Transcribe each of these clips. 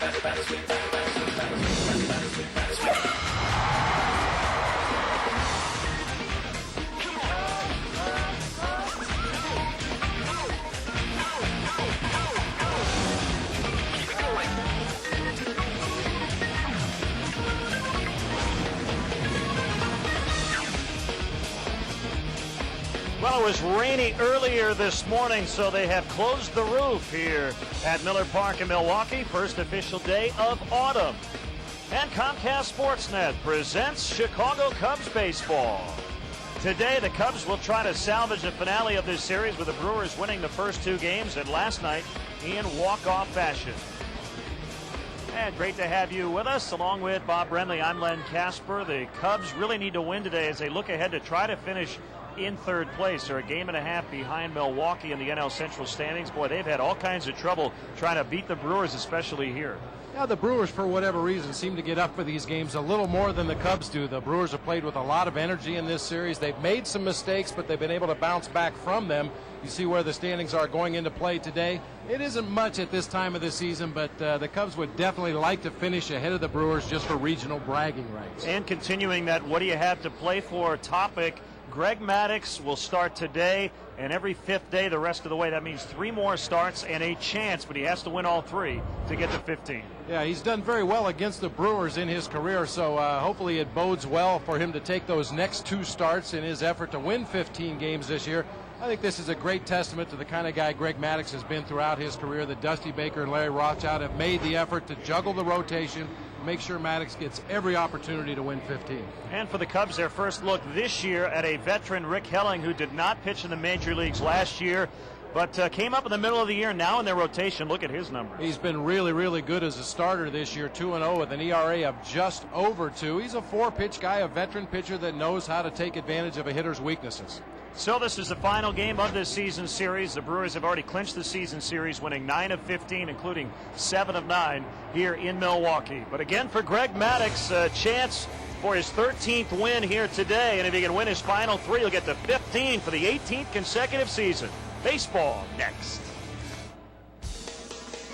Well, it was rainy earlier this morning, so they have closed the roof here at Miller Park in Milwaukee. First official day of autumn. And Comcast Sportsnet presents Chicago Cubs baseball. Today, the Cubs will try to salvage the finale of this series with the Brewers winning the first two games, and last night in walk-off fashion. And great to have you with us. Along with Bob Brenly, I'm Len Casper. The Cubs really need to win today as they look ahead to try to finish in third place. They're a game and a half behind Milwaukee in the NL Central standings. Boy, they've had all kinds of trouble trying to beat the Brewers, especially here. Yeah, the Brewers, for whatever reason, seem to get up for these games a little more than the Cubs do. The Brewers have played with a lot of energy in this series. They've made some mistakes, but they've been able to bounce back from them. You see where the standings are going into play today. It isn't much at this time of the season, but the Cubs would definitely like to finish ahead of the Brewers just for regional bragging rights. And continuing that what do you have to play for topic, Greg Maddux will start today, and every fifth day the rest of the way. That means 3 more starts and a chance, but he has to win all 3 to get to 15. Yeah, he's done very well against the Brewers in his career, so hopefully it bodes well for him to take those next 2 starts in his effort to win 15 games this year. I think this is a great testament to the kind of guy Greg Maddux has been throughout his career. That Dusty Baker and Larry Rothschild have made the effort to juggle the rotation, make sure Maddux gets every opportunity to win 15. And for the Cubs, their first look this year at a veteran, Rick Helling, who did not pitch in the major leagues last year, but came up in the middle of the year now in their rotation. Look at his numbers. He's been really, really good as a starter this year, 2-0 with an ERA of just over 2. He's a 4-pitch guy, a veteran pitcher that knows how to take advantage of a hitter's weaknesses. So this is the final game of this season series. The Brewers have already clinched the season series, winning 9 of 15, including 7 of 9 here in Milwaukee. But again, for Greg Maddux, a chance for his 13th win here today. And if he can win his final 3, he'll get to 15 for the 18th consecutive season. Baseball next.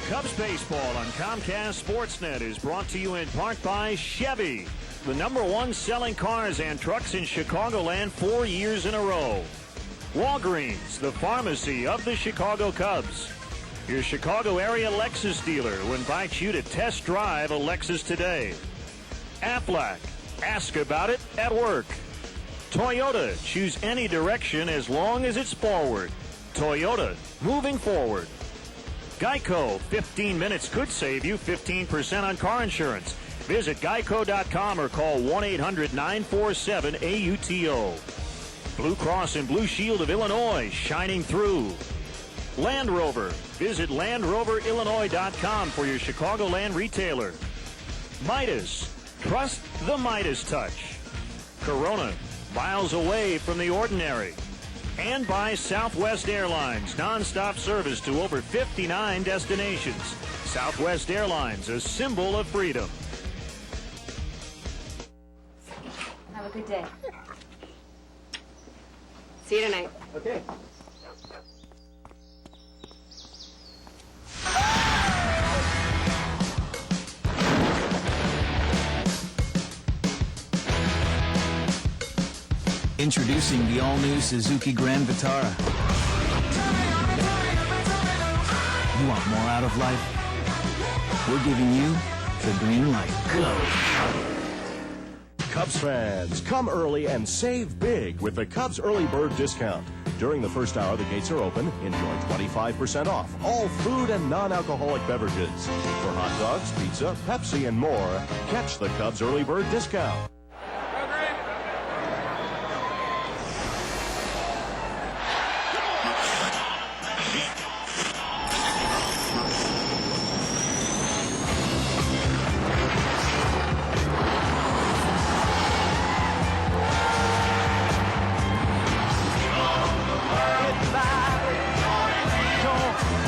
Cubs baseball on Comcast Sportsnet is brought to you in part by Chevy, the #1 selling cars and trucks in Chicagoland 4 years in a row. Walgreens, the pharmacy of the Chicago Cubs. Your Chicago area Lexus dealer who invites you to test drive a Lexus today. Aflac, ask about it at work. Toyota, choose any direction as long as it's forward. Toyota, moving forward. Geico, 15 minutes could save you 15% on car insurance. Visit geico.com or call 1-800-947-AUTO. Blue Cross and Blue Shield of Illinois, shining through. Land Rover, visit LandRoverIllinois.com for your Chicagoland retailer. Midas, trust the Midas touch. Corona, miles away from the ordinary. And by Southwest Airlines, nonstop service to over 59 destinations. Southwest Airlines, a symbol of freedom. Have a good day. See you tonight. Okay. Introducing the all-new Suzuki Grand Vitara. You want more out of life? We're giving you the green light. Go! Cubs fans, come early and save big with the Cubs Early Bird Discount. During the first hour, the gates are open. Enjoy 25% off all food and non-alcoholic beverages. For hot dogs, pizza, Pepsi, and more, catch the Cubs Early Bird Discount.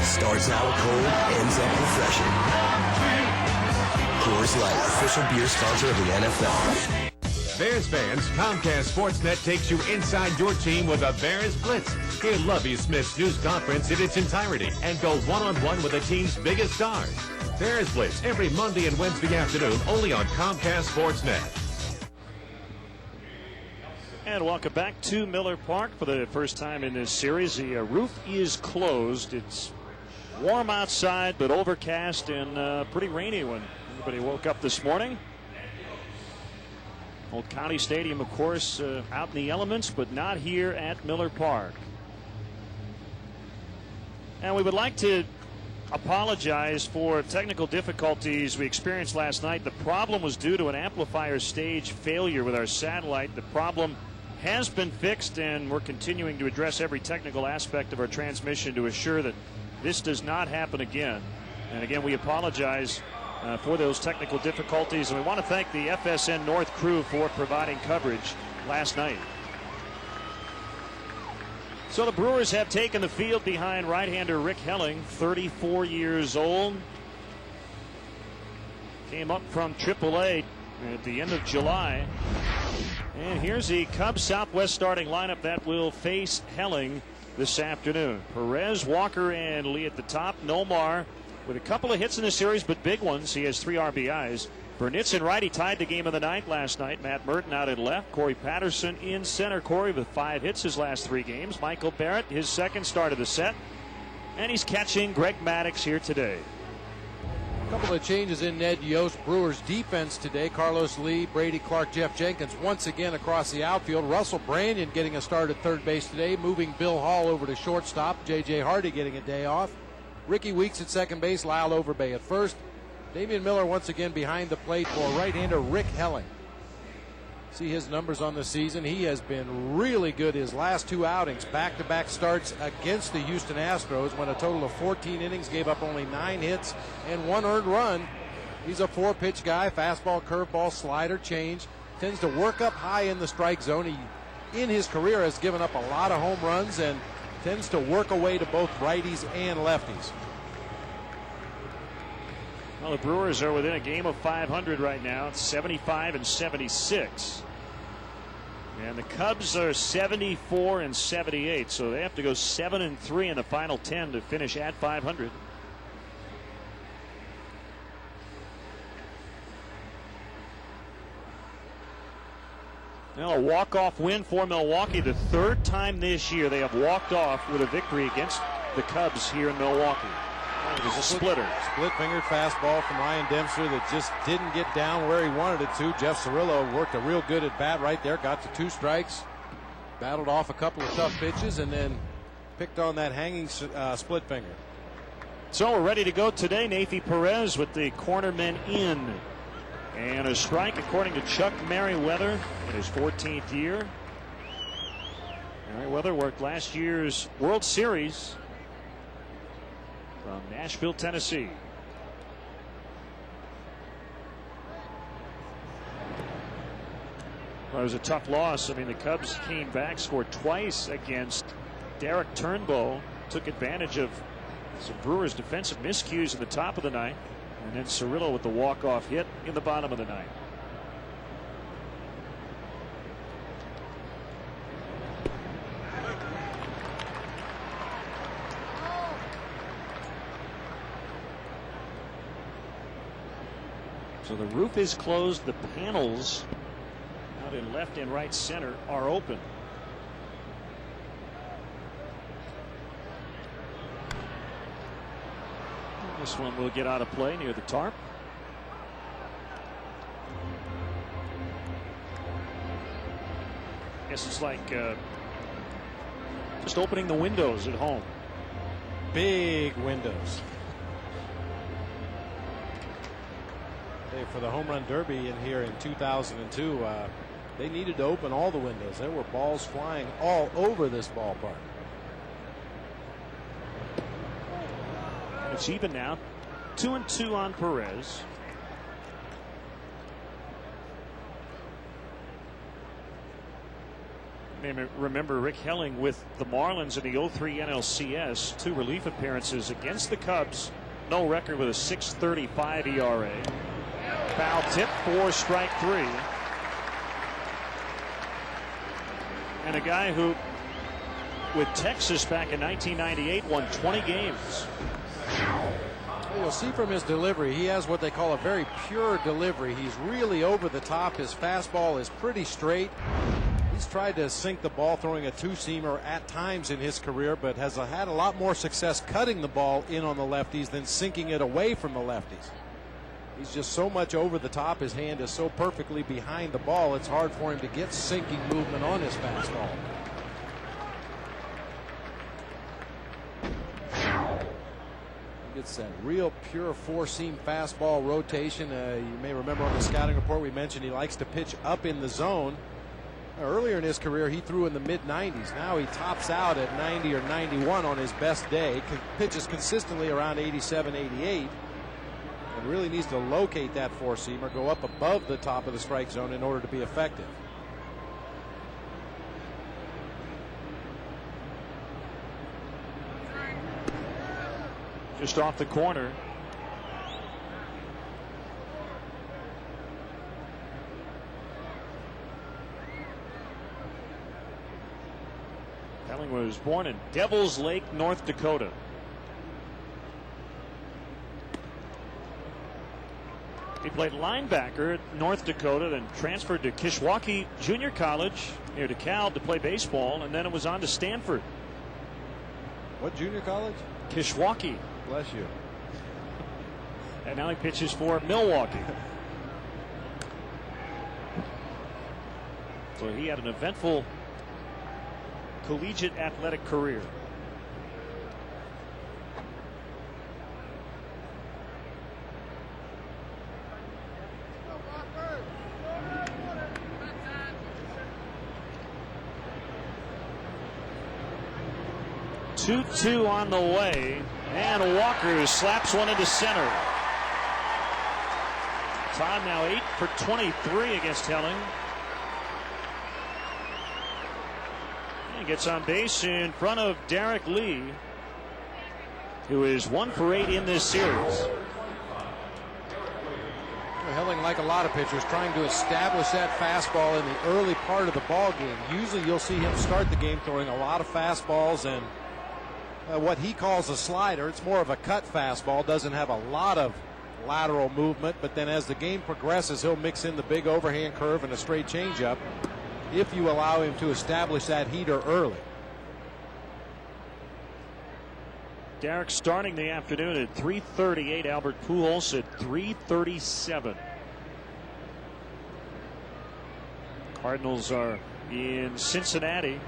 Starts out cold, ends up refreshing. Coors Light, official beer sponsor of the NFL. Bears fans, Comcast Sportsnet takes you inside your team with a Bears Blitz. Hear Lovie Smith's news conference in its entirety and go one-on-one with the team's biggest stars. Bears Blitz every Monday and Wednesday afternoon only on Comcast Sportsnet. And welcome back to Miller Park for the first time in this series. The roof is closed. It's warm outside, but overcast and pretty rainy when everybody woke up this morning. Old County Stadium, of course, out in the elements, but not here at Miller Park. And we would like to apologize for technical difficulties we experienced last night. The problem was due to an amplifier stage failure with our satellite. The problem has been fixed, and we're continuing to address every technical aspect of our transmission to assure that this does not happen again. And again, we apologize for those technical difficulties, and we want to thank the FSN North crew for providing coverage last night. So the Brewers have taken the field behind right-hander Rick Helling, 34 years old. Came up from AAA at the end of July. And here's the Cubs Southwest starting lineup that will face Helling this afternoon. Perez, Walker, and Lee at the top. Nomar with a couple of hits in the series, but big ones. He has 3 RBIs. Burnitz in right. He tied the game of the night last night. Matt Merton out in left. Corey Patterson in center. Corey with 5 hits his last 3 games. Michael Barrett, his second start of the set. And he's catching Greg Maddux here today. A couple of changes in Ned Yost. Brewers defense today. Carlos Lee, Brady Clark, Jeff Jenkins once again across the outfield. Russell Brandon getting a start at third base today, moving Bill Hall over to shortstop. J.J. Hardy getting a day off. Ricky Weeks at second base. Lyle Overbay at first. Damian Miller once again behind the plate for right-hander Rick Helling. See his numbers on the season. He has been really good his last 2 outings. Back-to-back starts against the Houston Astros, went a total of 14 innings, gave up only 9 hits and 1 earned run. He's a 4-pitch guy, fastball, curveball, slider, change. Tends to work up high in the strike zone. He, in his career, has given up a lot of home runs and tends to work away to both righties and lefties. Well, the Brewers are within a game of 500 right now. It's 75 and 76. And the Cubs are 74 and 78, so they have to go 7 and 3 in the final 10 to finish at 500. Now a walk-off win for Milwaukee. The 3rd time this year they have walked off with a victory against the Cubs here in Milwaukee. It was a splitter. Split-fingered fastball from Ryan Dempster that just didn't get down where he wanted it to. Jeff Cirillo worked a real good at bat right there. Got to 2 strikes. Battled off a couple of tough pitches and then picked on that hanging split finger. So we're ready to go today. Nathy Perez with the cornermen in. And a strike according to Chuck Merriweather in his 14th year. Merriweather worked last year's World Series from Nashville, Tennessee. Well, it was a tough loss. I mean, the Cubs came back, scored twice against Derek Turnbow, took advantage of some Brewers defensive miscues in the top of the ninth, and then Cirillo with the walk-off hit in the bottom of the ninth. So the roof is closed. The panels out in left and right center are open. This one will get out of play near the tarp. I guess it's like just opening the windows at home. Big windows. For the home run derby in here in 2002, they needed to open all the windows. There were balls flying all over this ballpark. It's even now, 2-2 on Perez. You may remember Rick Helling with the Marlins in the 03 NLCS, 2 relief appearances against the Cubs. No record with a 6.35 ERA. Foul tip for strike 3. And a guy who, with Texas back in 1998, won 20 games. You'll see from his delivery, he has what they call a very pure delivery. He's really over the top. His fastball is pretty straight. He's tried to sink the ball throwing a two-seamer at times in his career, but has had a lot more success cutting the ball in on the lefties than sinking it away from the lefties. He's just so much over the top. His hand is so perfectly behind the ball, it's hard for him to get sinking movement on his fastball. It's that real pure four-seam fastball rotation. You may remember on the scouting report we mentioned he likes to pitch up in the zone. Earlier in his career he threw in the mid-90s. Now he tops out at 90 or 91 on his best day. Pitches consistently around 87, 88. And really needs to locate that four-seamer, go up above the top of the strike zone in order to be effective. Just off the corner. Helling was born in Devils Lake, North Dakota. He played linebacker at North Dakota, then transferred to Kishwaukee Junior College near DeKalb to play baseball, and then it was on to Stanford. What junior college? Kishwaukee. Bless you. And now he pitches for Milwaukee. So he had an eventful collegiate athletic career. Two on the way, and Walker slaps one into center. Todd now 8 for 23 against Helling. He gets on base in front of Derek Lee, who is 1 for 8 in this series. Helling, like a lot of pitchers, trying to establish that fastball in the early part of the ball game. Usually you'll see him start the game throwing a lot of fastballs and what he calls a slider. It's more of a cut fastball, doesn't have a lot of lateral movement, but then as the game progresses he'll mix in the big overhand curve and a straight changeup if you allow him to establish that heater early. Derek starting the afternoon at 3:38. Albert Pujols at 3:37. Cardinals are in Cincinnati.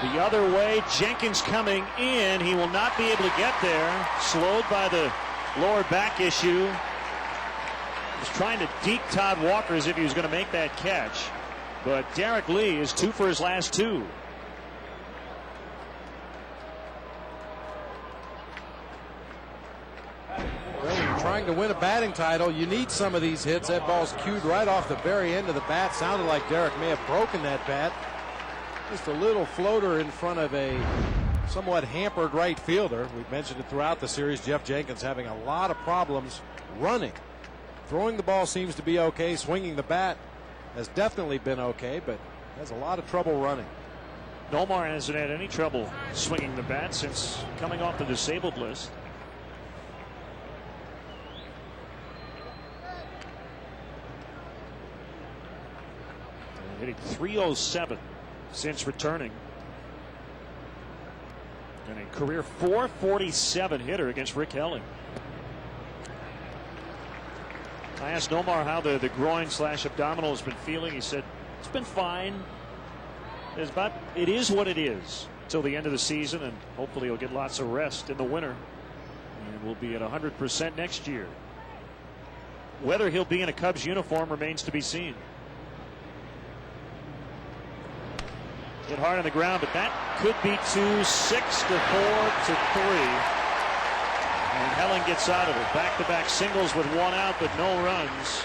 The other way, Jenkins coming in. He will not be able to get there. Slowed by the lower back issue. He's trying to deke Todd Walker as if he was going to make that catch. But Derek Lee is 2 for his last 2. Well, when you're trying to win a batting title, you need some of these hits. That ball's cued right off the very end of the bat. Sounded like Derek may have broken that bat. Just a little floater in front of a somewhat hampered right fielder. We've mentioned it throughout the series. Jeff Jenkins having a lot of problems running. Throwing the ball seems to be okay. Swinging the bat has definitely been okay, but has a lot of trouble running. Nomar hasn't had any trouble swinging the bat since coming off the disabled list. Hitting .307 since returning. And a career .447 hitter against Rick Helling. I asked Nomar how the groin / abdominal has been feeling. He said it's been fine. It is what it is till the end of the season, and hopefully he'll get lots of rest in the winter and will be at 100% next year. Whether he'll be in a Cubs uniform remains to be seen. Hit hard on the ground, but that could be 2, 6 to 4 to 3. And Helling gets out of it. Back-to-back singles with 1 out, but no runs.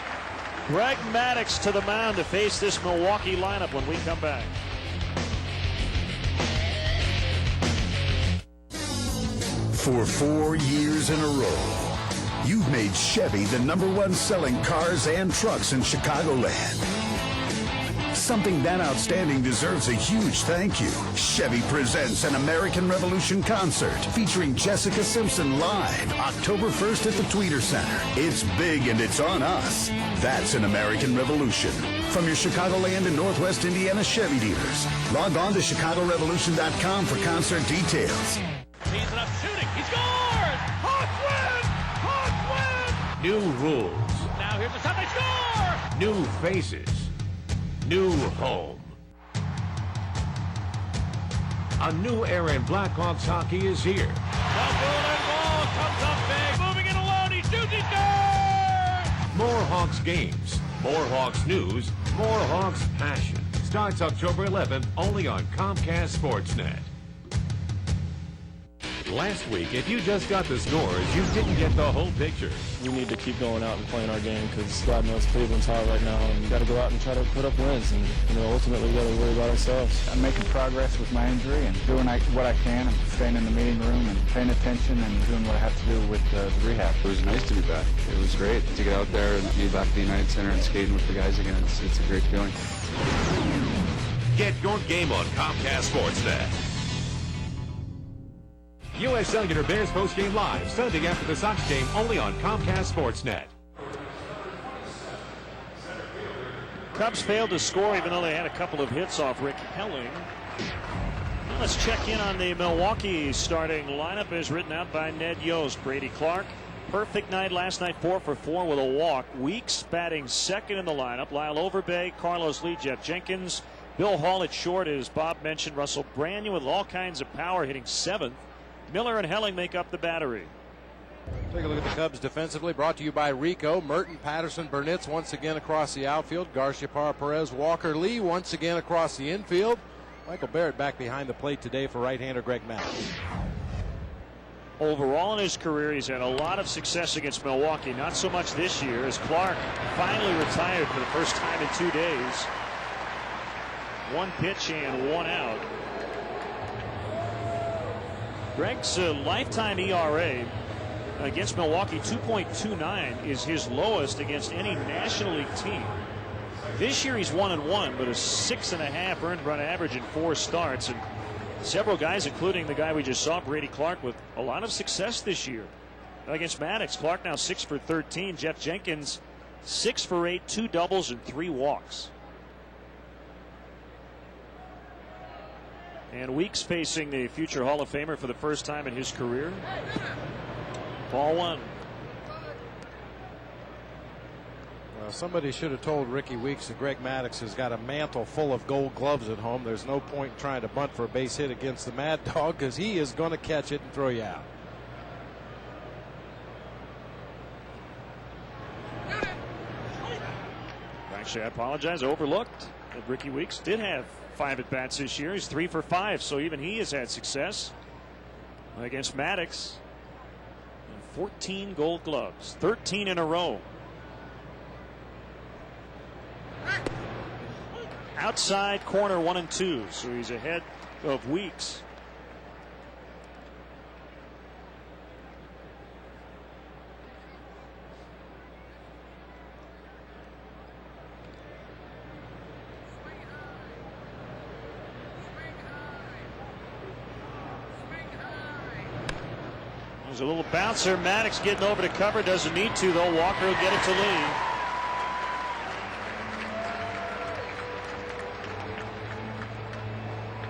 Greg Maddux to the mound to face this Milwaukee lineup when we come back. For 4 years in a row, you've made Chevy the #1 selling cars and trucks in Chicagoland. Something that outstanding deserves a huge thank you. Chevy presents an American Revolution concert featuring Jessica Simpson live October 1st at the Tweeter Center. It's big and it's on us. That's an American Revolution. From your Chicagoland and Northwest Indiana Chevy dealers. Log on to ChicagoRevolution.com for concert details. He's up shooting. He scores! Hawks win! Hawks win! New rules, Now here's the shot. They score! new faces, new home. A new era in Blackhawks hockey is here. The golden ball comes up big. Moving it alone. He shoots. He scores! More Hawks games, more Hawks news, more Hawks passion. Starts October 11th only on Comcast Sportsnet. Last week, if you just got the scores, you didn't get the whole picture. We need to keep going out and playing our game because God knows Cleveland's hot right now, and we got to go out and try to put up wins. And ultimately, we got to worry about ourselves. I'm making progress with my injury and doing what I can. I'm staying in the meeting room and paying attention and doing what I have to do with the rehab. It was nice to be back. It was great to get out there and be back at the United Center and skating with the guys again. It's a great feeling. Get your game on Comcast Sportsnet. U.S. Cellular Bears postgame live Sunday after the Sox game only on Comcast Sportsnet. Cubs failed to score even though they had a couple of hits off Rick Helling. Now let's check in on the Milwaukee starting lineup as written out by Ned Yost. Brady Clark, perfect night last night, 4 for 4 with a walk. Weeks batting second in the lineup. Lyle Overbay, Carlos Lee, Jeff Jenkins, Bill Hall at short, as Bob mentioned. Russell Brandon with all kinds of power hitting 7th. Miller and Helling make up the battery. Take a look at the Cubs defensively, brought to you by Rico. Merton, Patterson, Burnitz once again across the outfield. Garcia, Parra, Perez, Walker, Lee once again across the infield. Michael Barrett back behind the plate today for right-hander Greg Maddux. Overall in his career, he's had a lot of success against Milwaukee. Not so much this year, as Clark finally retired for the first time in 2 days. 1 pitch and 1 out. Greg's lifetime ERA against Milwaukee, 2.29, is his lowest against any National League team. This year he's 1-1, but a 6.5 earned run average in 4 starts. And several guys, including the guy we just saw, Brady Clark, with a lot of success this year against Maddux. Clark now 6 for 13. Jeff Jenkins 6 for 8, 2 doubles and 3 walks. And Weeks facing the future Hall of Famer for the first time in his career. Ball 1. Well, somebody should have told Ricky Weeks that Greg Maddux has got a mantle full of gold gloves at home. There's no point in trying to bunt for a base hit against the Mad Dog because he is going to catch it and throw you out. Actually, I apologize. Overlooked that Ricky Weeks did have 5 at-bats this year. He's 3 for 5, so even he has had success against Maddux. 14 gold gloves, 13 in a row. Outside corner 1 and 2, so he's ahead of Weeks. There's a little bouncer. Maddux getting over to cover. Doesn't need to, though. Walker will get it to Lee.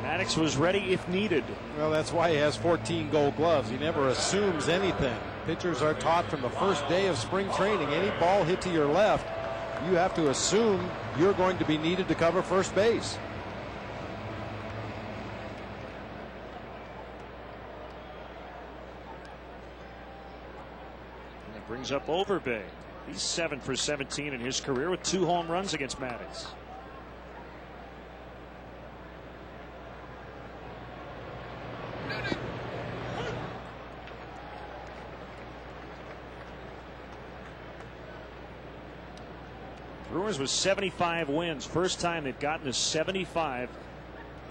Maddux was ready if needed. Well, that's why he has 14 gold gloves. He never assumes anything. Pitchers are taught from the first day of spring training, any ball hit to your left, you have to assume you're going to be needed to cover first base. Brings up Overbay. He's 7 for 17 in his career with 2 home runs against Maddux. Brewers with 75 wins. First time they've gotten to 75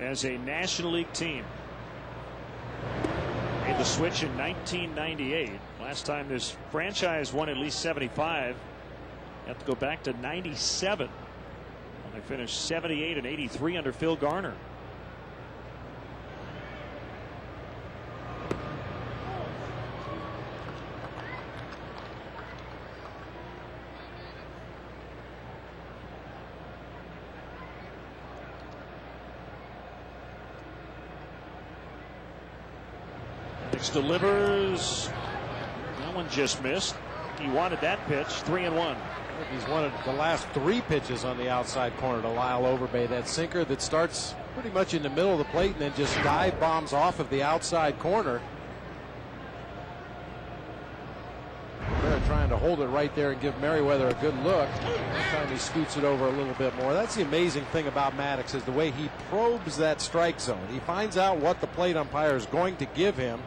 as a National League team. Made the switch in 1998. Last time this franchise won at least 75. You have to go back to 97. They finished 78 and 83 under Phil Garner. Delivers. That one just missed. He wanted that pitch. 3-1. He's wanted the last 3 pitches on the outside corner to Lyle Overbay. That sinker that starts pretty much in the middle of the plate and then just dive bombs off of the outside corner. They're trying to hold it right there and give Merriweather a good look. This time he scoots it over a little bit more. That's the amazing thing about Maddox, is the way he probes that strike zone. He finds out what the plate umpire is going to give him,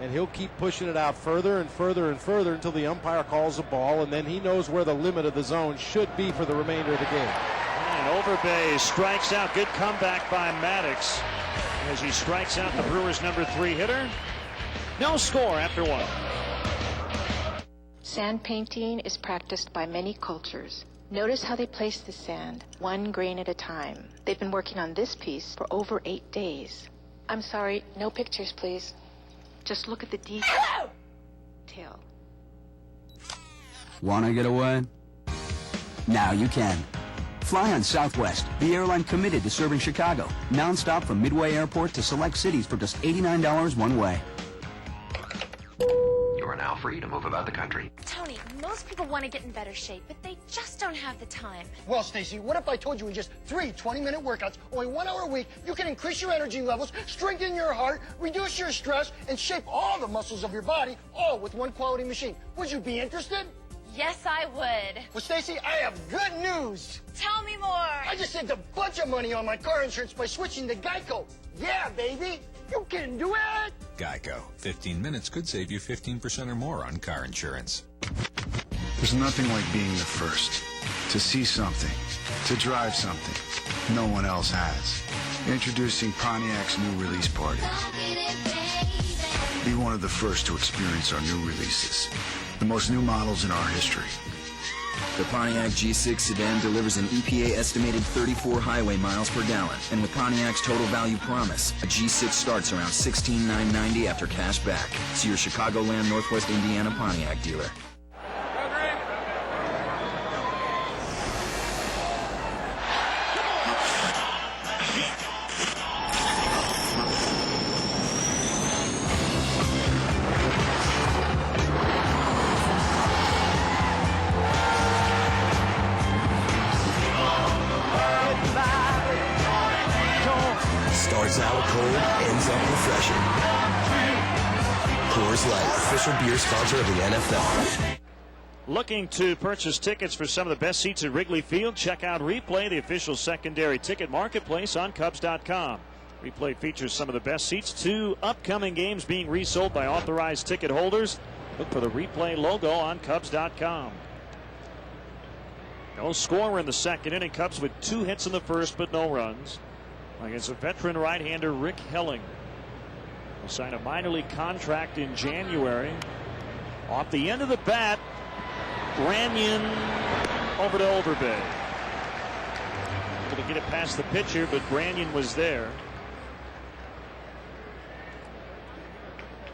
and he'll keep pushing it out further and further and further until the umpire calls a ball, and then he knows where the limit of the zone should be for the remainder of the game. And Overbay strikes out. Good comeback by Maddox as he strikes out the Brewers' number 3 hitter. No score after 1. Sand painting is practiced by many cultures. Notice how they place the sand, 1 grain at a time. They've been working on this piece for over 8 days. I'm sorry, no pictures, please. Just look at the detail. Wanna get away? Now you can. Fly on Southwest, the airline committed to serving Chicago, nonstop from Midway Airport to select cities for just $89 one way. You are now free to move about the country. Tony, most people want to get in better shape, but they just don't have the time. Well, Stacy, what if I told you in just 3 20-minute workouts, only 1 hour a week, you can increase your energy levels, strengthen your heart, reduce your stress, and shape all the muscles of your body, all with one quality machine? Would you be interested? Yes, I would. Well, Stacy, I have good news. Tell me more. I just saved a bunch of money on my car insurance by switching to Geico. Yeah, baby. You can do it. Geico. 15 minutes could save you 15% or more on car insurance. There's nothing like being the first. To see something. To drive something no one else has. Introducing Pontiac's new release party. Be one of the first to experience our new releases. The most new models in our history. The Pontiac G6 sedan delivers an EPA estimated 34 highway miles per gallon. And with Pontiac's Total Value Promise, a G6 starts around $16,990 after cash back. See your Chicagoland, Northwest Indiana Pontiac dealer. Starts out cold, ends up refreshing. Coors Light, official beer sponsor of the NFL. Looking to purchase tickets for some of the best seats at Wrigley Field? Check out Replay, the official secondary ticket marketplace on Cubs.com. Replay features some of the best seats. 2 upcoming games being resold by authorized ticket holders. Look for the Replay logo on Cubs.com. No score in the second inning. Cubs with 2 hits in the first, but no runs. Against a veteran right-hander, Rick Helling. Will sign a minor league contract in January. Off the end of the bat, Branyan over to Overbay. Able to get it past the pitcher, but Branyan was there.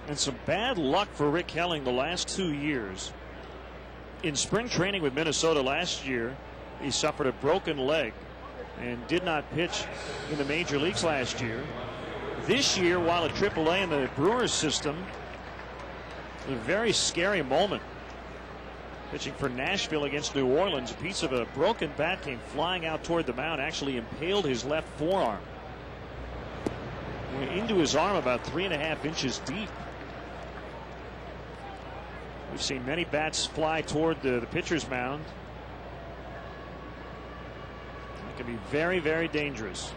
And some bad luck for Rick Helling the last 2 years. In spring training with Minnesota last year, he suffered a broken leg and did not pitch in the major leagues last year. This year, while at AAA in the Brewers system, a very scary moment. Pitching for Nashville against New Orleans, a piece of a broken bat came flying out toward the mound, actually impaled his left forearm. Went into his arm about 3.5 inches deep. We've seen many bats fly toward the pitcher's mound. Can be very, very dangerous.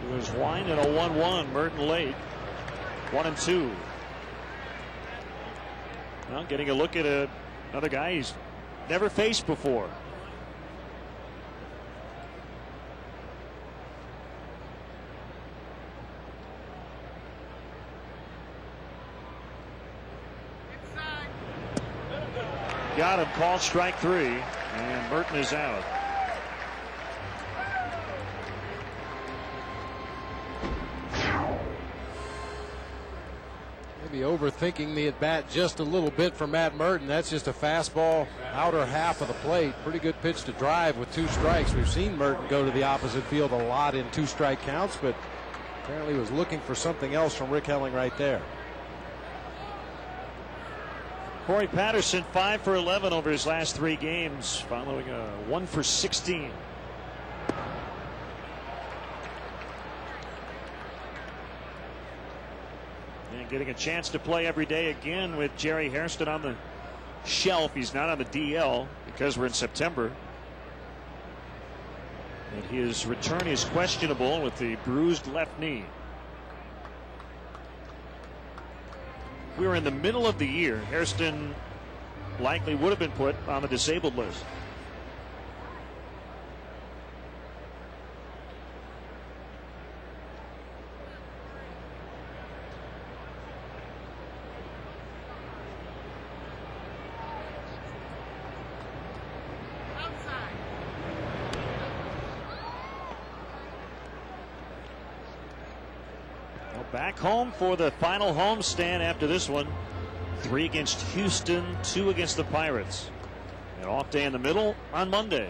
It was Wine and a 1-1. Merton late. 1-2. Well, getting a look at another guy he's never faced before. Got him, called strike 3, and Merton is out. Maybe overthinking the at-bat just a little bit for Matt Merton. That's just a fastball, outer half of the plate. Pretty good pitch to drive with 2 strikes. We've seen Merton go to the opposite field a lot in 2-strike counts, but apparently was looking for something else from Rick Helling right there. Corey Patterson 5 for 11 over his last 3 games, following a 1 for 16. And getting a chance to play every day again with Jerry Hairston on the shelf. He's not on the DL because we're in September. And his return is questionable with the bruised left knee. If we were in the middle of the year, Hairston likely would have been put on the disabled list. Back home for the final homestand after this one. 3 against Houston, 2 against the Pirates. An off day in the middle on Monday.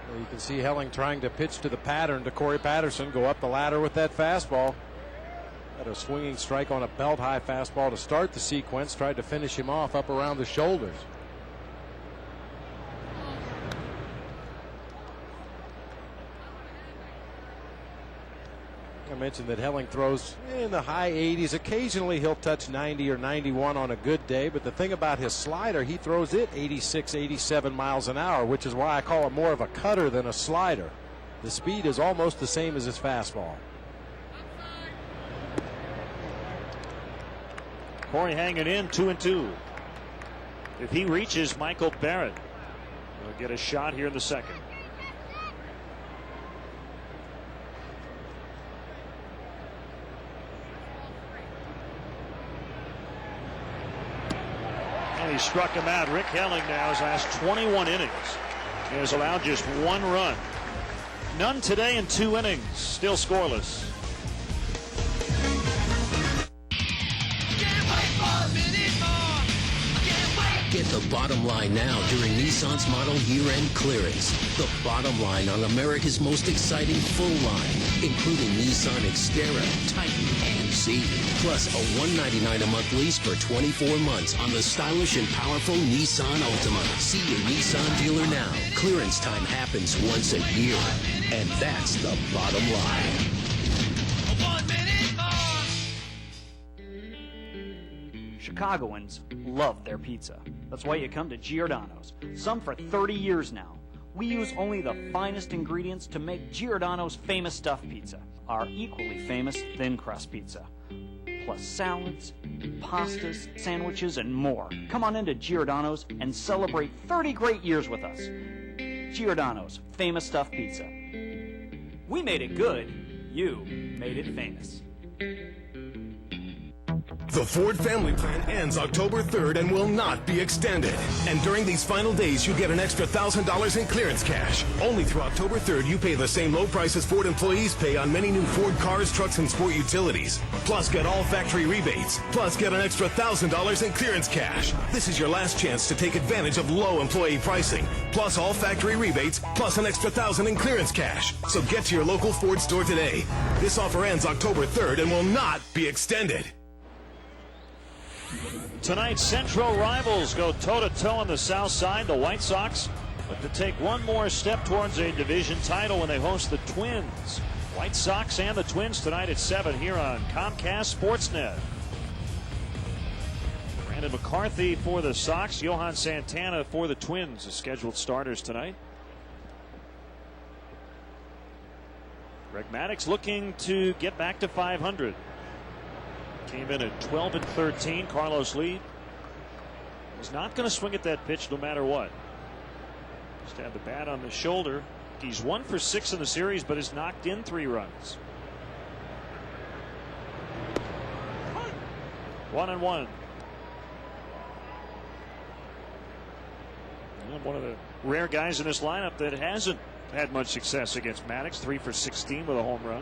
Well, you can see Helling trying to pitch to the pattern to Corey Patterson, go up the ladder with that fastball. Had a swinging strike on a belt high fastball to start the sequence, tried to finish him off up around the shoulders. I mentioned that Helling throws in the high 80s. Occasionally he'll touch 90 or 91 on a good day, but the thing about his slider, he throws it 86, 87 miles an hour, which is why I call it more of a cutter than a slider. The speed is almost the same as his fastball. Corey hanging in 2-2. If he reaches Michael Barrett, he'll get a shot here in the second. And he struck him out. Rick Helling now his last 21 innings. He has allowed just 1 run. None today in 2 innings. Still scoreless. Get the bottom line now during Nissan's model year-end clearance. The bottom line on America's most exciting full line, including Nissan Xterra, Titan, and Z. Plus a $199 a month lease for 24 months on the stylish and powerful Nissan Altima. See your Nissan dealer now. Clearance time happens once a year. And that's the bottom line. Chicagoans love their pizza. That's why you come to Giordano's. Some for 30 years now. We use only the finest ingredients to make Giordano's famous stuffed pizza, our equally famous thin crust pizza. Plus salads, pastas, sandwiches, and more. Come on into Giordano's and celebrate 30 great years with us. Giordano's famous stuffed pizza. We made it good. You made it famous. The Ford Family Plan ends October 3rd and will not be extended. And during these final days, you get an extra $1,000 in clearance cash. Only through October 3rd, you pay the same low prices Ford employees pay on many new Ford cars, trucks, and sport utilities. Plus, get all factory rebates. Plus, get an extra $1,000 in clearance cash. This is your last chance to take advantage of low employee pricing. Plus, all factory rebates, plus an extra $1,000 in clearance cash. So get to your local Ford store today. This offer ends October 3rd and will not be extended. Tonight, Central rivals go toe-to-toe on the south side. The White Sox look to take one more step towards a division title when they host the Twins. White Sox and the Twins tonight at 7 here on Comcast Sportsnet. Brandon McCarthy for the Sox, Johan Santana for the Twins, the scheduled starters tonight. Greg Maddux looking to get back to 500. Came in at 12-13. Carlos Lee is not going to swing at that pitch no matter what. Just had the bat on the shoulder. He's 1 for 6 in the series, but has knocked in 3 runs. 1-1. One of the rare guys in this lineup that hasn't had much success against Maddox. 3 for 16 with a home run.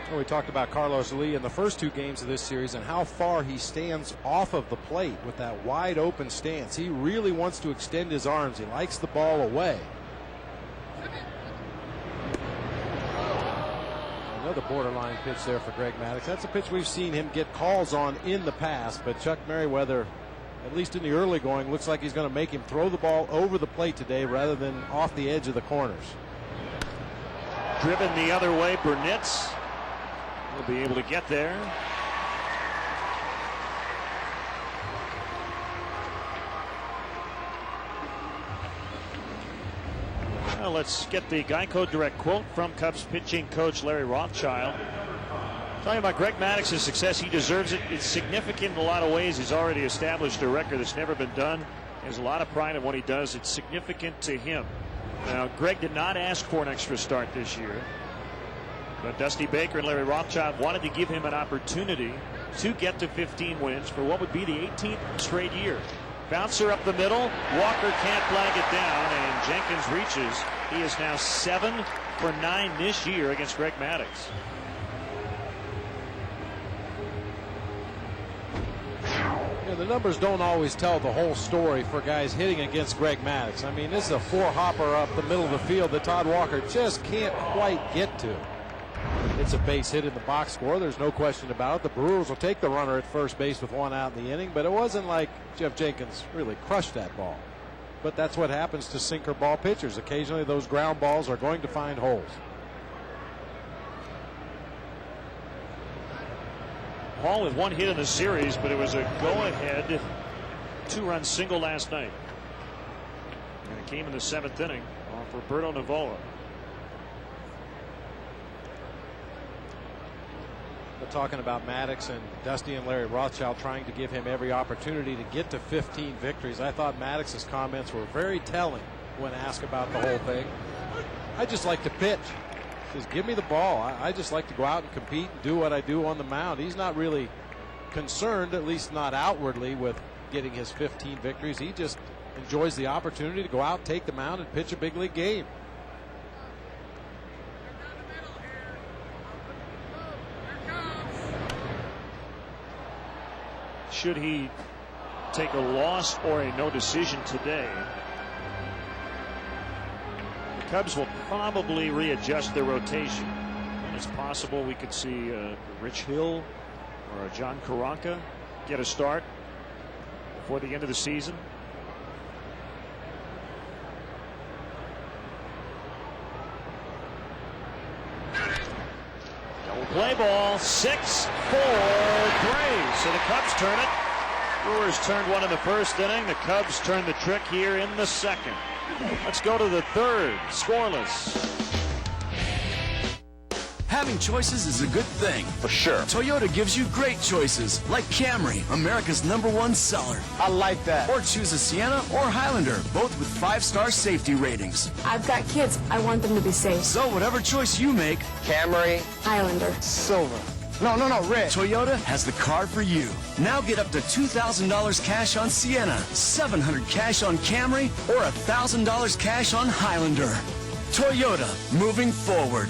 Well, we talked about Carlos Lee in the first 2 games of this series and how far he stands off of the plate with that wide open stance. He really wants to extend his arms. He likes the ball away. Another borderline pitch there for Greg Maddux. That's a pitch we've seen him get calls on in the past, but Chuck Merriweather, at least in the early going, looks like he's going to make him throw the ball over the plate today rather than off the edge of the corners. Driven the other way, Burnitz will be able to get there. Well, let's get the Geico Direct quote from Cubs pitching coach Larry Rothschild. Talking about Greg Maddox's success, he deserves it. It's significant in a lot of ways. He's already established a record that's never been done. He has a lot of pride in what he does. It's significant to him. Now, Greg did not ask for an extra start this year, but Dusty Baker and Larry Rothschild wanted to give him an opportunity to get to 15 wins for what would be the 18th straight year. Bouncer up the middle. Walker can't flag it down, and Jenkins reaches. He is now 7 for 9 this year against Greg Maddux. Yeah, the numbers don't always tell the whole story for guys hitting against Greg Maddux. I mean, this is a 4-hopper up the middle of the field that Todd Walker just can't quite get to. It's a base hit in the box score. There's no question about it. The Brewers will take the runner at first base with 1 out in the inning, but it wasn't like Jeff Jenkins really crushed that ball. But that's what happens to sinker ball pitchers. Occasionally those ground balls are going to find holes. Hall with 1 hit in the series, but it was a go-ahead 2-run single last night. And it came in the 7th inning off Roberto Novoa. We're talking about Maddux and Dusty and Larry Rothschild trying to give him every opportunity to get to 15 victories. I thought Maddox's comments were very telling when asked about the whole thing. I just like to pitch. He says, give me the ball. I just like to go out and compete and do what I do on the mound. He's not really concerned, at least not outwardly, with getting his 15 victories. He just enjoys the opportunity to go out, take the mound, and pitch a big league game. Should he take a loss or a no decision today, the Cubs will probably readjust their rotation. And it's possible we could see Rich Hill or John Karanka get a start before the end of the season. Play ball, 6-4-3. So the Cubs turn it. Brewers turned 1 in the 1st inning. The Cubs turn the trick here in the 2nd. Let's go to the 3rd. Scoreless. Having choices is a good thing. For sure. Toyota gives you great choices, like Camry, America's #1 seller. I like that. Or choose a Sienna or Highlander, both with 5-star safety ratings. I've got kids. I want them to be safe. So whatever choice you make, Camry, Highlander. silver. No, red. Toyota has the car for you. Now get up to $2,000 cash on Sienna, $700 cash on Camry, or $1,000 cash on Highlander. Toyota, moving forward.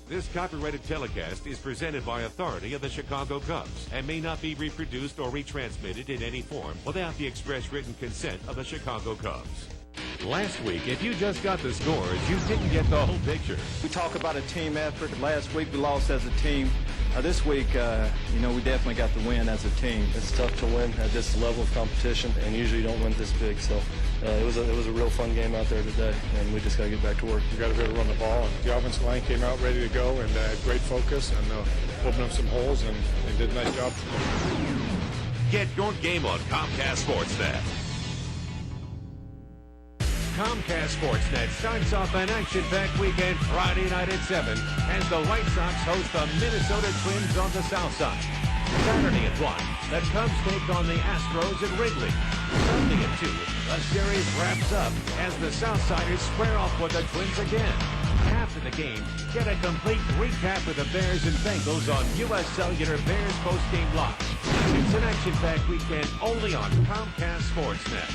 This copyrighted telecast is presented by authority of the Chicago Cubs and may not be reproduced or retransmitted in any form without the express written consent of the Chicago Cubs. Last week, if you just got the scores, you didn't get the whole picture. We talk about a team effort. Last week we lost as a team. This week, we definitely got the win as a team. It's tough to win at this level of competition, and usually you don't win this big. So it was a real fun game out there today, and we just got to get back to work. You got to be able to run the ball, and the offensive line came out ready to go and had great focus and opened up some holes, and they did a nice job. Get your game on Comcast Sportsnet. Comcast Sportsnet starts off an action-packed weekend Friday night at 7 as the White Sox host the Minnesota Twins on the south side. Saturday at 1, the Cubs take on the Astros at Wrigley. Sunday at 2, the series wraps up as the Southsiders square off with the Twins again. After the game, get a complete recap of the Bears and Bengals on U.S. Cellular Bears Postgame Live. It's an action-packed weekend only on Comcast Sportsnet.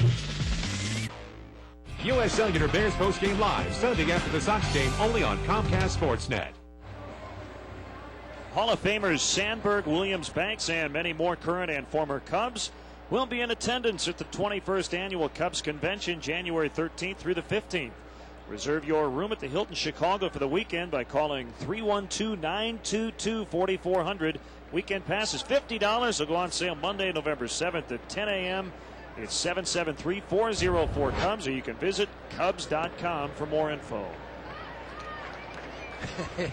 U.S. Cellular Bears Postgame Live, Sunday after the Sox game, only on Comcast Sportsnet. Hall of Famers Sandberg, Williams, Banks, and many more current and former Cubs will be in attendance at the 21st Annual Cubs Convention, January 13th through the 15th. Reserve your room at the Hilton Chicago for the weekend by calling 312-922-4400. Weekend passes $50 will go on sale Monday, November 7th at 10 a.m. It's 773-404-CUBS, or you can visit Cubs.com for more info.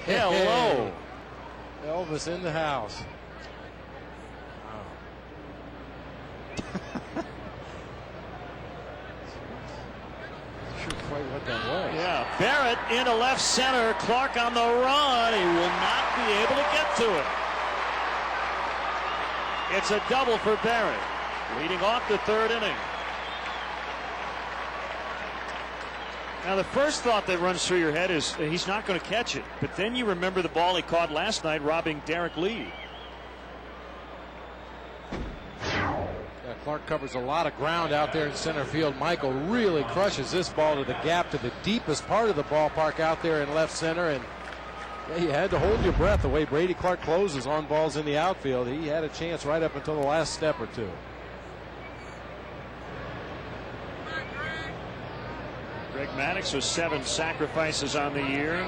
Hello. Elvis in the house. Sure quite what that was. Yeah, Barrett into left center. Clark on the run. He will not be able to get to it. It's a double for Barrett, leading off the third inning. Now, the first thought that runs through your head is he's not going to catch it. But then you remember the ball he caught last night robbing Derek Lee. Clark covers a lot of ground out there in center field. Michael really crushes this ball to the gap to the deepest part of the ballpark out there in left center. And yeah, you had to hold your breath the way Brady Clark closes on balls in the outfield. He had a chance right up until the last step or two. Greg Maddux with 7 sacrifices on the year.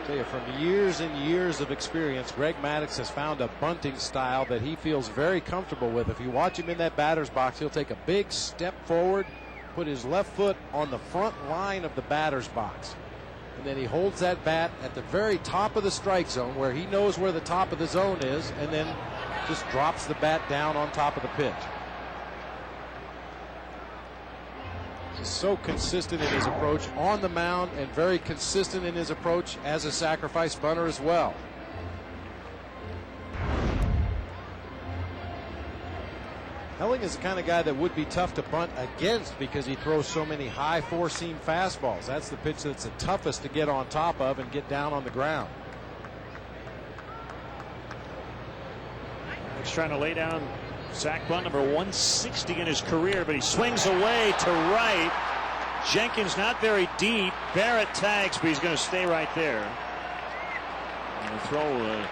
Tell you, from years and years of experience, Greg Maddux has found a bunting style that he feels very comfortable with. If you watch him in that batter's box, he'll take a big step forward, put his left foot on the front line of the batter's box, and then he holds that bat at the very top of the strike zone where he knows where the top of the zone is, and then just drops the bat down on top of the pitch. He's so consistent in his approach on the mound and very consistent in his approach as a sacrifice bunter as well. Helling is the kind of guy that would be tough to bunt against because he throws so many high four-seam fastballs. That's the pitch that's the toughest to get on top of and get down on the ground. He's trying to lay down sack bunt number 160 in his career, but he swings away to right. Jenkins not very deep. Barrett tags, but he's going to stay right there. And throw to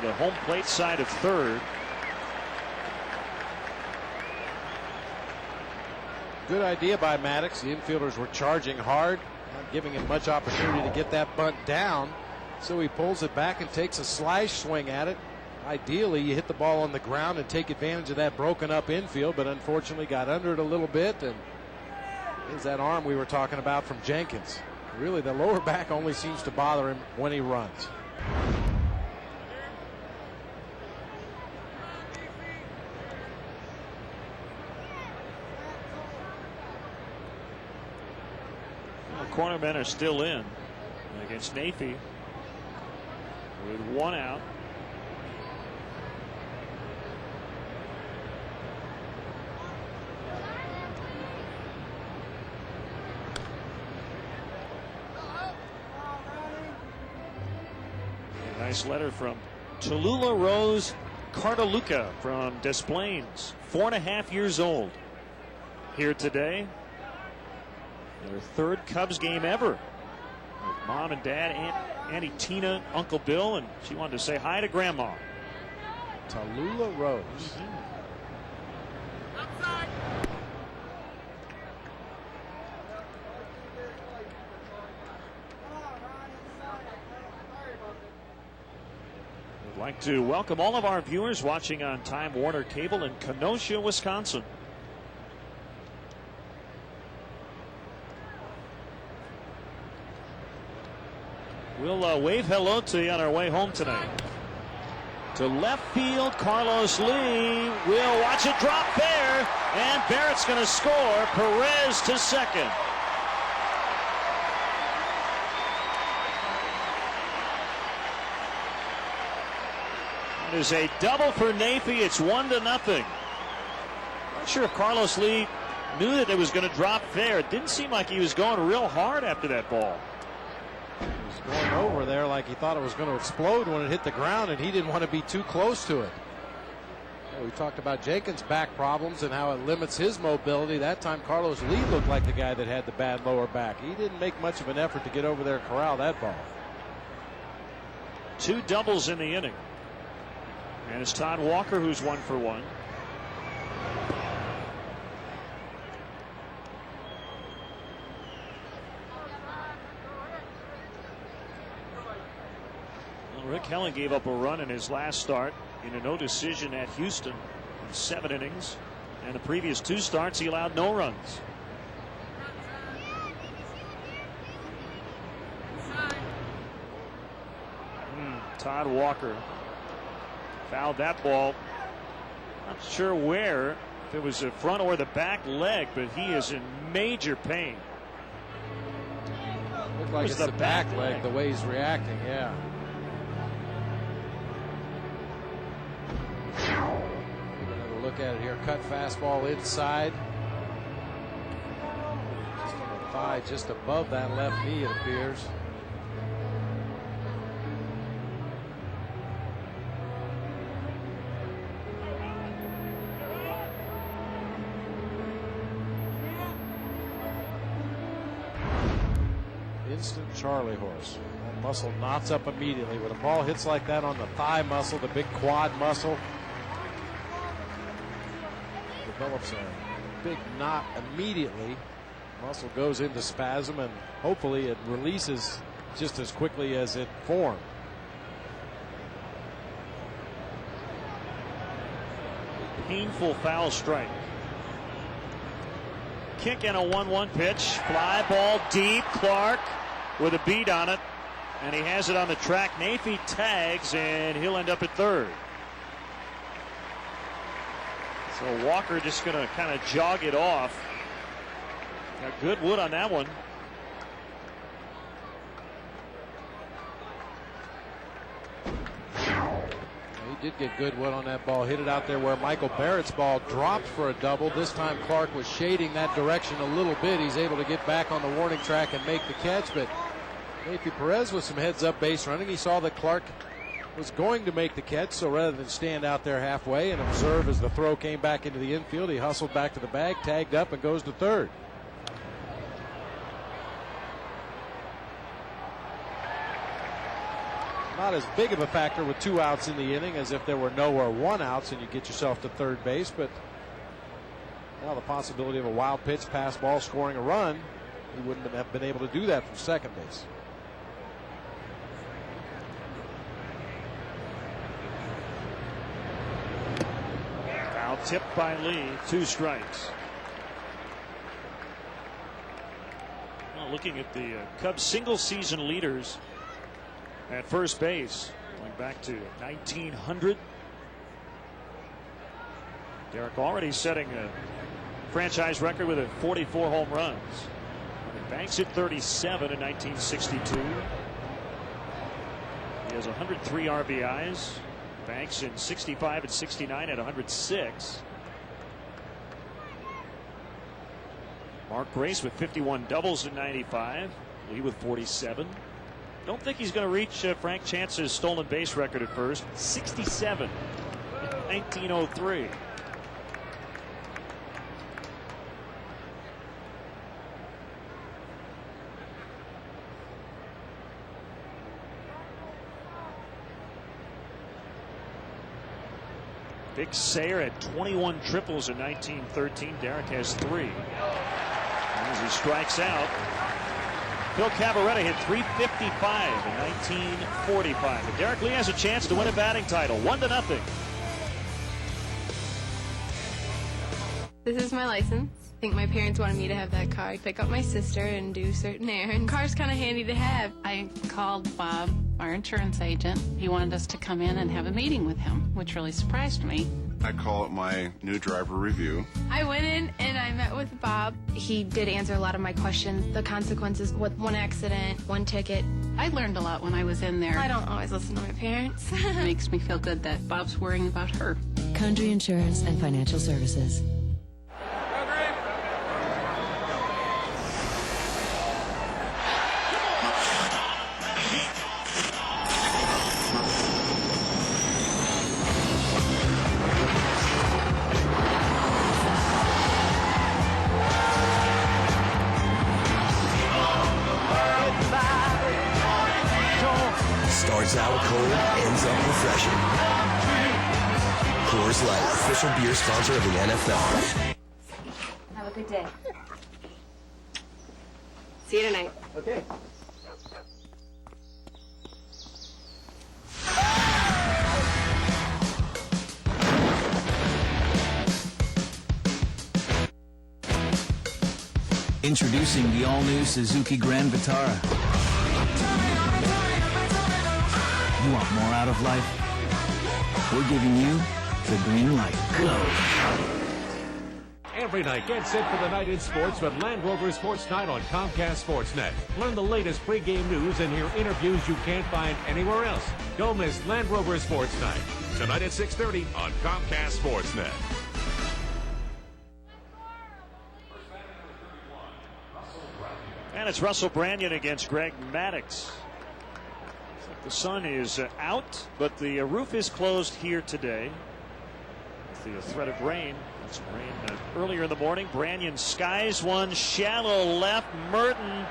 the home plate side of third. Good idea by Maddux. The infielders were charging hard, not giving him much opportunity to get that bunt down. So he pulls it back and takes a slash swing at it. Ideally, you hit the ball on the ground and take advantage of that broken up infield, but unfortunately got under it a little bit. And there's that arm we were talking about from Jenkins. Really, the lower back only seems to bother him when he runs. The cornermen are still in against Nafee with 1 out. Nice letter from Tallulah Rose Cartaluca from Des Plaines, 4.5 years old, here today. Their 3rd Cubs game ever. With Mom and Dad, Auntie Tina, Uncle Bill, and she wanted to say hi to Grandma. Tallulah Rose. I'd like to welcome all of our viewers watching on Time Warner Cable in Kenosha, Wisconsin. We'll wave hello to you on our way home tonight. To left field, Carlos Lee will watch it drop there, and Barrett's going to score. Perez to second. It is a double for Nafee. It's 1-0. Not sure if Carlos Lee knew that it was going to drop there. It didn't seem like he was going real hard after that ball. He was going over there like he thought it was going to explode when it hit the ground, and he didn't want to be too close to it. We talked about Jenkins' back problems and how it limits his mobility. That time Carlos Lee looked like the guy that had the bad lower back. He didn't make much of an effort to get over there and corral that ball. 2 doubles in the inning. And it's Todd Walker who's 1 for 1. Well, Rick Helen gave up a run in his last start in a no decision at Houston in 7 innings. And the previous 2 starts he allowed no runs. Todd Walker fouled that ball. Not sure where, if it was the front or the back leg, but he is in major pain. Looks like it's the back leg, the way he's reacting, yeah. Another look at it here. Cut fastball inside. Just on the thigh, just above that left knee, it appears. Instant Charlie horse. That muscle knots up immediately. When a ball hits like that on the thigh muscle, the big quad muscle, develops a big knot immediately. Muscle goes into spasm, and hopefully it releases just as quickly as it formed. Painful foul strike. Kick and a 1-1 pitch. Fly ball deep. Clark with a beat on it, and he has it on the track. Nafee tags, and he'll end up at third. So Walker just going to kind of jog it off. Got good wood on that one. He did get good wood on that ball. Hit it out there where Michael Barrett's ball dropped for a double. This time Clark was shading that direction a little bit. He's able to get back on the warning track and make the catch, but Nafee Perez with some heads-up base running. He saw that Clark was going to make the catch, so rather than stand out there halfway and observe as the throw came back into the infield, he hustled back to the bag, tagged up, and goes to third. Not as big of a factor with 2 outs in the inning as if there were no or 1 outs and you get yourself to third base, but now the possibility of a wild pitch, pass ball, scoring a run, he wouldn't have been able to do that from second base. Foul tipped by Lee. 2 strikes. Well, looking at the Cubs single season leaders at first base going back to 1900. Derek already setting a franchise record with 44 home runs. Banks hit 37 in 1962. He has 103 RBIs. Banks in 65 and 69 at 106. Mark Grace with 51 doubles in 95. Lee with 47. Don't think he's going to reach Frank Chance's stolen base record at first. 67 in 1903. Big Sayer had 21 triples in 1913. Derek has 3. And as he strikes out, Phil Cavarretta hit 355 in 1945. But Derek Lee has a chance to win a batting title. 1-0. This is my license. think my parents wanted me to have that car. Pick up my sister and do certain errands. Car's kind of handy to have. I called Bob, our insurance agent. He wanted us to come in and have a meeting with him, which really surprised me. I call it my new driver review. I went in and I met with Bob. He did answer a lot of my questions. The consequences with one accident, one ticket. I learned a lot when I was in there. I don't always listen to my parents. It makes me feel good that Bob's worrying about her. Country Insurance and Financial Services. Starts out cold, ends up refreshing. Coors Light, official beer sponsor of the NFL. Have a good day. See you tonight. Okay. Introducing the all-new Suzuki Grand Vitara. You want more out of life? We're giving you the green light. Go! Every night, get set for the night in sports with Land Rover Sports Night on Comcast Sportsnet. Learn the latest pregame news and hear interviews you can't find anywhere else. Don't miss Land Rover Sports Night. Tonight at 6:30 on Comcast Sportsnet. And it's Russell Branyan against Greg Maddux. The sun is out, but the roof is closed here today. With the threat of rain. Some rain earlier in the morning. Branyan skies one shallow left. Merton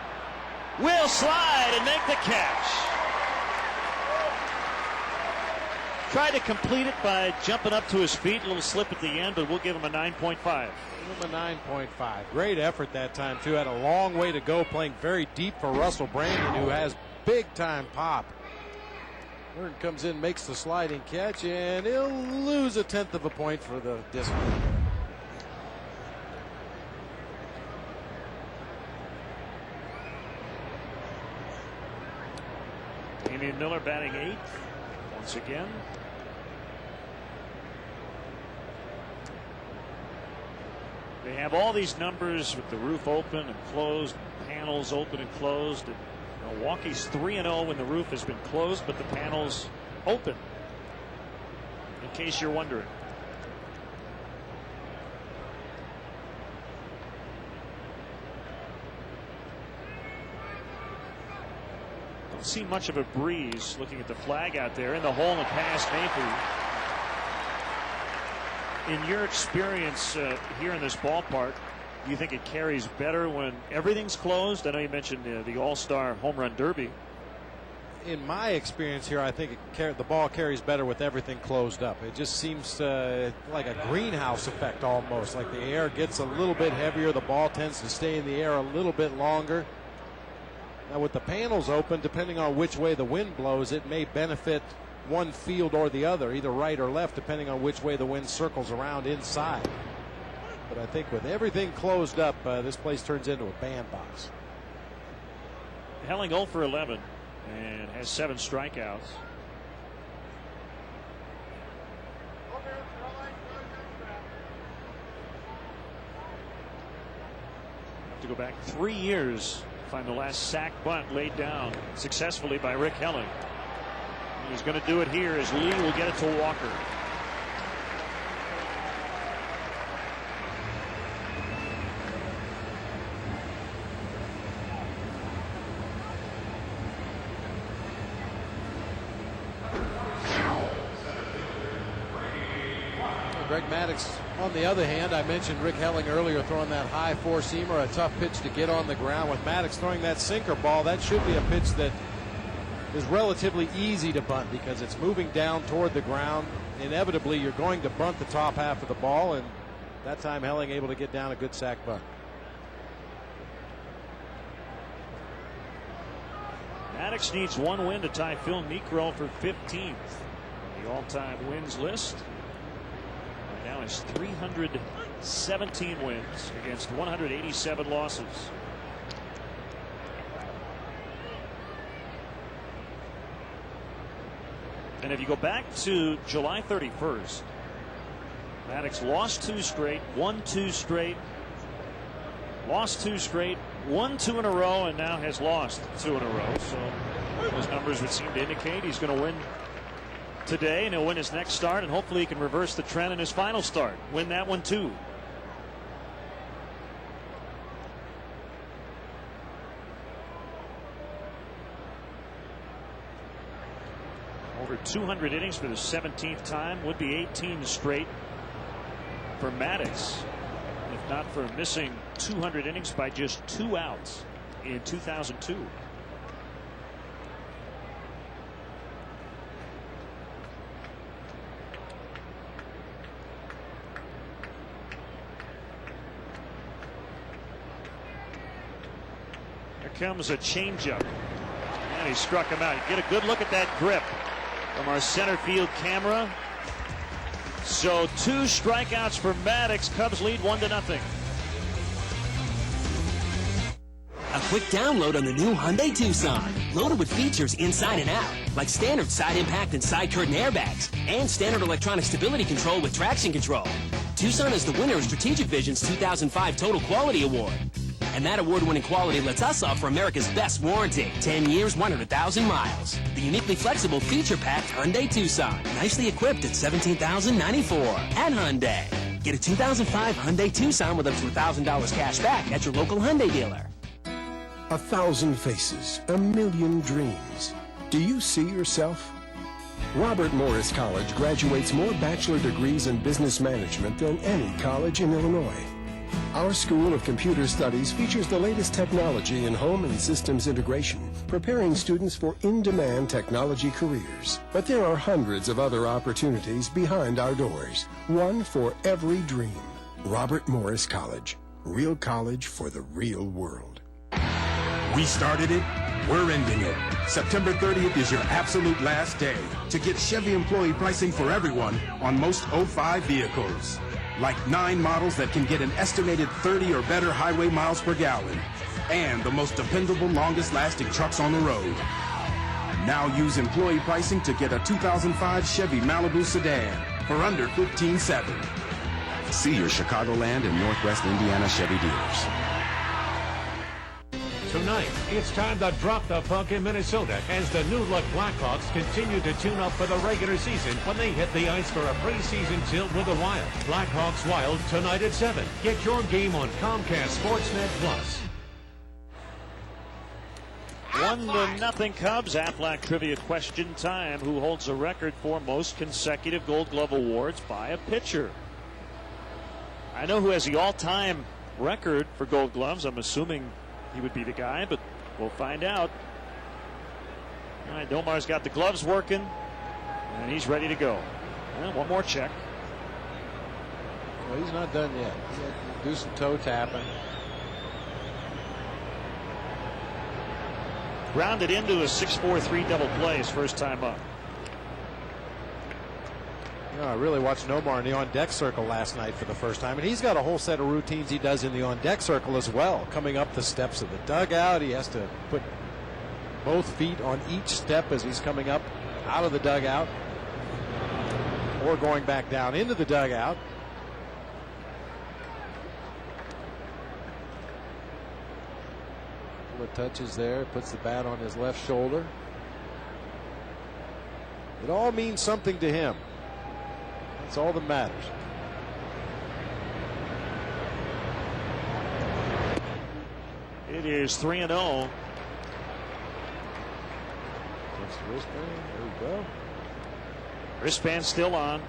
will slide and make the catch. Tried to complete it by jumping up to his feet. A little slip at the end, but we'll give him a 9.5. Give him a 9.5. Great effort that time, too. Had a long way to go, playing very deep for Russell Branyan, who has big-time pop. Merton comes in, makes the sliding catch, and he'll lose 1/10 of a point for the discount. Damian Miller batting 8th once again. They have all these numbers with the roof open and closed, panels open and closed. And Milwaukee's 3-0 when the roof has been closed, but the panels open. In case you're wondering. Don't see much of a breeze looking at the flag out there in the hole and past Mayfield. In your experience here in this ballpark, do you think it carries better when everything's closed? I know you mentioned the All-Star Home Run Derby. In my experience here, I think the ball carries better with everything closed up. It just seems like a greenhouse effect almost. Like the air gets a little bit heavier. The ball tends to stay in the air a little bit longer. Now with the panels open, depending on which way the wind blows, it may benefit one field or the other, either right or left, depending on which way the wind circles around inside. But I think with everything closed up, this place turns into a bandbox. Helling 0 for 11 and has 7 strikeouts. Have to go back 3 years to find the last sack bunt laid down successfully by Rick Helling. He's going to do it here as Lee will get it to Walker. Greg Maddux, on the other hand, I mentioned Rick Helling earlier throwing that high four-seamer, a tough pitch to get on the ground. With Maddux throwing that sinker ball, that should be a pitch that is relatively easy to bunt because it's moving down toward the ground. Inevitably, you're going to bunt the top half of the ball, and that time Helling able to get down a good sack bunt. Maddux needs 1 win to tie Phil Niekro for 15th on the all-time wins list. now has 317 wins against 187 losses. And if you go back to July 31st, Maddox lost 2 straight, won 2 straight, lost 2 straight, won 2 in a row, and now has lost 2 in a row. So those numbers would seem to indicate he's going to win today, and he'll win his next start, and hopefully he can reverse the trend in his final start, win that one too. Over 200 innings for the 17th time, would be 18 straight for Maddox, if not for missing 200 innings by just 2 outs in 2002. Here comes a changeup, and he struck him out. You get a good look at that grip from our center field camera. So 2 strikeouts for Maddox. Cubs lead 1-0. A quick download on the new Hyundai Tucson. Loaded with features inside and out, like standard side impact and side curtain airbags, and standard electronic stability control with traction control. Tucson is the winner of Strategic Vision's 2005 Total Quality Award. And that award-winning quality lets us offer America's best warranty. 10 years, 100,000 miles. The uniquely flexible, feature-packed Hyundai Tucson. Nicely equipped at $17,094 at Hyundai. Get a 2005 Hyundai Tucson with up to $1,000 cash back at your local Hyundai dealer. 1,000 faces, 1,000,000 dreams. Do you see yourself? Robert Morris College graduates more bachelor degrees in business management than any college in Illinois. Our School of Computer Studies features the latest technology in home and systems integration, preparing students for in-demand technology careers. But there are hundreds of other opportunities behind our doors, one for every dream. Robert Morris College, real college for the real world. We started it, we're ending it. September 30th is your absolute last day to get Chevy employee pricing for everyone on most 05 vehicles. Like 9 models that can get an estimated 30 or better highway miles per gallon. And the most dependable, longest-lasting trucks on the road. Now use employee pricing to get a 2005 Chevy Malibu sedan for under $15,700. See your Chicagoland and Northwest Indiana Chevy dealers. Tonight, it's time to drop the puck in Minnesota as the new-look Blackhawks continue to tune up for the regular season when they hit the ice for a preseason tilt with the Wild. Blackhawks Wild tonight at 7. Get your game on Comcast Sportsnet Plus. 1-0 Cubs. Aflac trivia question time. Who holds a record for most consecutive Gold Glove awards by a pitcher? I know who has the all-time record for Gold Gloves. I'm assuming he would be the guy, but we'll find out. All right, Domar's got the gloves working, and he's ready to go. And one more check. Well, he's not done yet. He's got to do some toe tapping. Grounded into a 6-4-3 double play his first time up. You know, I really watched Nomar in the on-deck circle last night for the first time, and he's got a whole set of routines he does in the on-deck circle as well. Coming up the steps of the dugout, he has to put both feet on each step as he's coming up out of the dugout, or going back down into the dugout. A couple of touches there, puts the bat on his left shoulder. It all means something to him. That's all that matters. It is 3-0. Against the wristband. There we go. Wristband still on.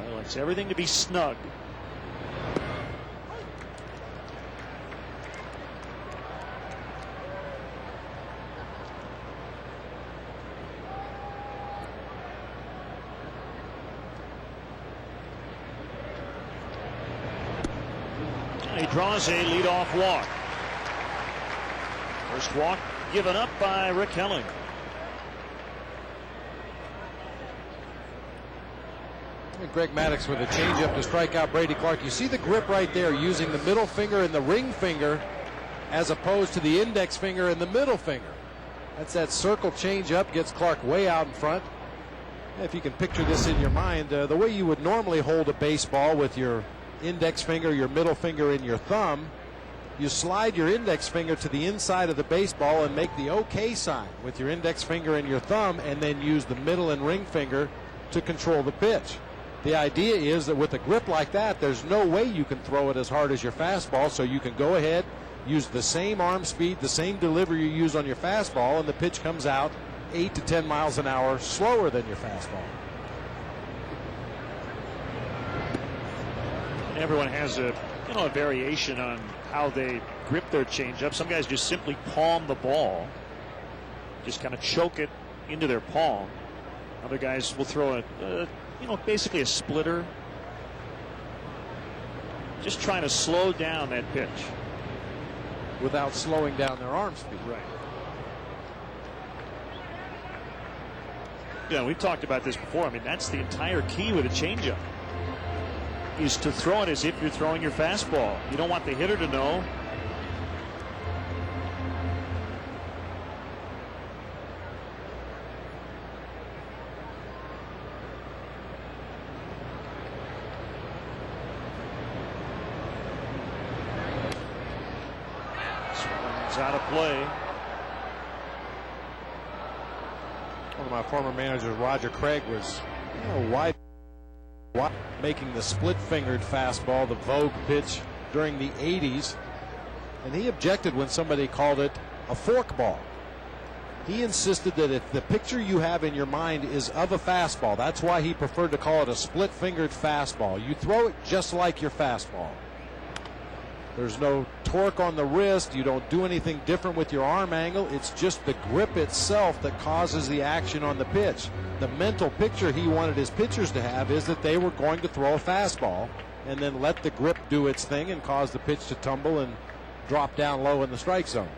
He likes everything to be snug. He draws a leadoff walk. First walk given up by Rick Helling. Greg Maddux with a changeup to strike out Brady Clark. You see the grip right there, using the middle finger and the ring finger as opposed to the index finger and the middle finger. That's that circle changeup, gets Clark way out in front. If you can picture this in your mind, the way you would normally hold a baseball with your index finger, your middle finger, and your thumb, you slide your index finger to the inside of the baseball and make the OK sign with your index finger and your thumb, and then use the middle and ring finger to control the pitch. The idea is that with a grip like that, there's no way you can throw it as hard as your fastball, so you can go ahead, use the same arm speed, the same delivery you use on your fastball, and the pitch comes out 8 to 10 miles an hour slower than your fastball. Everyone has a variation on how they grip their changeup. Some guys just simply palm the ball, just kind of choke it into their palm. Other guys will throw basically a splitter, just trying to slow down that pitch without slowing down their arm speed. Right. Yeah, we've talked about this before. I mean, that's the entire key with a changeup, is to throw it as if you're throwing your fastball. You don't want the hitter to know. Swings out of play. One of my former managers, Roger Craig, was wide making the split-fingered fastball the vogue pitch during the 80s, and he objected when somebody called it a forkball. He insisted that if the picture you have in your mind is of a fastball, that's why he preferred to call it a split-fingered fastball. You throw it just like your fastball. There's no torque on the wrist. You don't do anything different with your arm angle. It's just the grip itself that causes the action on the pitch. The mental picture he wanted his pitchers to have is that they were going to throw a fastball and then let the grip do its thing and cause the pitch to tumble and drop down low in the strike zone.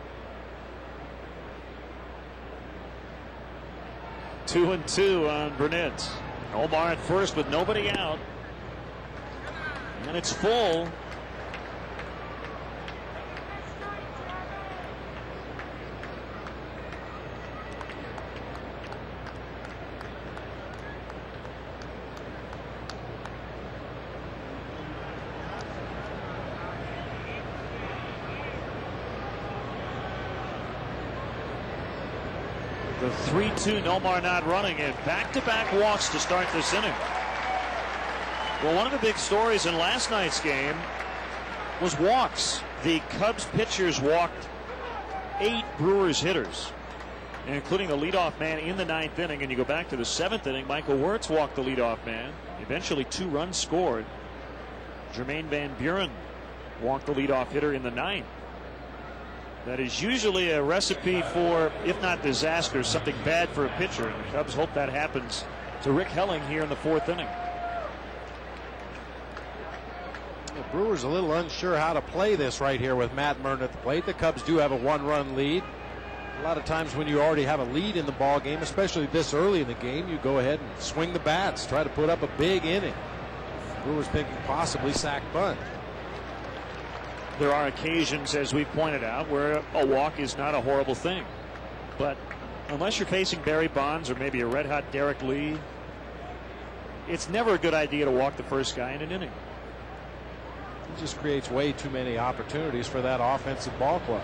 2-2 on Burnett. Omar at first with nobody out. And it's full. The 3-2, Nomar not running, and back-to-back walks to start this inning. Well, one of the big stories in last night's game was walks. The Cubs pitchers walked 8 Brewers hitters, including the leadoff man in the 9th inning. And you go back to the 7th inning, Michael Wirtz walked the leadoff man. Eventually 2 runs scored. Jermaine Van Buren walked the leadoff hitter in the 9th. That is usually a recipe for, if not disaster, something bad for a pitcher. And the Cubs hope that happens to Rick Helling here in the 4th inning. The Brewers a little unsure how to play this right here with Matt Murn at the plate. The Cubs do have a 1-run lead. A lot of times when you already have a lead in the ball game, especially this early in the game, you go ahead and swing the bats, try to put up a big inning. Brewers thinking possibly sack bunt. There are occasions, as we pointed out, where a walk is not a horrible thing. But unless you're facing Barry Bonds or maybe a red-hot Derek Lee, it's never a good idea to walk the first guy in an inning. It just creates way too many opportunities for that offensive ball club.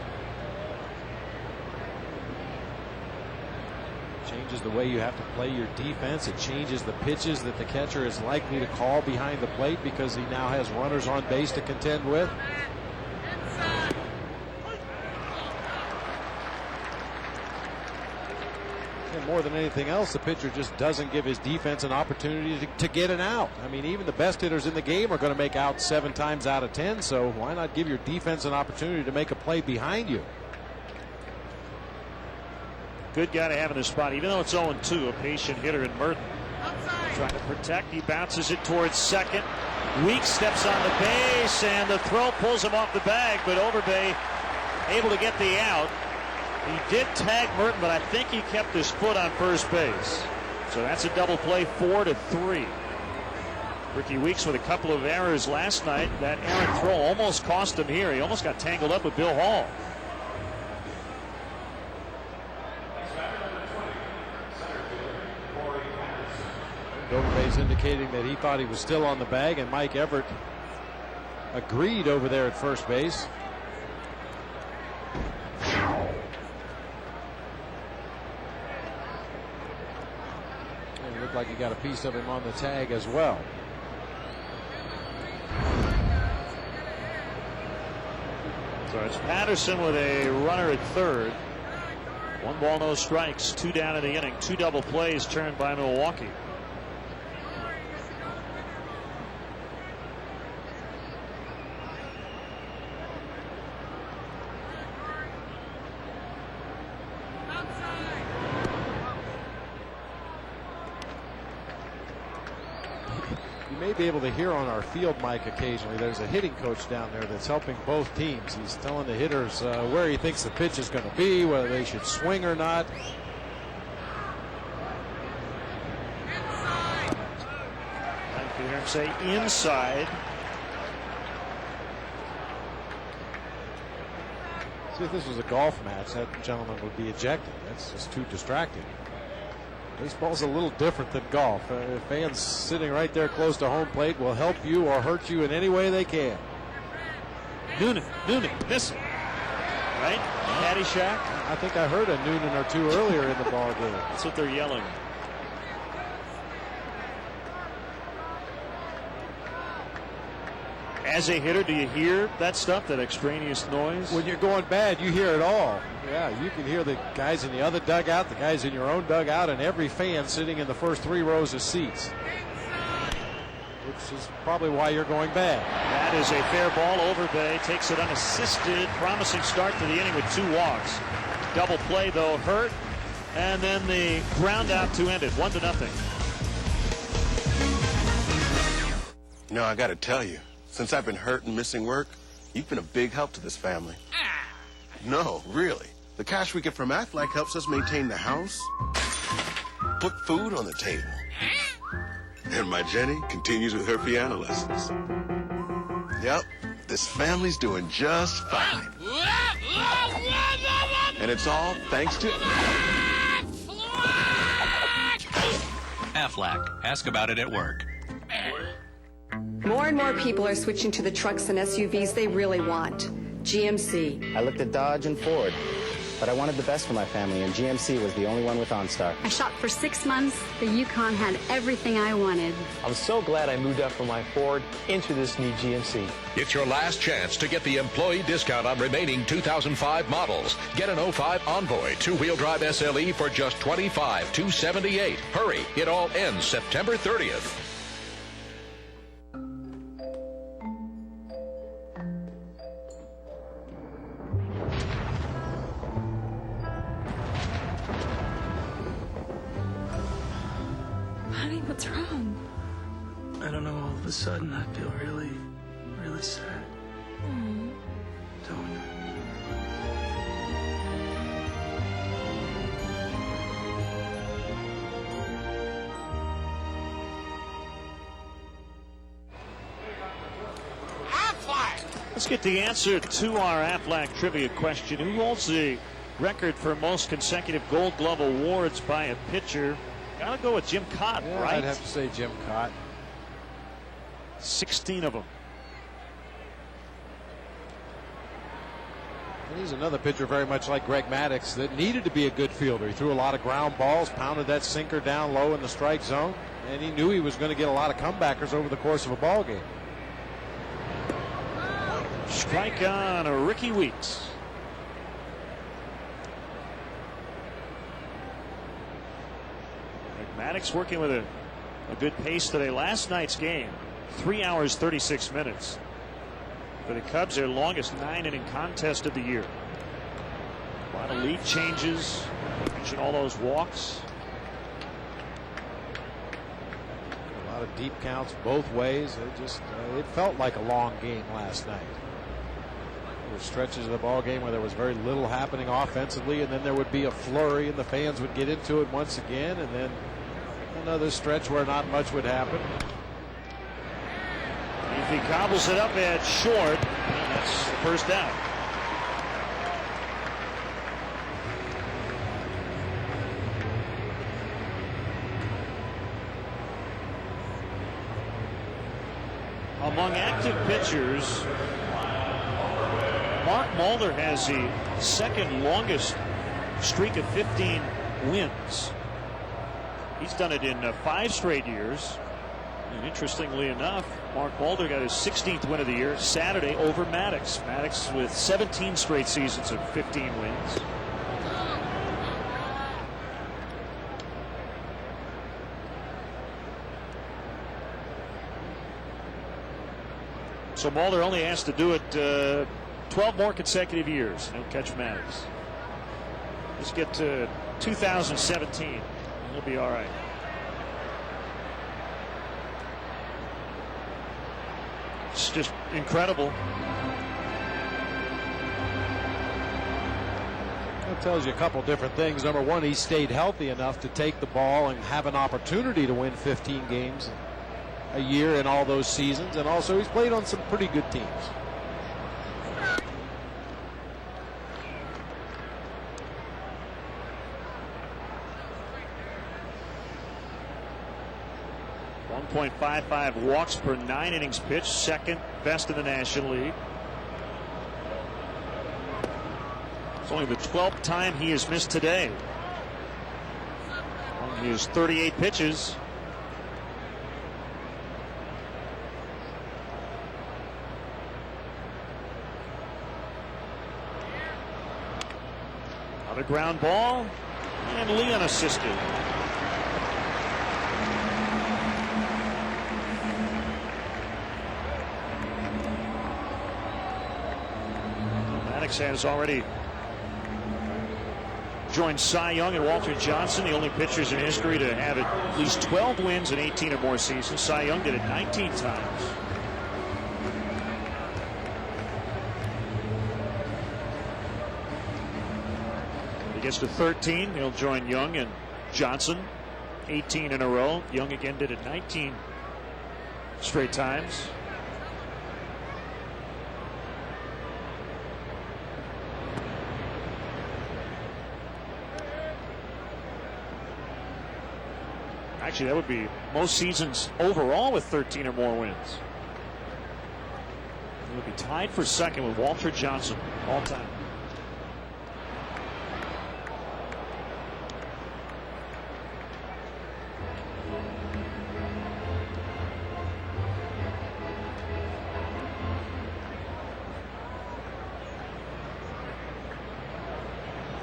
Changes the way you have to play your defense. It changes the pitches that the catcher is likely to call behind the plate because he now has runners on base to contend with. And more than anything else, the pitcher just doesn't give his defense an opportunity to get an out. I mean, even the best hitters in the game are going to make outs 7 times out of 10, so why not give your defense an opportunity to make a play behind you? Good guy to have in the spot, even though it's 0-2, a patient hitter in Merton. Trying to protect, he bounces it towards second. Weeks steps on the base, and the throw pulls him off the bag, but Overbay able to get the out. He did tag Merton, but I think he kept his foot on first base. So that's a double play, 4-3. Ricky Weeks with a couple of errors last night. That errant throw almost cost him here. He almost got tangled up with Bill Hall. Overbay's indicating that he thought he was still on the bag, and Mike Everett agreed over there at first base. And it looked like he got a piece of him on the tag as well. So it's Patterson with a runner at third. 1 ball, no strikes, 2 down in the inning, 2 double plays turned by Milwaukee. May be able to hear on our field mic occasionally. There's a hitting coach down there that's helping both teams. He's telling the hitters where he thinks the pitch is going to be, whether they should swing or not. I can hear him say inside. See, if this was a golf match, that gentleman would be ejected. That's just too distracting. Baseball's a little different than golf. Fans sitting right there close to home plate will help you or hurt you in any way they can. Noonan, missing. Right? Caddyshack. I think I heard a Noonan or two earlier in the ball game. That's what they're yelling. As a hitter, do you hear that stuff, that extraneous noise? When you're going bad, you hear it all. Yeah, you can hear the guys in the other dugout, the guys in your own dugout, and every fan sitting in the first 3 rows of seats. Which is probably why you're going bad. That is a fair ball. Overbay takes it unassisted. Promising start to the inning with 2 walks. Double play, though, hurt. And then the ground out to end it, 1-0. You know, I got to tell you, since I've been hurt and missing work, you've been a big help to this family. No, really. The cash we get from Aflac helps us maintain the house, put food on the table. And my Jenny continues with her piano lessons. Yep, this family's doing just fine. And it's all thanks to Aflac. Ask about it at work. More and more people are switching to the trucks and SUVs they really want. GMC. I looked at Dodge and Ford, but I wanted the best for my family, and GMC was the only one with OnStar. I shopped for 6 months. The Yukon had everything I wanted. I'm so glad I moved up from my Ford into this new GMC. It's your last chance to get the employee discount on remaining 2005 models. Get an 05 Envoy 2-wheel drive SLE for just $25,278. Hurry, it all ends September 30th. What's wrong? I don't know, all of a sudden I feel really, really sad. Don't. Let's get the answer to our Aflac trivia question. Who holds the record for most consecutive Gold Glove awards by a pitcher? Gotta go with Jim Cott, yeah, right? I'd have to say Jim Cott. 16 of them. And he's another pitcher very much like Greg Maddux that needed to be a good fielder. He threw a lot of ground balls, pounded that sinker down low in the strike zone, and he knew he was going to get a lot of comebackers over the course of a ball game. Strike on Ricky Weeks. Maddox working with a good pace today. Last night's game, 3 hours, 36 minutes. For the Cubs, their longest 9-inning contest of the year. A lot of lead changes. Mentioned all those walks. A lot of deep counts both ways. It felt like a long game last night. There were stretches of the ball game where there was very little happening offensively, and then there would be a flurry, and the fans would get into it once again, and then another stretch where not much would happen. He gobbles it up at short, and that's first down. Among active pitchers, Mark Mulder has the second longest streak of 15 wins. He's done it in 5 straight years. And interestingly enough, Mark Mulder got his 16th win of the year Saturday over Maddox. Maddox with 17 straight seasons of 15 wins. So Mulder only has to do it 12 more consecutive years. He'll catch Maddox. Let's get to 2017. He'll be all right. It's just incredible. That tells you a couple different things. Number one, he stayed healthy enough to take the ball and have an opportunity to win 15 games a year in all those seasons, and also he's played on some pretty good teams. .55 walks per 9 innings pitched, second best in the National League. It's only the 12th time he has missed today. On his 38 pitches. Another ground ball, and Leon assisted. Maddox has already joined Cy Young and Walter Johnson, the only pitchers in history to have at least 12 wins in 18 or more seasons. Cy Young did it 19 times. He gets to 13, he'll join Young and Johnson, 18 in a row. Young again did it 19 straight times. Actually, that would be most seasons overall with 13 or more wins. He would be tied for second with Walter Johnson all time.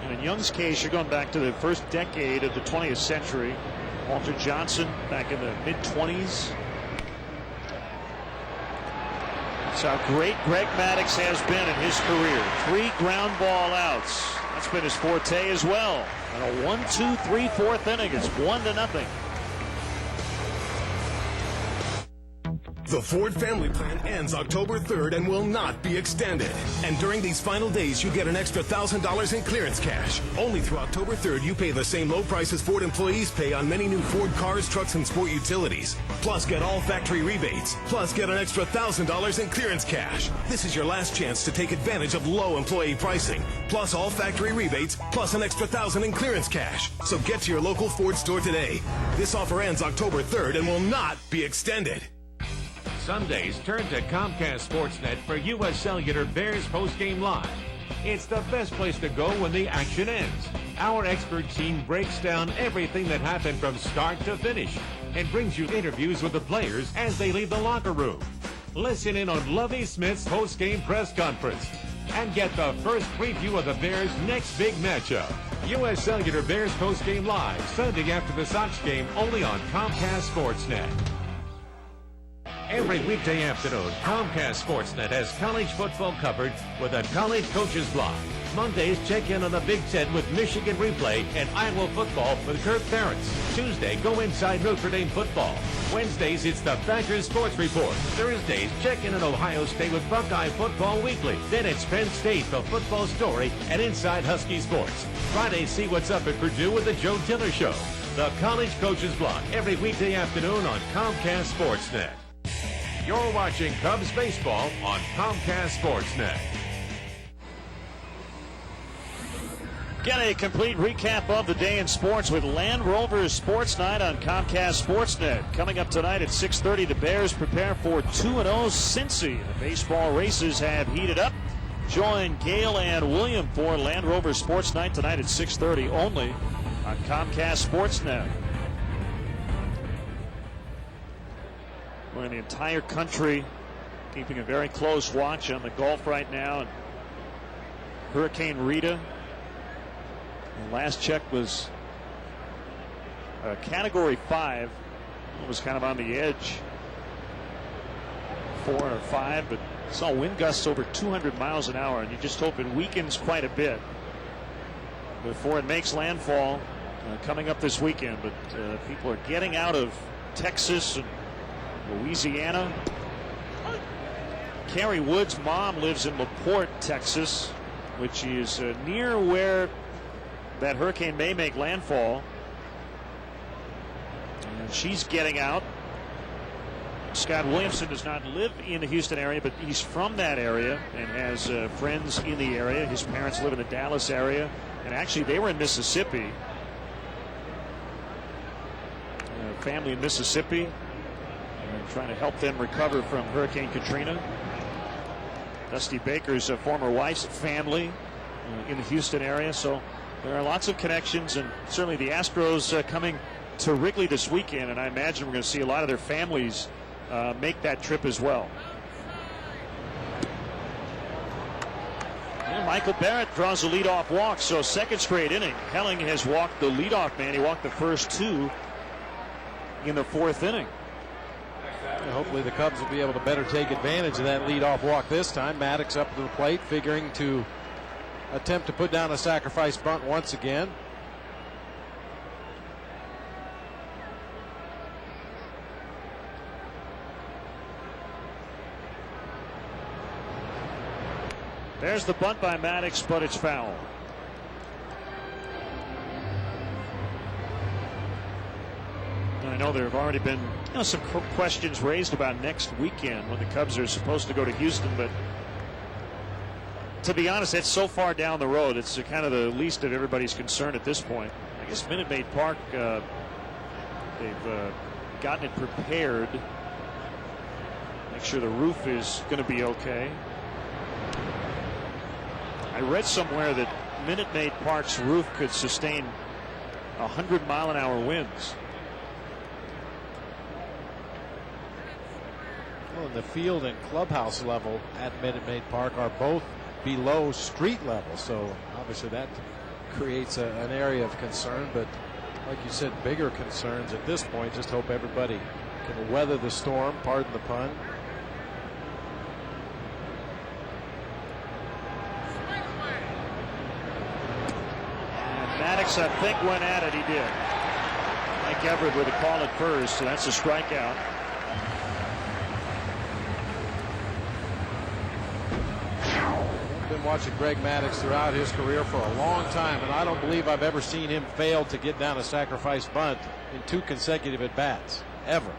And in Young's case, you're going back to the first decade of the 20th century. Walter Johnson back in the mid-20s. That's how great Greg Maddux has been in his career. 3 ground ball outs. That's been his forte as well. And a 1, 2, 3, 4th inning. It's 1-0. The Ford Family Plan ends October 3rd and will not be extended. And during these final days, you get an extra $1,000 in clearance cash. Only through October 3rd, you pay the same low prices Ford employees pay on many new Ford cars, trucks, and sport utilities. Plus, get all factory rebates. Plus, get an extra $1,000 in clearance cash. This is your last chance to take advantage of low employee pricing. Plus, all factory rebates, plus an extra $1,000 in clearance cash. So get to your local Ford store today. This offer ends October 3rd and will not be extended. Sundays, turn to Comcast Sportsnet for U.S. Cellular Bears postgame live. It's the best place to go when the action ends. Our expert team breaks down everything that happened from start to finish and brings you interviews with the players as they leave the locker room. Listen in on Lovie Smith's postgame press conference and get the first preview of the Bears' next big matchup. U.S. Cellular Bears postgame live Sunday after the Sox game, only on Comcast Sportsnet. Every weekday afternoon, Comcast Sportsnet has college football covered with a college coaches block. Mondays, check in on the Big Ten with Michigan Replay and Iowa football with Kirk Ferentz. Tuesday, go inside Notre Dame football. Wednesdays, it's the Badgers Sports Report. Thursdays, check in on Ohio State with Buckeye Football Weekly. Then it's Penn State, the football story, and Inside Husky Sports. Fridays, see what's up at Purdue with the Joe Tiller Show. The College Coaches Block, every weekday afternoon on Comcast Sportsnet. You're watching Cubs baseball on Comcast Sportsnet. Get a complete recap of the day in sports with Land Rover Sports Night on Comcast Sportsnet. Coming up tonight at 6:30, the Bears prepare for 2-0 Cincy. The baseball races have heated up. Join Gail and William for Land Rover Sports Night tonight at 6:30 only on Comcast Sportsnet. We're in the entire country keeping a very close watch on the Gulf right now. And Hurricane Rita, the last check was Category 5. It was kind of on the edge, 4 or 5, but saw wind gusts over 200 miles an hour, and you just hope it weakens quite a bit before it makes landfall coming up this weekend. But people are getting out of Texas and Louisiana. Carrie Wood's mom lives in LaPorte, Texas, which is near where that hurricane may make landfall. And she's getting out. Scott Williamson does not live in the Houston area, but he's from that area and has friends in the area. His parents live in the Dallas area, and actually they were in Mississippi. Family in Mississippi, trying to help them recover from Hurricane Katrina. Dusty Baker's former wife's family in the Houston area, so there are lots of connections, and certainly the Astros coming to Wrigley this weekend, and I imagine we're going to see a lot of their families make that trip as well. And Michael Barrett draws a leadoff walk, so second straight inning. Helling has walked the leadoff man. He walked the first 2 in the 4th inning. And hopefully the Cubs will be able to better take advantage of that leadoff walk this time. Maddox up to the plate, figuring to attempt to put down a sacrifice bunt once again. There's the bunt by Maddox, but it's foul. I know there have already been some questions raised about next weekend when the Cubs are supposed to go to Houston, but to be honest, it's so far down the road. It's kind of the least of everybody's concern at this point. I guess Minute Maid Park, they've gotten it prepared. Make sure the roof is going to be okay. I read somewhere that Minute Maid Park's roof could sustain 100-mile-an-hour winds. Well, and the field and clubhouse level at Minute Maid Park are both below street level, so obviously that creates an area of concern. But like you said, bigger concerns at this point. Just hope everybody can weather the storm, pardon the pun. And Maddox, I think, went at it. He did. Mike Everett with a call at first, so that's a strikeout. Been watching Greg Maddox throughout his career for a long time, and I don't believe I've ever seen him fail to get down a sacrifice bunt in 2 consecutive at-bats, ever.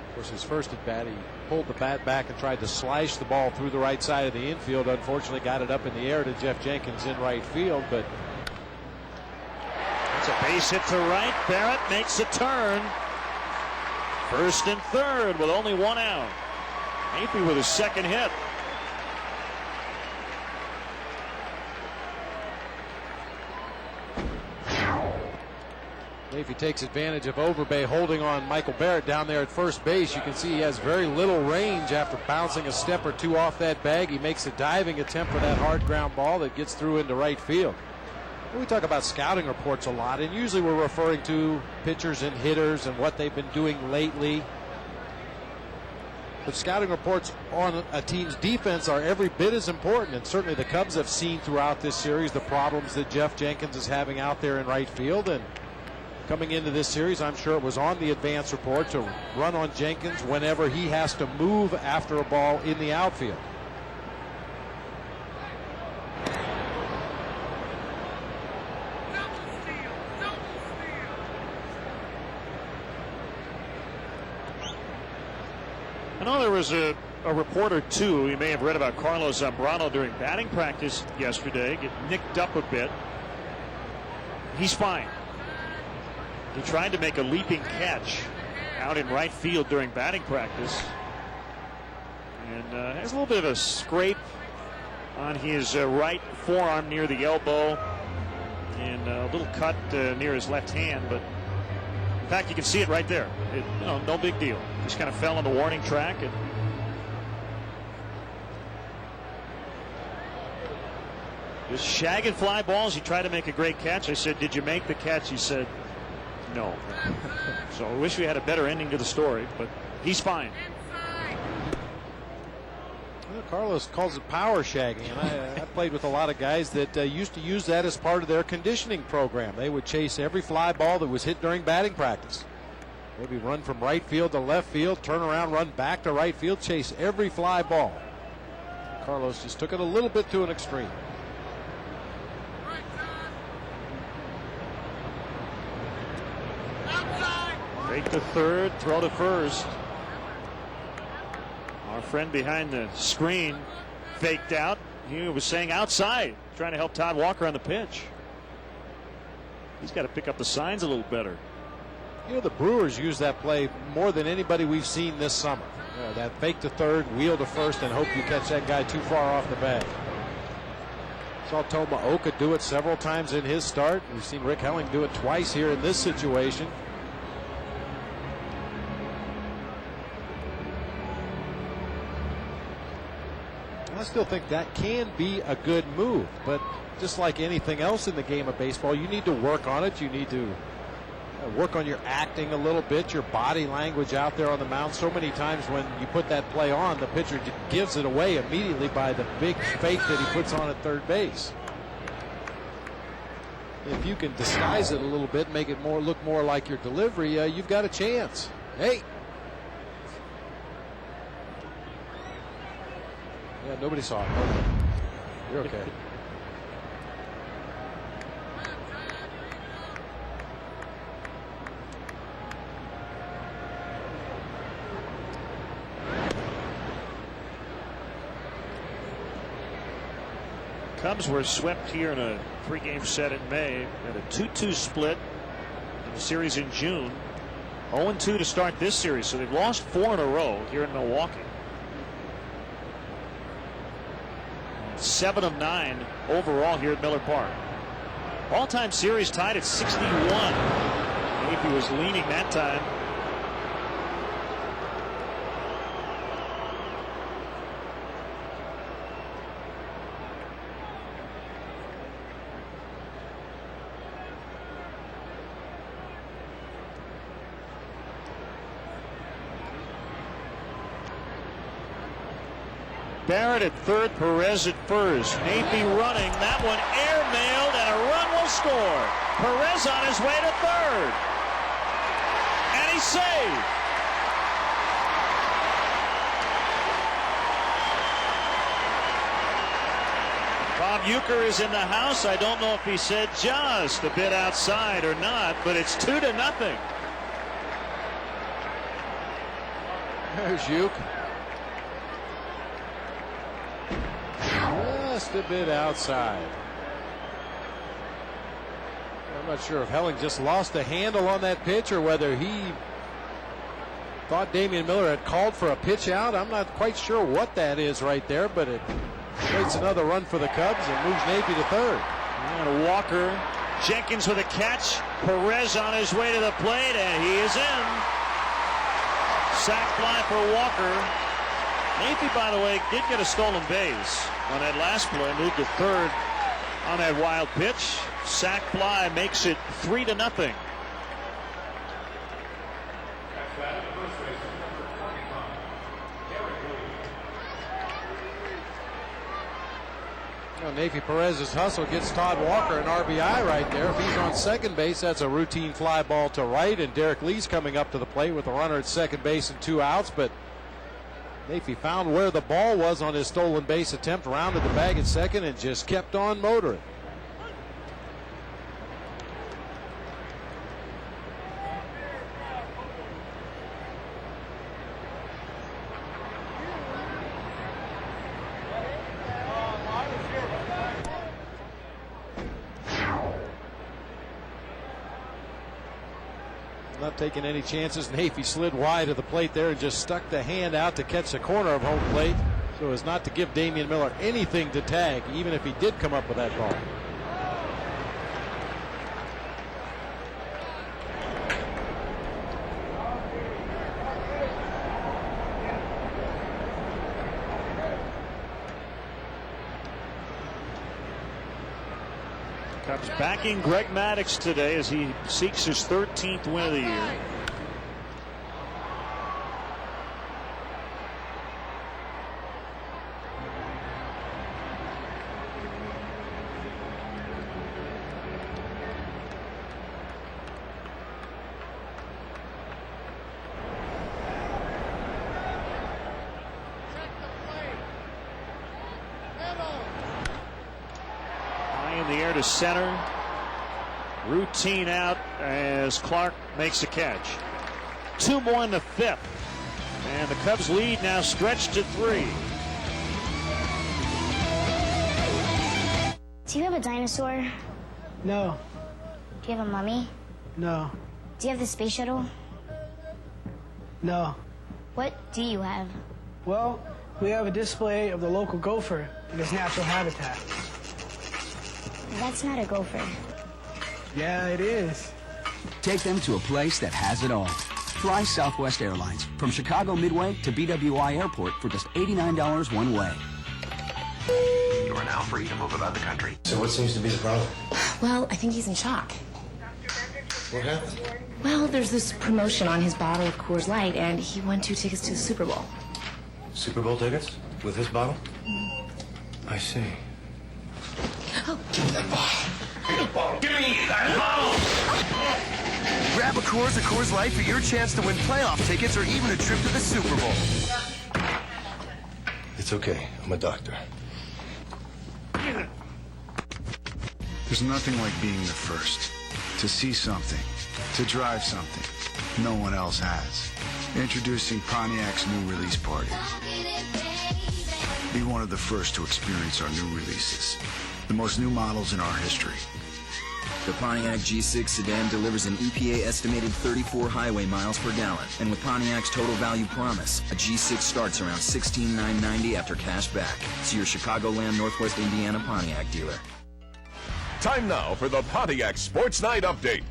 Of course, his first at-bat, he pulled the bat back and tried to slice the ball through the right side of the infield. Unfortunately, got it up in the air to Jeff Jenkins in right field, but it's a base hit to right. Barrett makes a turn. First and third with only 1 out. Maybe with his second hit. If he takes advantage of Overbay holding on Michael Barrett down there at first base, you can see he has very little range after bouncing a step or 2 off that bag. He makes a diving attempt for that hard ground ball that gets through into right field. We talk about scouting reports a lot, and usually we're referring to pitchers and hitters and what they've been doing lately. But scouting reports on a team's defense are every bit as important, and certainly the Cubs have seen throughout this series the problems that Jeff Jenkins is having out there in right field. And coming into this series, I'm sure it was on the advance report to run on Jenkins whenever he has to move after a ball in the outfield. I know there was a reporter, too. You may have read about Carlos Zambrano during batting practice yesterday. Get nicked up a bit. He's fine. He tried to make a leaping catch out in right field during batting practice. And has a little bit of a scrape on his right forearm near the elbow. And a little cut near his left hand. But in fact, you can see it right there. No big deal. Just kind of fell on the warning track. And just shagging fly balls. He tried to make a great catch. I said, "Did you make the catch?" He said, "No." So I wish we had a better ending to the story, but he's fine. Well, Carlos calls it power shagging, and I played with a lot of guys that used to use that as part of their conditioning program. They would chase every fly ball that was hit during batting practice. Maybe run from right field to left field, turn around, run back to right field, chase every fly ball. Carlos just took it a little bit to an extreme. Break to third, throw to first. Our friend behind the screen faked out. He was saying outside, trying to help Todd Walker on the pitch. He's got to pick up the signs a little better. You know, the Brewers use that play more than anybody we've seen this summer. That fake to third, wheel to first, and hope you catch that guy too far off the bag. Saw Tomaoka do it several times in his start. We've seen Rick Helling do it twice here in this situation. I still think that can be a good move, but just like anything else in the game of baseball, you need to work on it. You need to work on your acting a little bit, your body language out there on the mound. So many times when you put that play on, the pitcher gives it away immediately by the big fake that he puts on at third base. If you can disguise it a little bit, make it look more like your delivery, you've got a chance. Hey. Yeah, nobody saw it. Okay. You're okay. Cubs were swept here in a 3-game set in May. Had a 2-2 split in the series in June. 0-2 to start this series, so they've lost 4 in a row here in Milwaukee. 7 of 9 overall here at Miller Park. All-time series tied at 61. Maybe was leaning that time. Barrett at third, Perez at first. Napey running, that one airmailed, and a run will score. Perez on his way to third. And he's saved. Bob Uecker is in the house. I don't know if he said just a bit outside or not, but it's 2-0. There's Uecker. Just a bit outside. I'm not sure if Helling just lost the handle on that pitch or whether he thought Damian Miller had called for a pitch out. I'm not quite sure what that is right there, but it creates another run for the Cubs and moves Napey to third. And Walker, Jenkins with a catch. Perez on his way to the plate, and he is in. Sac fly for Walker. Napey, by the way, did get a stolen base on that last play. Moved to third on that wild pitch. Sac fly makes it 3-0. Napey Perez's hustle gets Todd Walker an RBI right there. If he's on second base, that's a routine fly ball to right, and Derek Lee's coming up to the plate with a runner at second base and 2 outs, but Napey found where the ball was on his stolen base attempt, rounded the bag at second, and just kept on motoring. taking any chances. Nafy slid wide of the plate there and just stuck the hand out to catch the corner of home plate so as not to give Damian Miller anything to tag, even if he did come up with that ball. Cubs backing Greg Maddux today as he seeks his 13th win of the year. In the air to center. Routine out as Clark makes a catch. 2 more in the 5th. And the Cubs lead now stretched to 3. Do you have a dinosaur? No. Do you have a mummy? No. Do you have the space shuttle? No. What do you have? Well, we have a display of the local gopher in its natural habitat. That's not a gopher. Yeah, it is. Take them to a place that has it all. Fly Southwest Airlines from Chicago Midway to BWI Airport for just $89 one way. You are now free to move about the country. So what seems to be the problem? Well, I think he's in shock. What happened? Well, there's this promotion on his bottle of Coors Light, and he won 2 tickets to the Super Bowl. Super Bowl tickets? With this bottle? I see. Oh. Give me that bottle. Give me that bottle! Grab a Coors Light for your chance to win playoff tickets or even a trip to the Super Bowl. It's okay. I'm a doctor. There's nothing like being the first. To see something. To drive something no one else has. Introducing Pontiac's new release party. Be one of the first to experience our new releases. The most new models in our history. The Pontiac G6 sedan delivers an EPA estimated 34 highway miles per gallon. And with Pontiac's Total Value Promise, a G6 starts around $16,990 after cash back. See your Chicagoland, Northwest Indiana Pontiac dealer. Time now for the Pontiac Sports Night Update.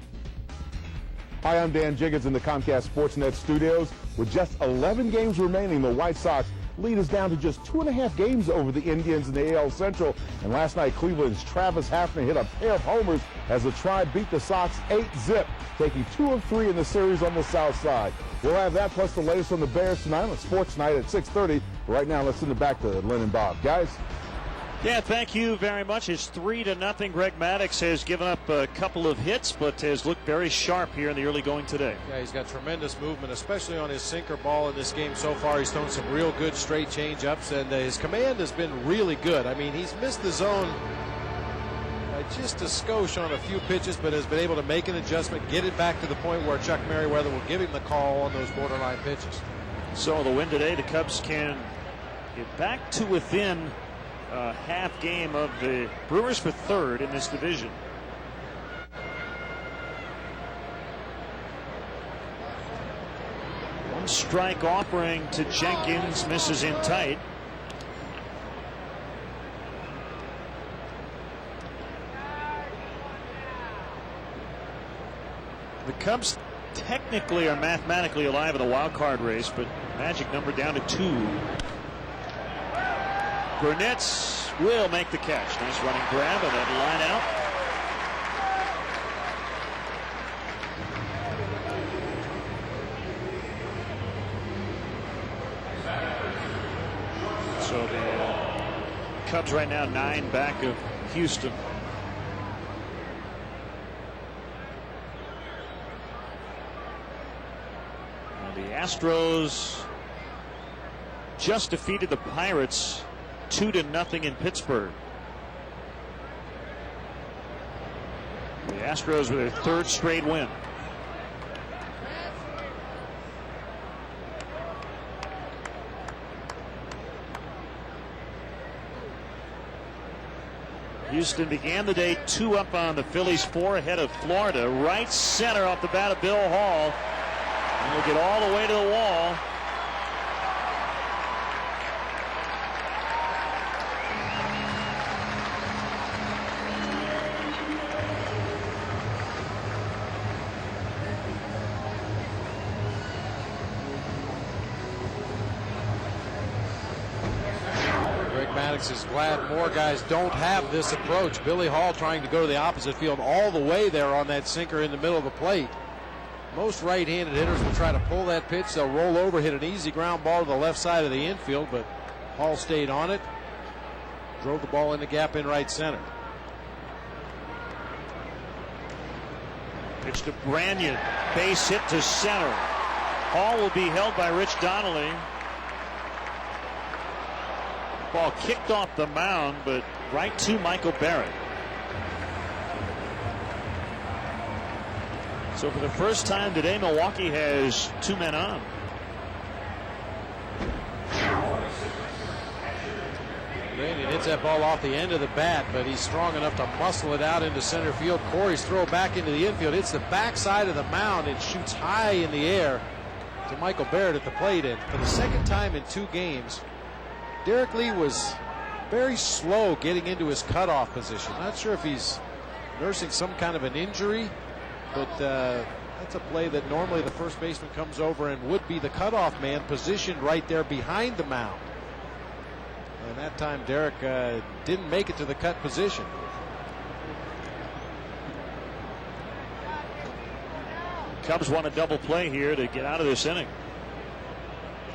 Hi, I'm Dan Jiggins in the Comcast Sportsnet studios. With just 11 games remaining, the White Sox lead is down to just 2.5 games over the Indians in the AL Central. And last night, Cleveland's Travis Hafner hit a pair of homers as the Tribe beat the Sox 8-zip, taking 2 of 3 in the series on the South Side. We'll have that plus the latest on the Bears tonight on Sports Night at 6:30. Right now, let's send it back to Lynn and Bob. Guys? Yeah, thank you very much. It's 3-0. Greg Maddux has given up a couple of hits, but has looked very sharp here in the early going today. Yeah, he's got tremendous movement, especially on his sinker ball in this game so far. He's thrown some real good straight change-ups, and his command has been really good. I mean, he's missed the zone just a skosh on a few pitches, but has been able to make an adjustment, get it back to the point where Chuck Merriweather will give him the call on those borderline pitches. So the win today, the Cubs can get back to within half game of the Brewers for 3rd in this division. One strike offering to Jenkins, misses in tight. The Cubs technically are mathematically alive in the wild card race, but magic number down to 2. Burnett will make the catch. Nice running grab and then line out. So the Cubs right now 9 back of Houston. Now the Astros just defeated the Pirates 2-0 in Pittsburgh. The Astros with their 3rd straight win. Houston began the day 2 up on the Phillies, 4 ahead of Florida. Right center off the bat of Bill Hall. And he'll get all the way to the wall. Maddox is glad more guys don't have this approach. Billy Hall trying to go to the opposite field all the way there on that sinker in the middle of the plate. Most right-handed hitters will try to pull that pitch. They'll roll over, hit an easy ground ball to the left side of the infield, but Hall stayed on it. Drove the ball in the gap in right center. Pitch to Branyan. Base hit to center. Hall will be held by Rich Donnelly. Ball kicked off the mound, but right to Michael Barrett. So for the first time today, Milwaukee has 2 men on. Branyan hits that ball off the end of the bat, but he's strong enough to muscle it out into center field. Corey's throw back into the infield. Hits the backside of the mound and shoots high in the air to Michael Barrett at the plate. And for the second time in 2 games, Derek Lee was very slow getting into his cutoff position. Not sure if he's nursing some kind of an injury, but that's a play that normally the first baseman comes over and would be the cutoff man positioned right there behind the mound. And that time Derek didn't make it to the cut position. Cubs want a double play here to get out of this inning.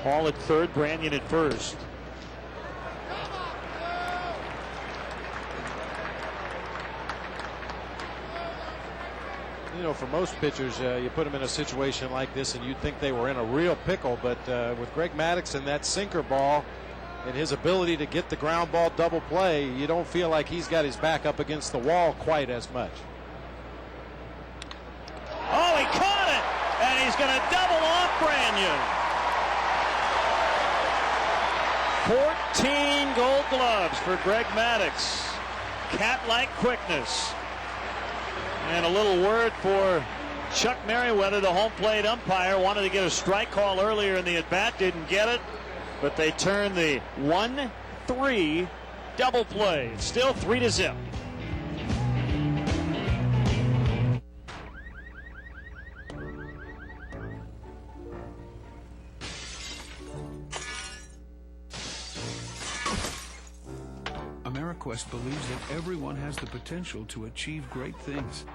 Hall at third, Branyan at first. You know, for most pitchers, you put them in a situation like this and you'd think they were in a real pickle, but with Greg Maddux and that sinker ball and his ability to get the ground ball double play, you don't feel like he's got his back up against the wall quite as much. Oh, he caught it, and he's going to double off Branyan. 14 gold gloves for Greg Maddux. Cat-like quickness. And a little word for Chuck Merriweather, the home plate umpire. Wanted to get a strike call earlier in the at-bat, didn't get it. But they turn the 1-3 double play. It's still 3-0. AmeriQuest believes that everyone has the potential to achieve great things.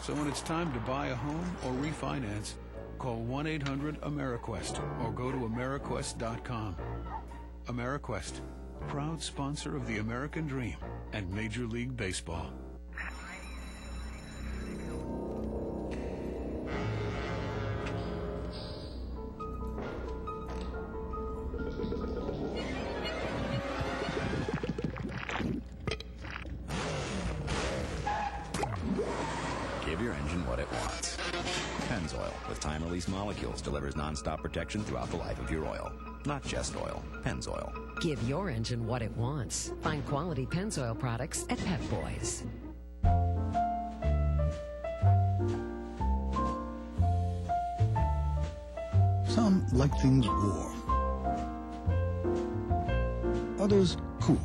So when it's time to buy a home or refinance, call 1-800-AmeriQuest or go to AmeriQuest.com. AmeriQuest, proud sponsor of the American Dream and Major League Baseball. Give your engine what it wants. Pennzoil with time-release molecules delivers non-stop protection throughout the life of your oil. Not just oil, Pennzoil. Give your engine what it wants. Find quality Pennzoil products at Pep Boys. Some like things warm. Others cool.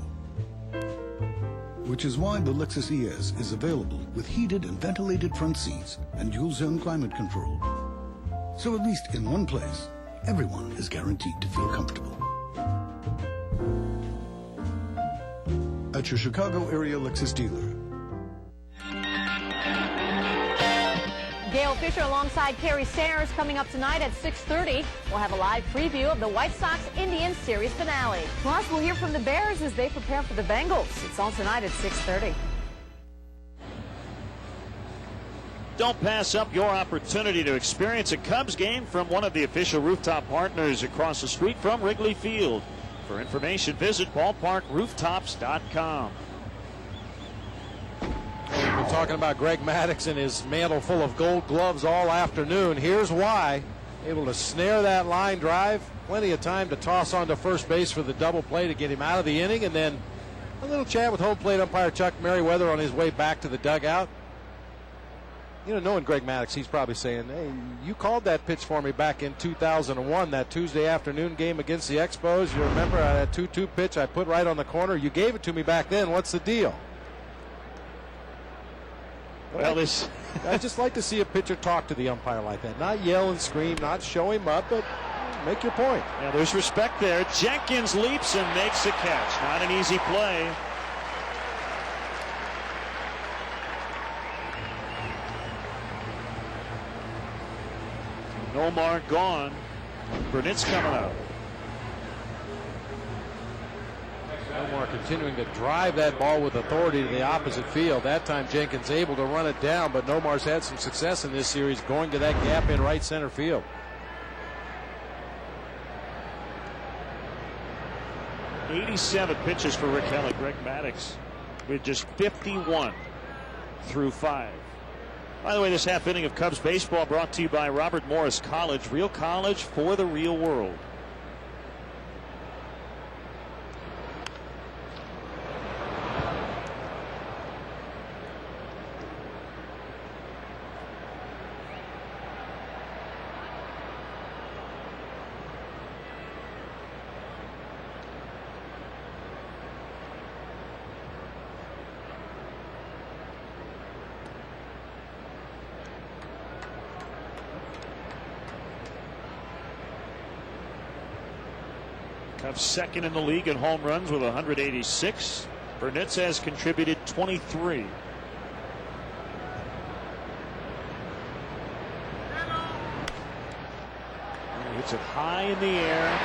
Which is why the Lexus ES is available with heated and ventilated front seats and dual-zone climate control. So at least in one place, everyone is guaranteed to feel comfortable. At your Chicago area Lexus dealer. Gail Fisher alongside Carrie Sayers coming up tonight at 6:30. We'll have a live preview of the White Sox-Indians series finale. Plus, we'll hear from the Bears as they prepare for the Bengals. It's all tonight at 6:30. Don't pass up your opportunity to experience a Cubs game from one of the official rooftop partners across the street from Wrigley Field. For information, visit ballparkrooftops.com. We've been talking about Greg Maddux and his mantle full of gold gloves all afternoon. Here's why. Able to snare that line drive. Plenty of time to toss onto first base for the double play to get him out of the inning. And then a little chat with home plate umpire Chuck Merriweather on his way back to the dugout. You know, knowing Greg Maddux, he's probably saying, hey, you called that pitch for me back in 2001, that Tuesday afternoon game against the Expos. You remember that 2-2 pitch I put right on the corner? You gave it to me back then. What's the deal? Well, I just like to see a pitcher talk to the umpire like that. Not yell and scream, not show him up, but make your point. Yeah, there's respect there. Jenkins leaps and makes a catch. Not an easy play. Nomar gone. Burnett's coming out. Nomar continuing to drive that ball with authority to the opposite field. That time Jenkins able to run it down, but Nomar's had some success in this series going to that gap in right center field. '87 pitches for Rick Hellick. Greg Maddux with just 51 through 5. By the way, this half inning of Cubs baseball brought to you by Robert Morris College. Real college for the real world. Cubs second in the league in home runs with 186. Burnett has contributed 23. Hits it high in the air.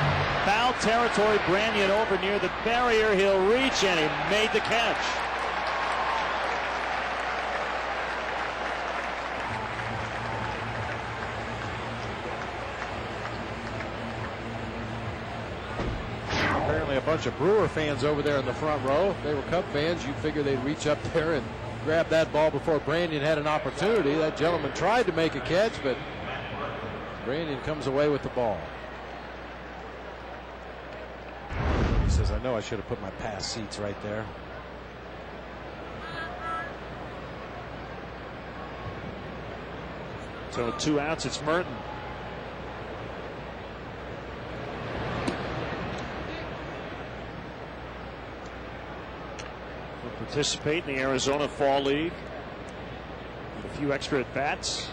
Foul territory. Branyan over near the barrier. He'll reach, and he made the catch. Apparently a bunch of Brewer fans over there in the front row. If they were Cub fans, you'd figure they'd reach up there and grab that ball before Branyan had an opportunity. That gentleman tried to make a catch, but Branyan comes away with the ball. He says, I know I should have put my pass seats right there. So 2 outs, it's Merton. Will participate in the Arizona Fall League. With a few extra at bats.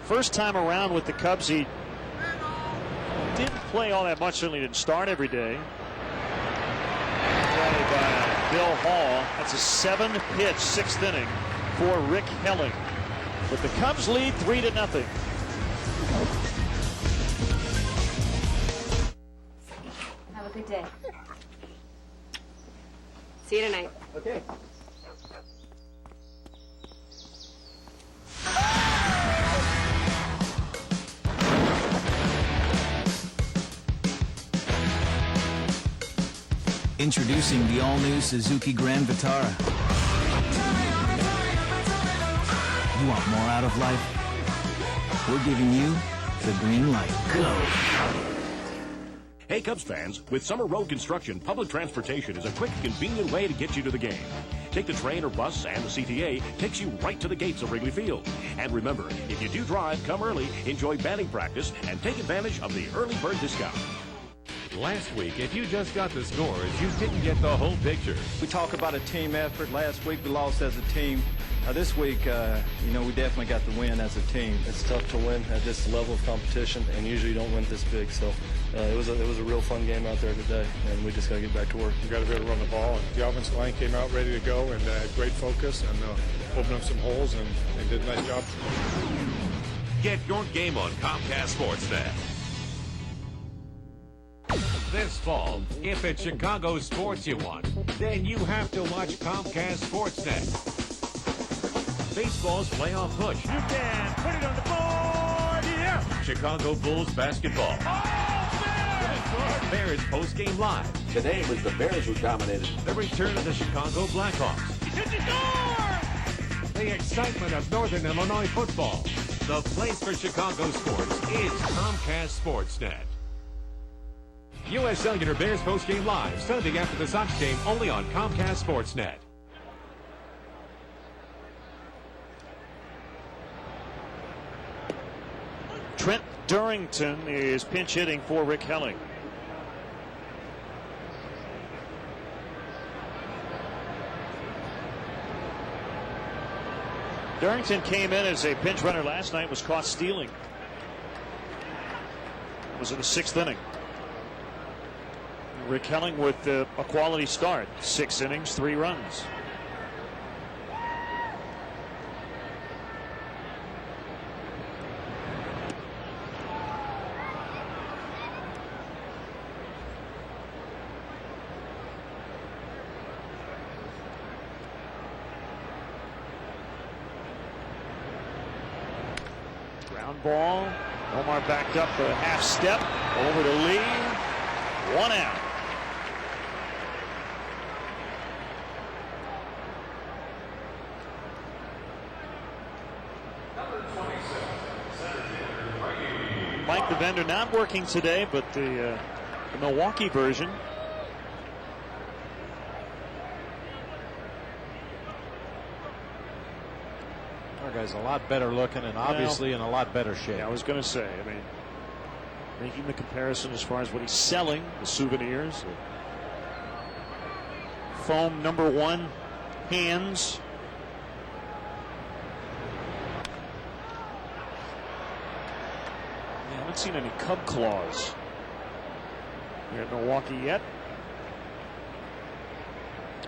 First time around with the Cubs, he didn't play all that much. Certainly didn't start every day. Play by Bill Hall. That's a 7-pitch 6th inning for Rick Helling. But the Cubs lead 3-0. Have a good day. See you tonight. Okay. Introducing the all-new Suzuki Grand Vitara. You want more out of life? We're giving you the green light. Go! Hey Cubs fans, with summer road construction, public transportation is a quick, convenient way to get you to the game. Take the train or bus, and the CTA takes you right to the gates of Wrigley Field. And remember, if you do drive, come early, enjoy batting practice, and take advantage of the early bird discount. Last week, if you just got the scores, you didn't get the whole picture. We talk about a team effort. Last week we lost as a team. This week, we definitely got the win as a team. It's tough to win at this level of competition, and usually you don't win this big. So it was a real fun game out there today, and we just got to get back to work. We got to be able to run the ball, and the offensive line came out ready to go and had great focus and opened up some holes and did a nice job. Get your game on Comcast Sportsnet. This fall, if it's Chicago sports you want, then you have to watch Comcast Sportsnet. Baseball's playoff push. You can put it on the board. Yeah. Chicago Bulls basketball. Oh, Bears postgame live. Today was the Bears who dominated. The return of the Chicago Blackhawks. He hit the door. The excitement of Northern Illinois football. The place for Chicago sports is Comcast Sportsnet. U.S. Cellular Bears postgame live Sunday after the Sox game, only on Comcast Sportsnet. Trent Durrington is pinch hitting for Rick Helling. Durrington came in as a pinch runner last night, was caught stealing. It was in the 6th inning. Rick Helling with a quality start. 6 innings, 3 runs. Ground ball. Omar backed up a half step over to Lee. 1 out. Mike the Vendor not working today, but the Milwaukee version. Our guy's a lot better looking and obviously in a lot better shape. Yeah, I was going to say, I mean, making the comparison as far as what he's selling, the souvenirs, foam #1 hands. I haven't seen any Cub claws here at Milwaukee yet.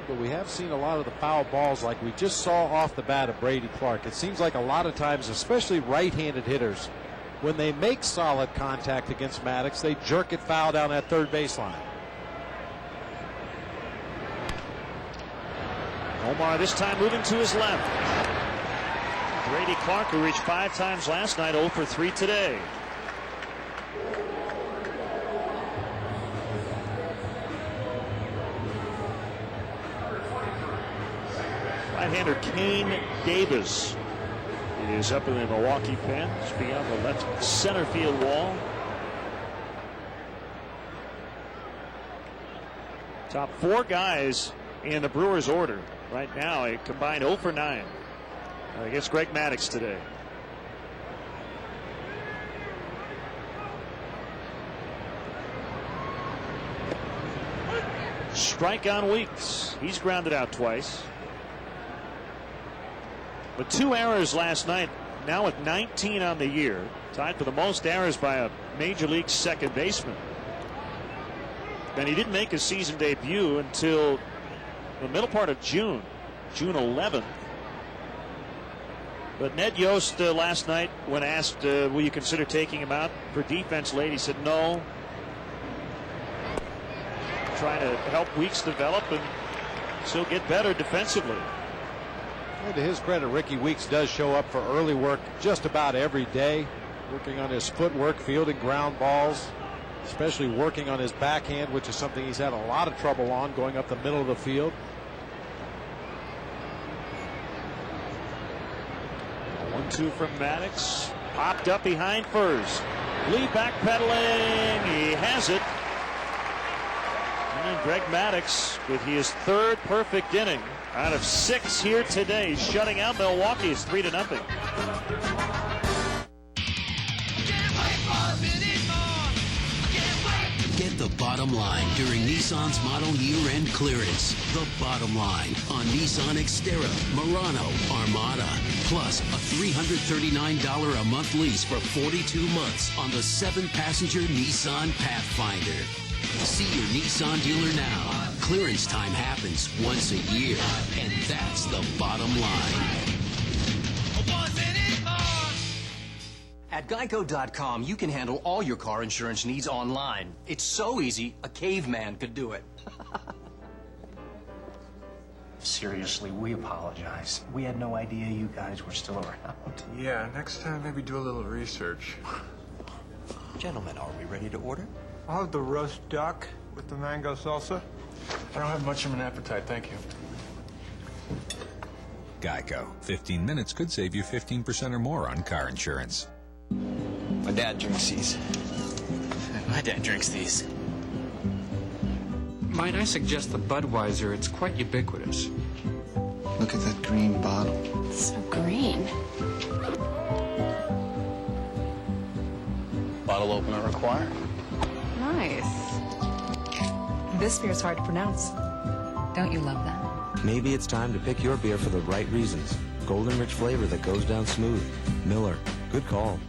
But we have seen a lot of the foul balls like we just saw off the bat of Brady Clark. It seems like a lot of times, especially right-handed hitters, when they make solid contact against Maddox, they jerk it foul down that third baseline. Omar this time moving to his left. Brady Clark, who reached 5 times last night, 0 for 3 today. Right-hander Kane Davis is up in the Milwaukee pen, beyond the left center field wall. Top 4 guys in the Brewers order right now, a combined 0 for 9 against Greg Maddux today. Strike on Weeks. He's grounded out twice. With 2 errors last night, now with 19 on the year, tied for the most errors by a major league second baseman. And he didn't make his season debut until the middle part of June 11th. But Ned Yost last night, when asked, will you consider taking him out for defense late, he said no. Trying to help Weeks develop and still get better defensively. And to his credit, Ricky Weeks does show up for early work just about every day, working on his footwork, fielding ground balls, especially working on his backhand, which is something he's had a lot of trouble on going up the middle of the field. 1-2 from Maddux. Popped up behind first. Lee backpedaling. He has it. And Greg Maddux with his 3rd perfect inning out of 6 here today, shutting out Milwaukee. It's 3-0. Get the bottom line during Nissan's model year-end clearance. The bottom line on Nissan Xterra, Murano, Armada. Plus a $339 a month lease for 42 months on the 7-passenger Nissan Pathfinder. See your Nissan dealer now. Clearance time happens once a year, and that's the bottom line. At Geico.com, you can handle all your car insurance needs online. It's so easy, a caveman could do it. Seriously, we apologize. We had no idea you guys were still around. Yeah, next time maybe do a little research. Gentlemen, are we ready to order? I'll have the roast duck with the mango salsa. I don't have much of an appetite, thank you. Geico. 15 minutes could save you 15% or more on car insurance. My dad drinks these. My dad drinks these. Might I suggest the Budweiser? It's quite ubiquitous. Look at that green bottle. So green. Bottle opener required. Nice. This beer's hard to pronounce. Don't you love that? Maybe it's time to pick your beer for the right reasons. Golden rich flavor that goes down smooth. Miller. Good call.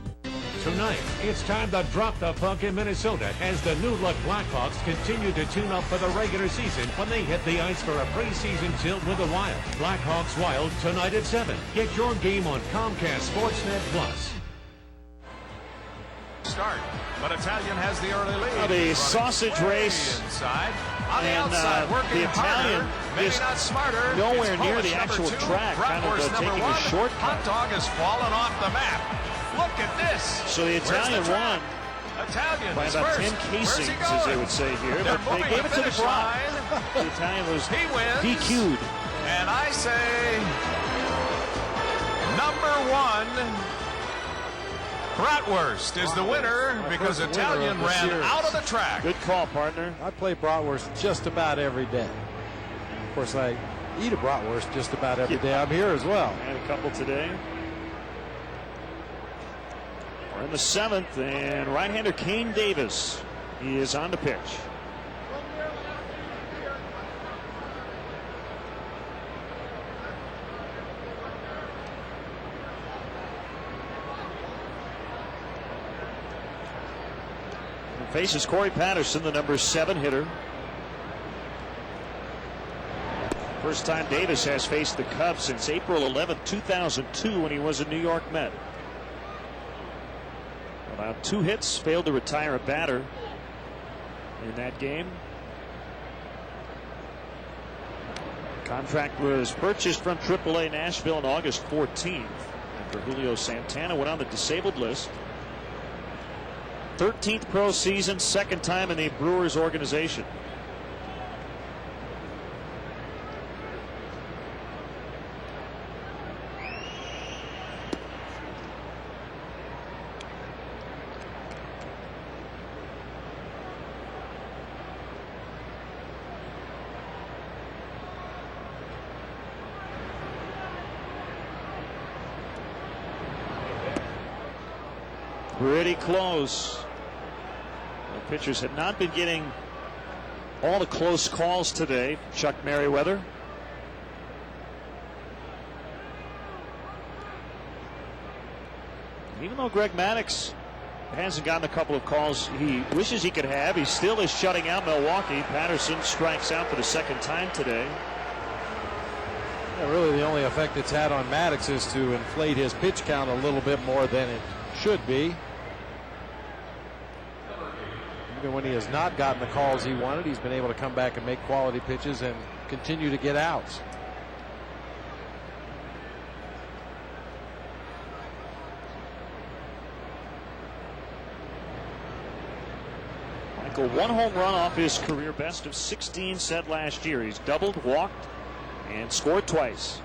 Tonight, it's time to drop the puck in Minnesota as the new look Blackhawks continue to tune up for the regular season when they hit the ice for a preseason tilt with the Wild. Blackhawks Wild tonight at 7. Get your game on Comcast Sportsnet Plus. Start, but Italian has the early lead. The sausage race inside. On the and outside, working the Italian harder, maybe not smarter. Nowhere It's near Polish the actual number 2, track, kind of Bratwurst number taking 1. a shortcut. Hot dog has fallen off the map. Look at this. So the Italian won Italian by is about first. 10 casings, as they would say here, They're but they moving gave it to the finish Brock. line. The Italian was He wins. DQ'd. And I say number 1. Bratwurst is the winner because Italian ran out of the track. Good call, partner. I play bratwurst just about every day. Of course, I eat a bratwurst just about every day. I'm here as well. And a couple today. We're in the 7th, and right-hander Kane Davis, he is on the pitch. Faces Corey Patterson, the number 7 hitter. First time Davis has faced the Cubs since April 11, 2002, when he was a New York Met. About 2 hits, failed to retire a batter in that game. Contract was purchased from AAA Nashville on August 14th after Julio Santana went on the disabled list. 13th pro season, 2nd time in the Brewers organization. Pretty close. The pitchers had not been getting all the close calls today. Chuck Merriweather. Even though Greg Maddux hasn't gotten a couple of calls he wishes he could have, he still is shutting out Milwaukee. Patterson strikes out for the 2nd time today. Yeah, really the only effect it's had on Maddux is to inflate his pitch count a little bit more than it should be. Even when he has not gotten the calls he wanted, he's been able to come back and make quality pitches and continue to get outs. Michael, 1 home run off his career best of 16 set last year. He's doubled, walked, and scored twice.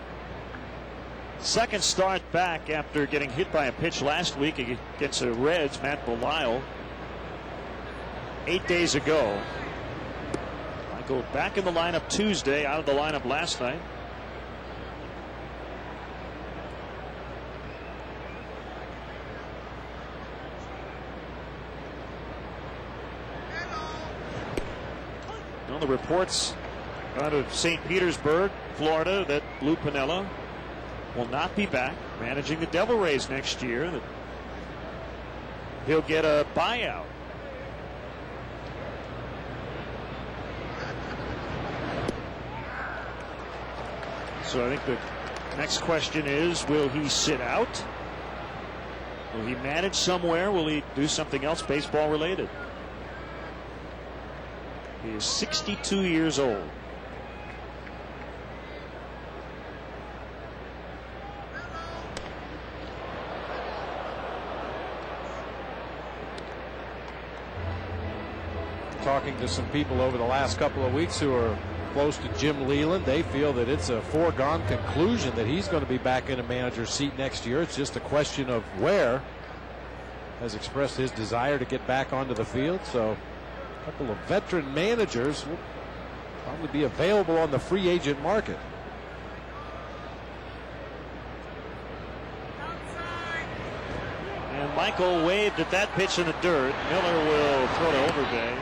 2nd start back after getting hit by a pitch last week against the Reds, Matt Belisle. 8 days ago. Michael back in the lineup Tuesday, out of the lineup last night. Well, the reports out of St. Petersburg, Florida, that Lou Piniella will not be back managing the Devil Rays next year. That he'll get a buyout. So I think the next question is, will he sit out? Will he manage somewhere? Will he do something else baseball related? He is 62 years old. Talking to some people over the last couple of weeks who are close to Jim Leland, they feel that it's a foregone conclusion that he's going to be back in a manager's seat next year. It's just a question of where. Has expressed his desire to get back onto the field. So a couple of veteran managers will probably be available on the free agent market. And Michael waved at that pitch in the dirt. Miller will throw to Overbay.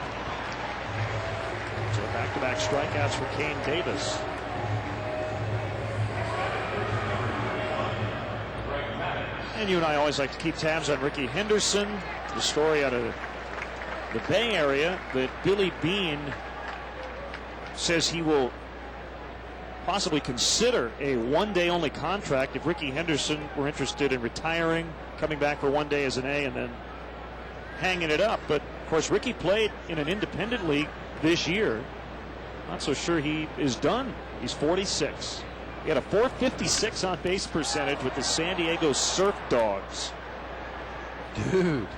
So back-to-back strikeouts for Kane Davis. And you and I always like to keep tabs on Ricky Henderson. The story out of the Bay Area that Billy Beane says he will possibly consider a one-day only contract if Ricky Henderson were interested in retiring, coming back for one day as an A, and then hanging it up. But of course, Ricky played in an independent league this year. Not so sure he is done. He's 46. He had a .456 on base percentage with the San Diego Surf Dogs. Dude.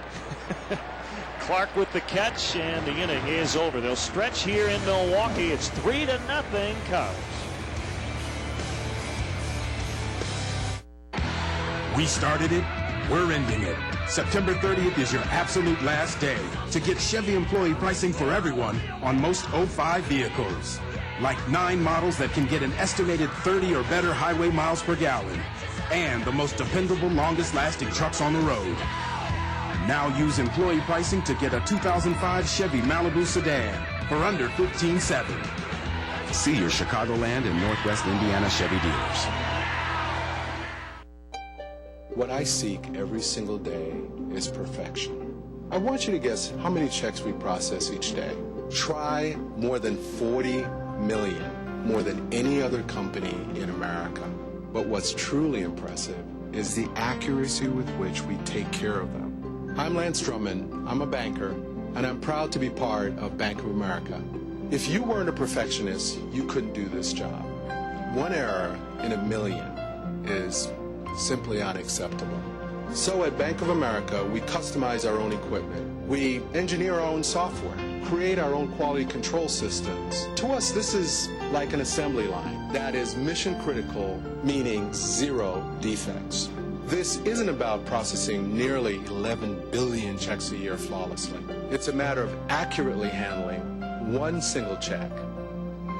Clark with the catch, and the inning is over. They'll stretch here in Milwaukee. It's 3-0 Cubs. We started it, we're ending it. September 30th is your absolute last day to get Chevy employee pricing for everyone on most 05 vehicles. Like 9 models that can get an estimated 30 or better highway miles per gallon. And the most dependable, longest-lasting trucks on the road. Now use employee pricing to get a 2005 Chevy Malibu sedan for under $15,700. See your Chicagoland and Northwest Indiana Chevy dealers. What I seek every single day is perfection. I want you to guess how many checks we process each day. Try more than 40 million, more than any other company in America. But what's truly impressive is the accuracy with which we take care of them. I'm Lance Drummond, I'm a banker, and I'm proud to be part of Bank of America. If you weren't a perfectionist, you couldn't do this job. One error in a million is simply unacceptable. So at Bank of America, we customize our own equipment. We engineer our own software, create our own quality control systems. To us, this is like an assembly line that is mission critical, meaning 0 defects. This isn't about processing nearly 11 billion checks a year flawlessly. It's a matter of accurately handling one single check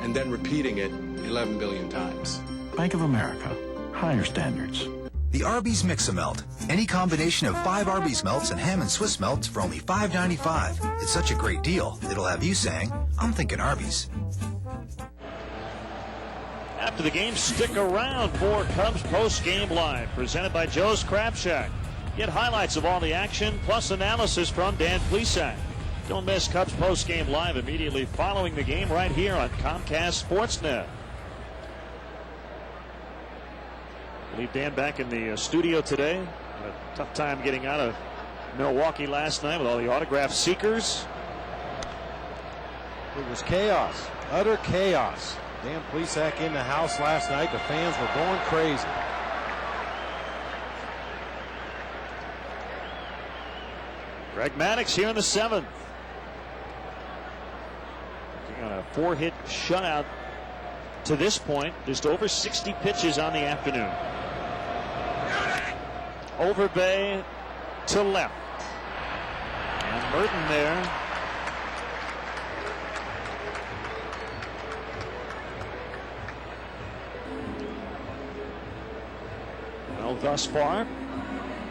and then repeating it 11 billion times. Bank of America. Higher standards. The Arby's Mix-A-Melt. Any combination of 5 Arby's melts and ham and Swiss melts for only $5.95. It's such a great deal, it'll have you saying, I'm thinking Arby's. After the game, stick around for Cubs Post-Game Live, presented by Joe's Crab Shack. Get highlights of all the action, plus analysis from Dan Plesac. Don't miss Cubs Post-Game Live immediately following the game right here on Comcast Sportsnet. Leave Dan back in the studio today. Had a tough time getting out of Milwaukee last night with all the autograph seekers. It was chaos, utter chaos. Dan Plesac in the house last night. The fans were going crazy. Greg Maddux here in the 7th. On a 4-hit shutout to this point. Just over 60 pitches on the afternoon. Overbay to left. And Merton there. Well, thus far,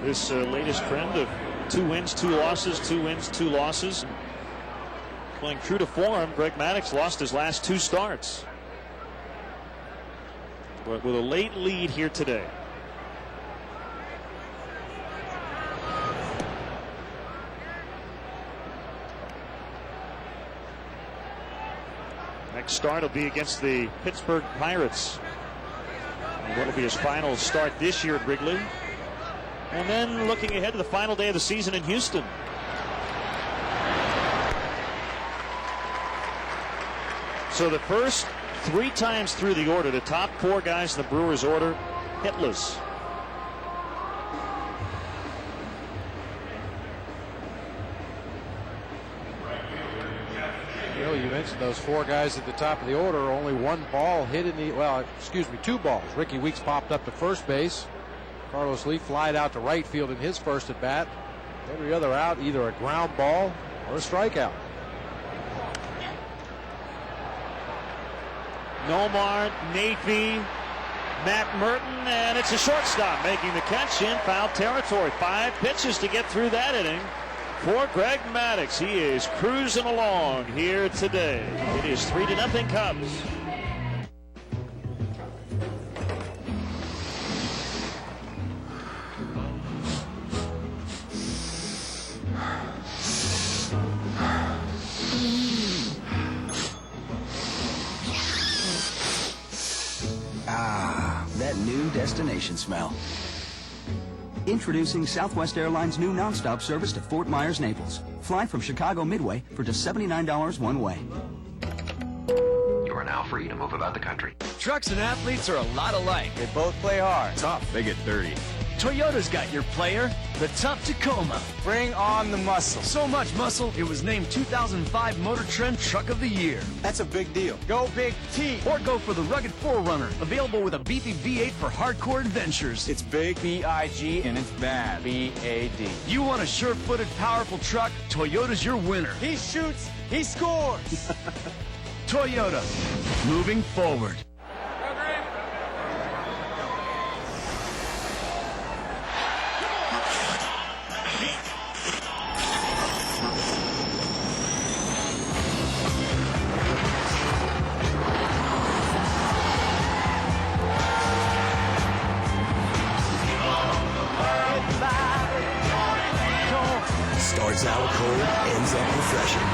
this latest trend of 2 wins, 2 losses, 2 wins, 2 losses. Playing true to form, Greg Maddux lost his last 2 starts. But with a late lead here today. Next start will be against the Pittsburgh Pirates. What'll be his final start this year at Wrigley. And then looking ahead to the final day of the season in Houston. So the first 3 times through the order, the top 4 guys in the Brewers order hitless. You mentioned those 4 guys at the top of the order. Only 1 ball hit in the, well, excuse me, 2 balls. Ricky Weeks popped up to first base. Carlos Lee flied out to right field in his first at bat. Every other out, either a ground ball or a strikeout. Nomar, Nafee, Matt Merton, and it's a shortstop making the catch in foul territory. 5 pitches to get through that inning for Greg Maddux. He is cruising along here today. It is 3-0 Cubs. Ah, that new destination smell. Introducing Southwest Airlines' new nonstop service to Fort Myers, Naples. Fly from Chicago Midway for just $79 one way. You are now free to move about the country. Trucks and athletes are a lot alike. They both play hard. Tough, they get dirty. Toyota's got your player, the tough Tacoma. Bring on the muscle. So much muscle, it was named 2005 Motor Trend Truck of the Year. That's a big deal. Go Big T. Or go for the rugged 4Runner, available with a beefy V8 for hardcore adventures. It's big, B-I-G, and it's bad, B-A-D. You want a sure-footed, powerful truck? Toyota's your winner. He shoots, he scores. Toyota, moving forward. Starts out cold, ends up refreshing.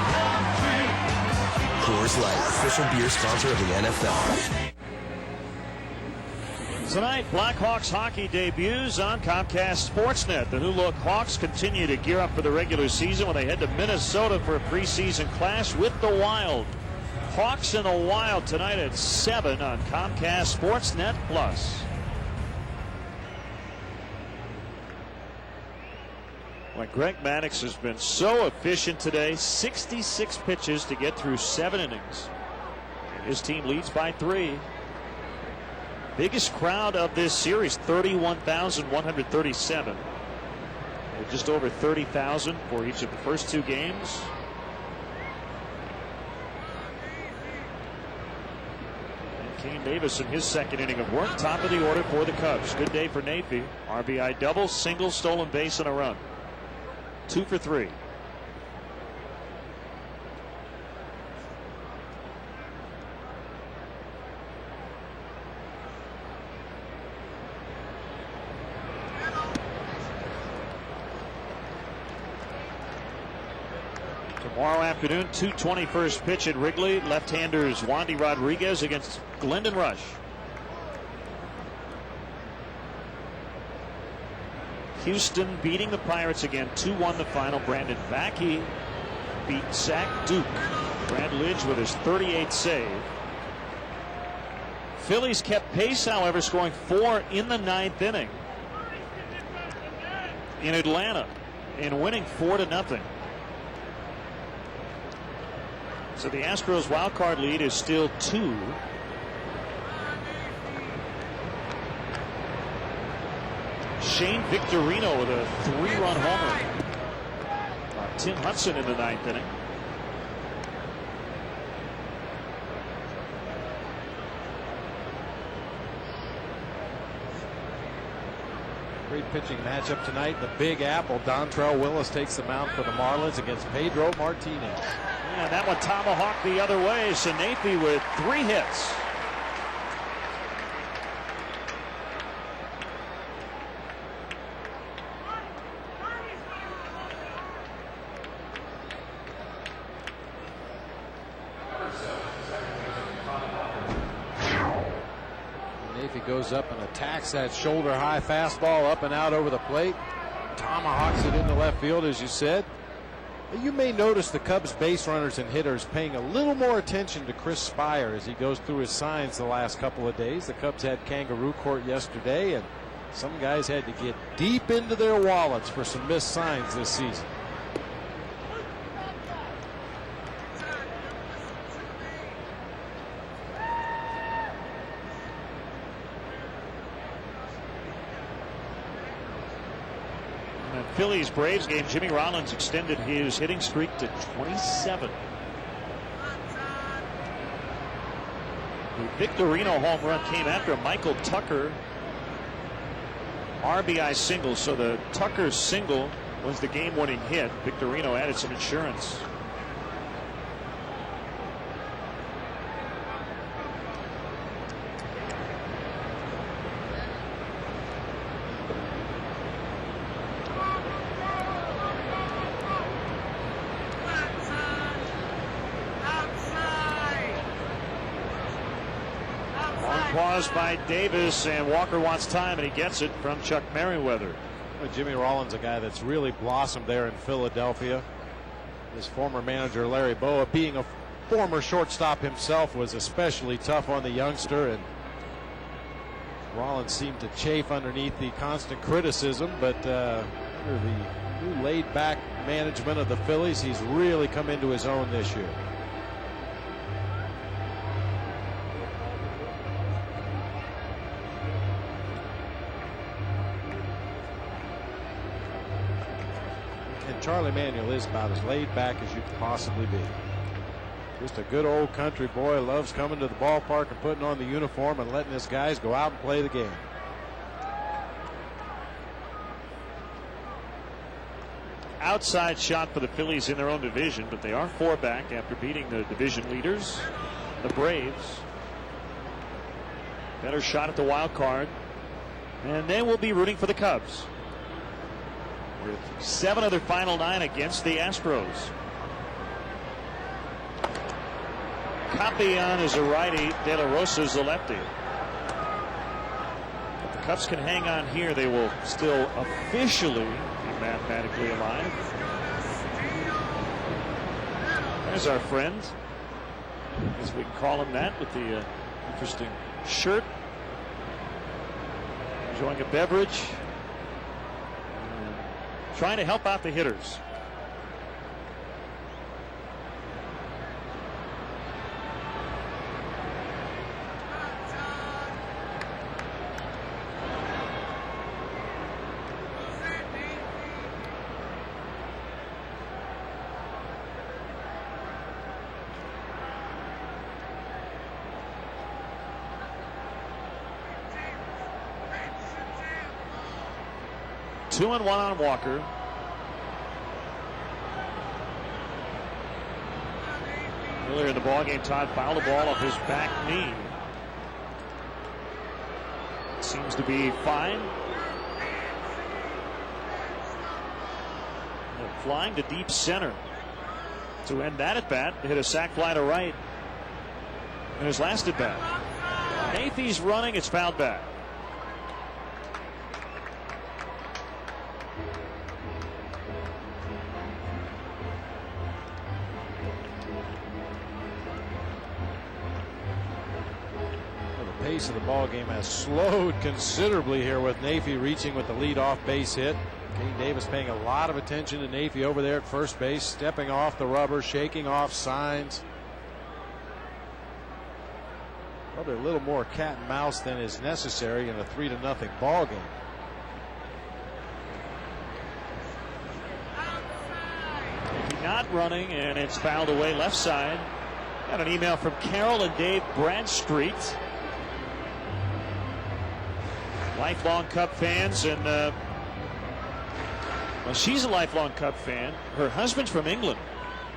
Coors Light, official beer sponsor of the NFL. Tonight, Blackhawks hockey debuts on Comcast Sportsnet. The new-look Hawks continue to gear up for the regular season when they head to Minnesota for a preseason clash with the Wild. Hawks and the Wild tonight at 7 on Comcast Sportsnet Plus. Well, Greg Maddux has been so efficient today. 66 pitches to get through 7 innings. His team leads by 3. Biggest crowd of this series, 31,137. Just over 30,000 for each of the first 2 games. And Kane Davis in his second inning of work, top of the order for the Cubs. Good day for Napey. RBI double, single, stolen base, and a run. 2 for 3. Tomorrow afternoon, 2:21 pitch at Wrigley. Left-handers Wandy Rodriguez against Glendon Rush. Houston beating the Pirates again, 2-1 the final. Brandon Vacchi beat Zach Duke. Brad Lidge with his 38th save. Phillies kept pace, however, scoring 4 in the 9th inning in Atlanta and winning 4-0. So the Astros wild card lead is still 2. Shane Victorino with a 3-run homer. Tim Hudson in the 9th inning. Great pitching matchup tonight. The Big Apple. Dontrell Willis takes the mound for the Marlins against Pedro Martinez. And that one tomahawked the other way. Sanaphi with 3 hits. Sanaphi goes up and attacks that shoulder high fastball up and out over the plate. Tomahawks it into left field, as you said. You may notice the Cubs base runners and hitters paying a little more attention to Chris Spire as he goes through his signs the last couple of days. The Cubs had Kangaroo Court yesterday, and some guys had to get deep into their wallets for some missed signs this season. Phillies Braves game, Jimmy Rollins extended his hitting streak to 27. The Victorino home run came after a Michael Tucker RBI single. So the Tucker single was the game-winning hit. Victorino added some insurance. Pause by Davis, and Walker wants time, and he gets it from Chuck Merriweather. Well, Jimmy Rollins, a guy that's really blossomed there in Philadelphia. His former manager Larry Boa, being a former shortstop himself, was especially tough on the youngster, and Rollins seemed to chafe underneath the constant criticism, but under the new laid-back management of the Phillies, he's really come into his own this year. Charlie Manuel is about as laid back as you could possibly be. Just a good old country boy, loves coming to the ballpark and putting on the uniform and letting his guys go out and play the game. Outside shot for the Phillies in their own division, but they are 4 back after beating the division leaders, the Braves. Better shot at the wild card, and then we'll be rooting for the Cubs, with 7 of their final 9 against the Astros. Capion is a righty, De La Rosa is a lefty. If the Cubs can hang on here, they will still officially be mathematically alive. There's our friend, as we can call him that, with the interesting shirt, enjoying a beverage, trying to help out the hitters. Two and 1 on Walker. Earlier in the ballgame, Todd fouled the ball off his back knee. Seems to be fine. And flying to deep center to end that at bat. Hit a sac fly to right in his last at bat. Nathy's running. It's fouled back. Pace of the ball game has slowed considerably here, with Nafee reaching with the lead-off base hit. Kane Davis paying a lot of attention to Nafee over there at first base, stepping off the rubber, shaking off signs. Probably a little more cat and mouse than is necessary in a 3-0 ball game. Not running, and it's fouled away left side. Got an email from Carol and Dave Bradstreet. Lifelong Cub fans, and well, she's a lifelong Cub fan. Her husband's from England.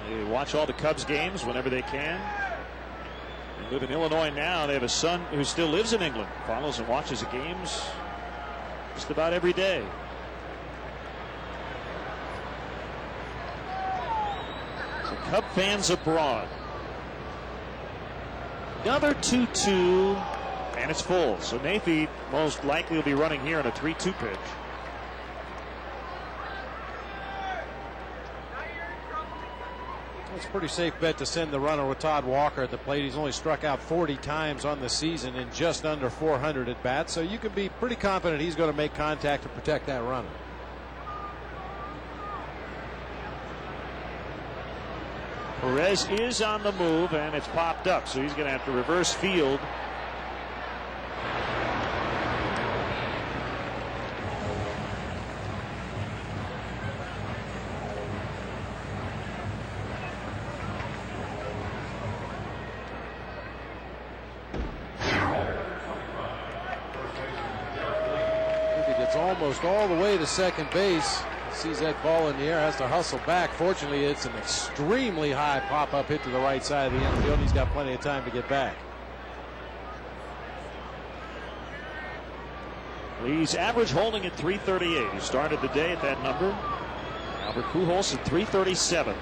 They watch all the Cubs games whenever they can. They live in Illinois now. They have a son who still lives in England, follows and watches the games just about every day. So Cub fans abroad. Another 2-2. And it's full. So Nafee most likely will be running here on a 3-2 pitch. It's a pretty safe bet to send the runner with Todd Walker at the plate. He's only struck out 40 times on the season in just under 400 at bats. So you can be pretty confident he's going to make contact to protect that runner. Perez is on the move, and it's popped up. So he's going to have to reverse field. almost all the way to second base. Sees that ball in the air, has to hustle back. Fortunately, it's an extremely high pop-up hit to the right side of the infield. He's got plenty of time to get back. Lee's average holding at 338. He started the day at that number. Albert Pujols at 337.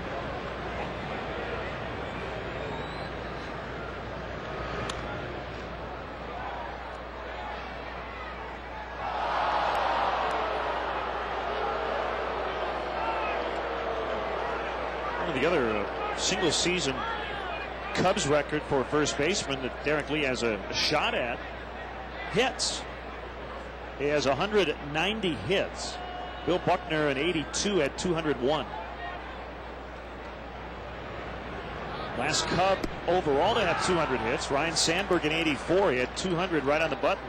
The other single season Cubs record for first baseman that Derek Lee has a shot at, hits. He has 190 hits. Bill Buckner in 82 at 201. Last Cub overall to have 200 hits. Ryan Sandberg in 84. He had 200 right on the button.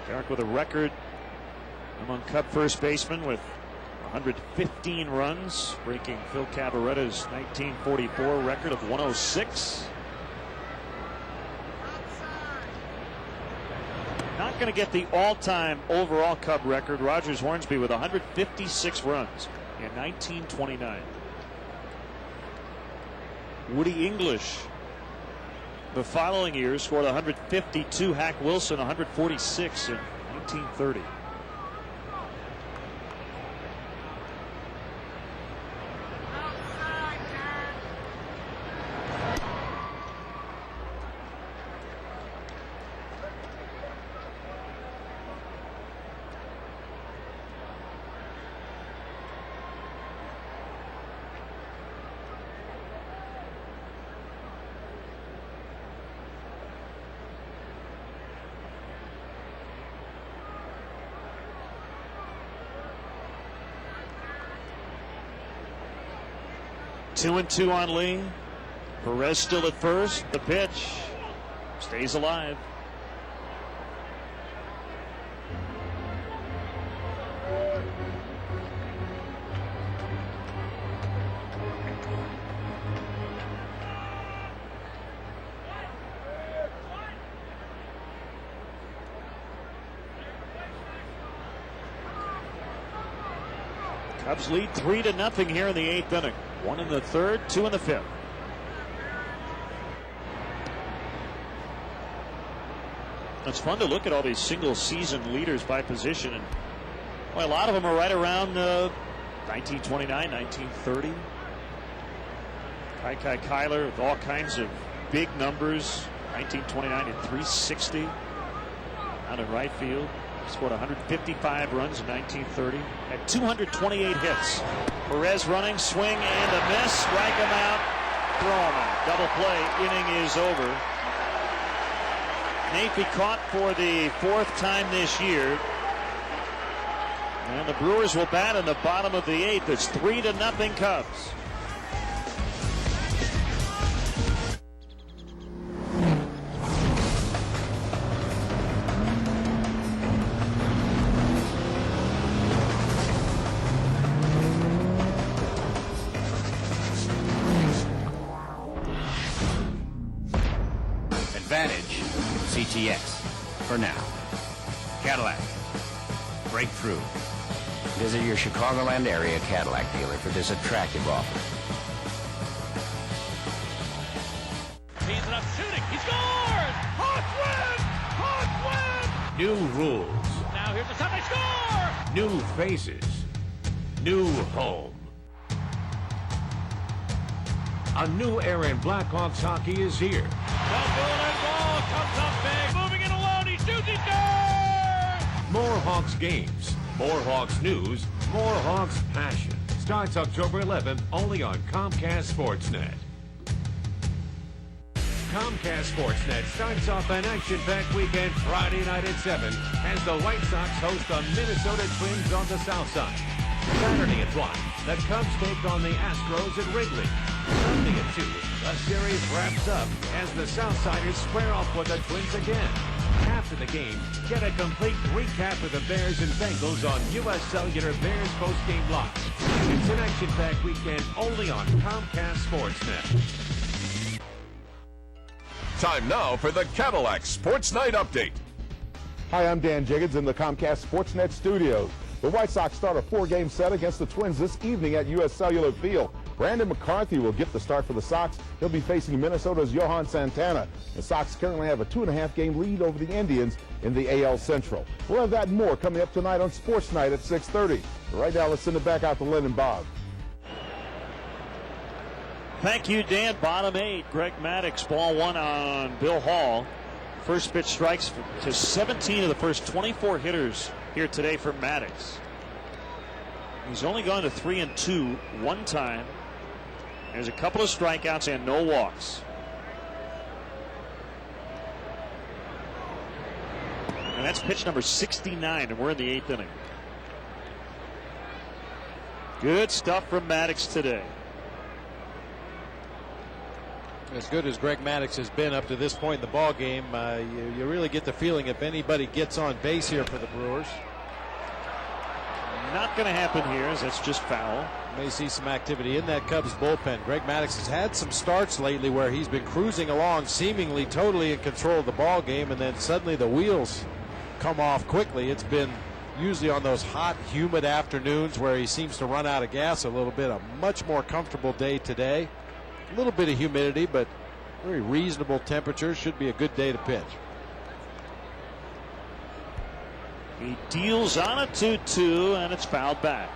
Derek with a record among Cub first basemen with 115 runs, breaking Phil Cavaretta's 1944 record of 106. Not going to get the all-time overall Cub record. Rogers Hornsby with 156 runs in 1929. Woody English the following year scored 152. Hack Wilson 146 in 1930. Two and two on Lee. Perez still at first. The pitch stays alive. Cubs lead 3-0 here in the 8th inning. 1 in the 3rd, 2 in the 5th. It's fun to look at all these single season leaders by position, and well, a lot of them are right around 1929, 1930. Kai Kyler with all kinds of big numbers. 1929 at 360 out in right field. Scored 155 runs in 1930. Had 228 hits. Perez running, swing and a miss. Strike him out. Throw him out. Double play. Inning is over. Nafee caught for the 4th time this year. And the Brewers will bat in the bottom of the 8th. It's 3-0 Cubs. Advantage, CTX, for now. Cadillac, breakthrough. Visit your Chicagoland area Cadillac dealer for this attractive offer. He's enough shooting. He scores! Hawks win! Hawks win! New rules. Now here's the Sunday score! New faces. New home. A new era in Blackhawks hockey is here. The golden ball comes up big, moving it alone. He shoots, he scores! More Hawks games, more Hawks news, more Hawks passion. Starts October 11th only on Comcast Sportsnet. Comcast Sportsnet starts off an action-packed weekend Friday night at 7 as the White Sox host the Minnesota Twins on the south side. Saturday at 1, the Cubs take on the Astros at Wrigley. Sunday at 2, the series wraps up as the Southsiders square off with the Twins again. After the game, get a complete recap of the Bears and Bengals on U.S. Cellular Bears postgame live. It's an action-packed weekend only on Comcast Sportsnet. Time now for the Cadillac Sports Night Update. Hi, I'm Dan Jiggins in the Comcast Sportsnet studios. The White Sox start a 4-game set against the Twins this evening at U.S. Cellular Field. Brandon McCarthy will get the start for the Sox. He'll be facing Minnesota's Johan Santana. The Sox currently have a 2.5-game lead over the Indians in the AL Central. We'll have that and more coming up tonight on Sports Night at 6:30. Right now, let's send it back out to Lynn and Bob. Thank you, Dan. Bottom 8. Greg Maddux, ball 1 on Bill Hall. First pitch strikes to 17 of the first 24 hitters here today for Maddux. He's only gone to 3-2 one time. There's a couple of strikeouts and no walks. And that's pitch number 69, and we're in the 8th inning. Good stuff from Maddux today. As good as Greg Maddux has been up to this point in the ball game, you really get the feeling if anybody gets on base here for the Brewers. Not going to happen here, as that's just foul. May see some activity in that Cubs bullpen. Greg Maddux has had some starts lately where he's been cruising along, seemingly totally in control of the ball game, and then suddenly the wheels come off quickly. It's been usually on those hot, humid afternoons where he seems to run out of gas a little bit. A much more comfortable day today. A little bit of humidity, but very reasonable temperature. Should be a good day to pitch. He deals on a 2-2, and it's fouled back.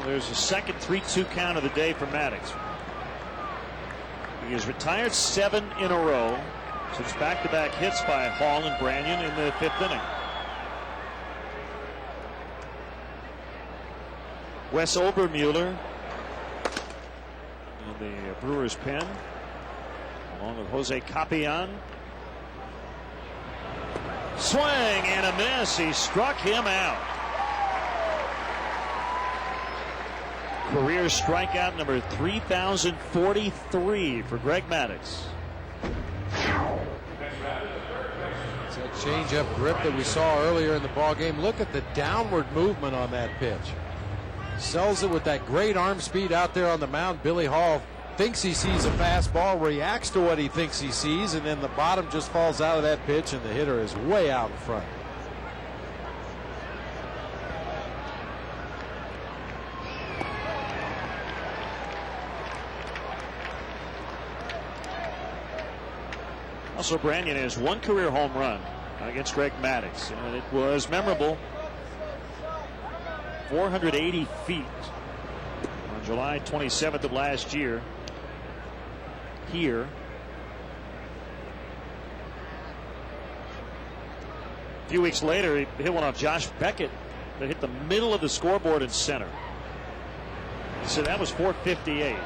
There's a second 3-2 count of the day for Maddux. He has retired 7 in a row since back-to-back hits by Hall and Branyan in the 5th inning. Wes Obermueller in the Brewers pen, along with Jose Capian. Swing and a miss. He struck him out. Career strikeout number 3,043 for Greg Maddux. It's that change-up grip that we saw earlier in the ball game. Look at the downward movement on that pitch. Sells it with that great arm speed out there on the mound. Billy Hall thinks he sees a fastball, reacts to what he thinks he sees, and then the bottom just falls out of that pitch, and the hitter is way out in front. Also, Branyan has 1 career home run against Greg Maddux, and it was memorable. 480 feet on July 27th of last year here. A few weeks later, he hit one off Josh Beckett that hit the middle of the scoreboard in center. He said that was 458.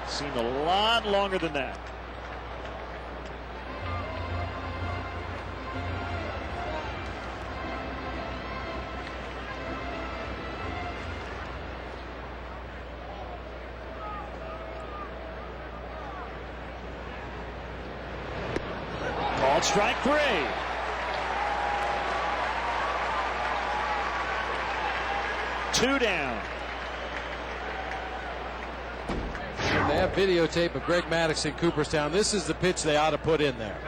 Seemed a lot longer than that. Called strike 3. Two down. They have videotape of Greg Maddux in Cooperstown. This is the pitch they ought to put in there.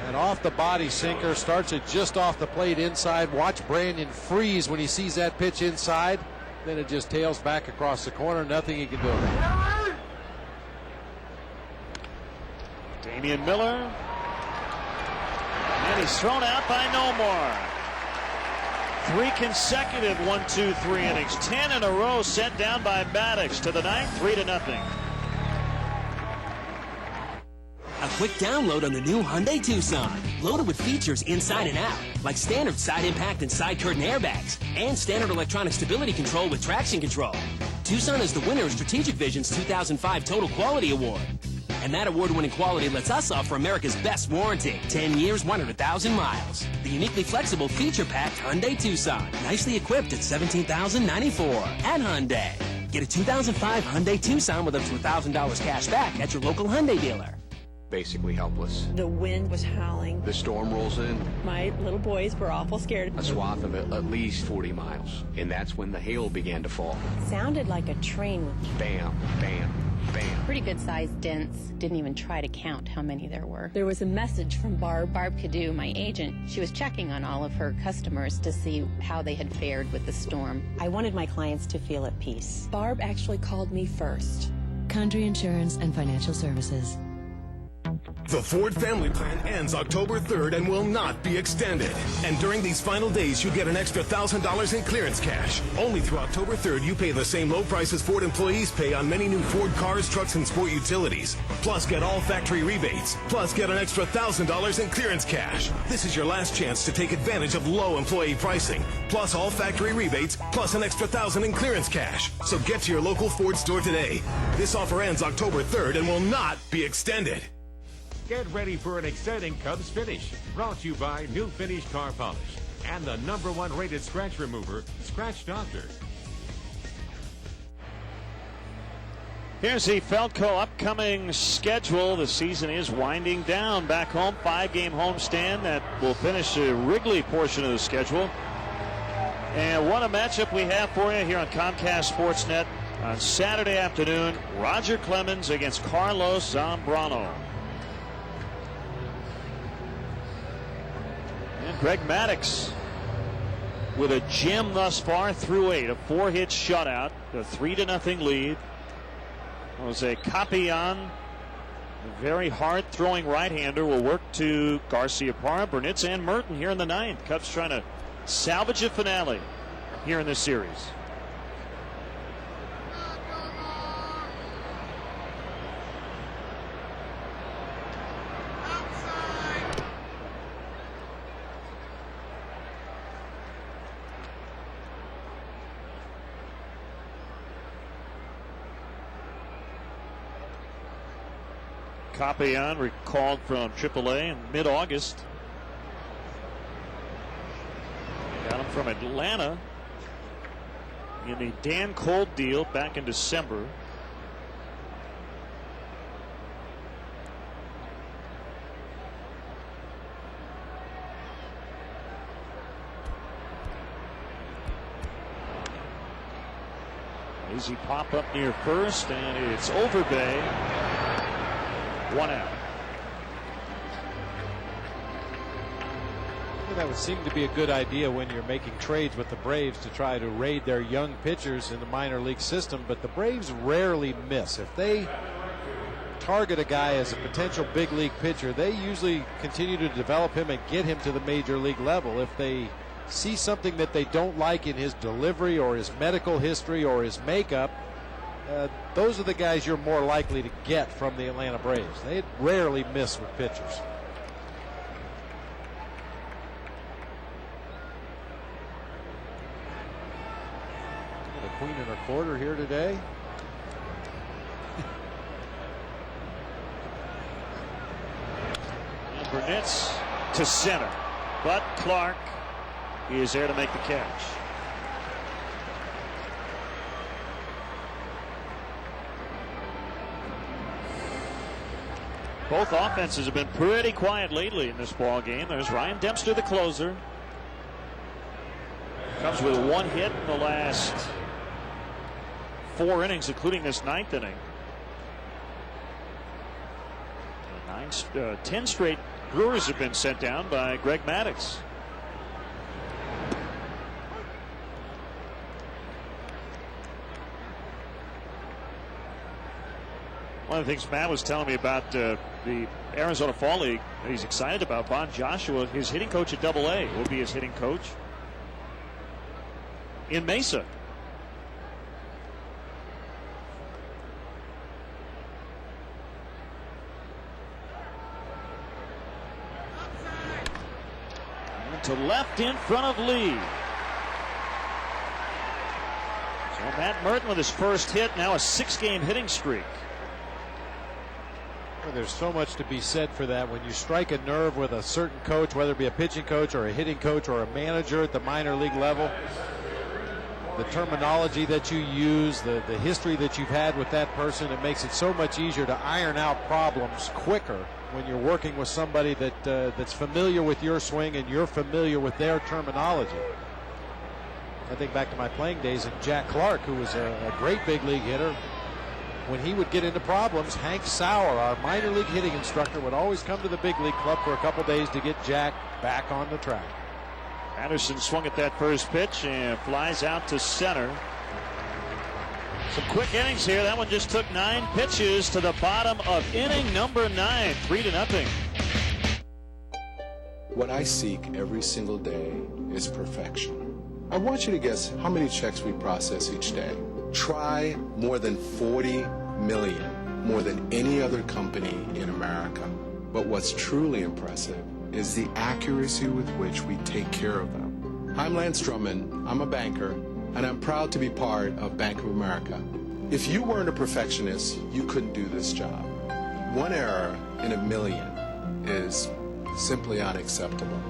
An off the body sinker, starts it just off the plate inside. Watch Branyan freeze when he sees that pitch inside. Then it just tails back across the corner. Nothing he can do about it. Damian Miller. And he's thrown out by Nomar. 3 consecutive 1-2-3 innings. 10 in a row sent down by Maddux to the 9th, 3-0. A quick download on the new Hyundai Tucson. Loaded with features inside and out, like standard side impact and side curtain airbags, and standard electronic stability control with traction control. Tucson is the winner of Strategic Vision's 2005 Total Quality Award. And that award-winning quality lets us offer America's best warranty. 10 years, 100,000 miles. The uniquely flexible feature-packed Hyundai Tucson. Nicely equipped at $17,094 at Hyundai. Get a 2005 Hyundai Tucson with up to $1,000 cash back at your local Hyundai dealer. Basically helpless. The wind was howling. The storm rolls in. My little boys were awful scared. A swath of it, at least 40 miles. And that's when the hail began to fall. Sounded like a train with bam, bam, bam. Pretty good sized dents. Didn't even try to count how many there were. There was a message from Barb. Barb Cadu, my agent, she was checking on all of her customers to see how they had fared with the storm. I wanted my clients to feel at peace. Barb actually called me first. Country Insurance and Financial Services. The Ford Family Plan ends October 3rd and will not be extended. And during these final days, you get an extra $1,000 in clearance cash. Only through October 3rd, you pay the same low prices Ford employees pay on many new Ford cars, trucks, and sport utilities. Plus, get all factory rebates. Plus, get an extra $1,000 in clearance cash. This is your last chance to take advantage of low employee pricing. Plus, all factory rebates, plus an extra $1,000 in clearance cash. So get to your local Ford store today. This offer ends October 3rd and will not be extended. Get ready for an exciting Cubs finish. Brought to you by New Finish Car Polish and the #1 rated scratch remover, Scratch Doctor. Here's the Feltco upcoming schedule. The season is winding down. Back home, 5-game homestand that will finish the Wrigley portion of the schedule. And what a matchup we have for you here on Comcast Sportsnet on Saturday afternoon. Roger Clemens against Carlos Zambrano. And Greg Maddux with a gem thus far through 8, a 4-hit shutout, a 3-0 lead. Jose Capian, a very hard throwing right-hander, will work to Garcia Parra, Burnitz, and Merton here in the 9th. Cubs trying to salvage a finale here in this series. Capian recalled from AAA in mid-August. Got him from Atlanta in the Dan Cole deal back in December. Easy pop up near first, and it's over Bay. 1 out. That would seem to be a good idea when you're making trades with the Braves to try to raid their young pitchers in the minor league system, but the Braves rarely miss. If they target a guy as a potential big league pitcher, they usually continue to develop him and get him to the major league level. If they see something that they don't like in his delivery or his medical history or his makeup, those are the guys you're more likely to get from the Atlanta Braves. They rarely miss with pitchers. The queen and a quarter here today. And Burnitz to center, but Clark is there to make the catch. Both offenses have been pretty quiet lately in this ball game. There's Ryan Dempster, the closer. Comes with 1 hit in the last 4 innings, including this 9th inning. 10 straight Brewers have been sent down by Greg Maddux. One of the things Matt was telling me about the Arizona Fall League that he's excited about, Bon Joshua, his hitting coach at AA, will be his hitting coach in Mesa. And to left in front of Lee. So Matt Merton with his first hit, now a 6-game hitting streak. Well, there's so much to be said for that. When you strike a nerve with a certain coach, whether it be a pitching coach or a hitting coach or a manager at the minor league level, the terminology that you use, the history that you've had with that person, it makes it so much easier to iron out problems quicker when you're working with somebody that's familiar with your swing and you're familiar with their terminology. I think back to my playing days, and Jack Clark, who was a great big league hitter, when he would get into problems, Hank Sauer, our minor league hitting instructor, would always come to the big league club for a couple days to get Jack back on the track. Anderson swung at that first pitch and flies out to center. Some quick innings here. That one just took 9 pitches to the bottom of inning number 9, 3-0. What I seek every single day is perfection. I want you to guess how many checks we process each day. Try more than 40 million, more than any other company in America. But what's truly impressive is the accuracy with which we take care of them. I'm Lance Drummond, I'm a banker, and I'm proud to be part of Bank of America. If you weren't a perfectionist, you couldn't do this job. One error in a million is simply unacceptable.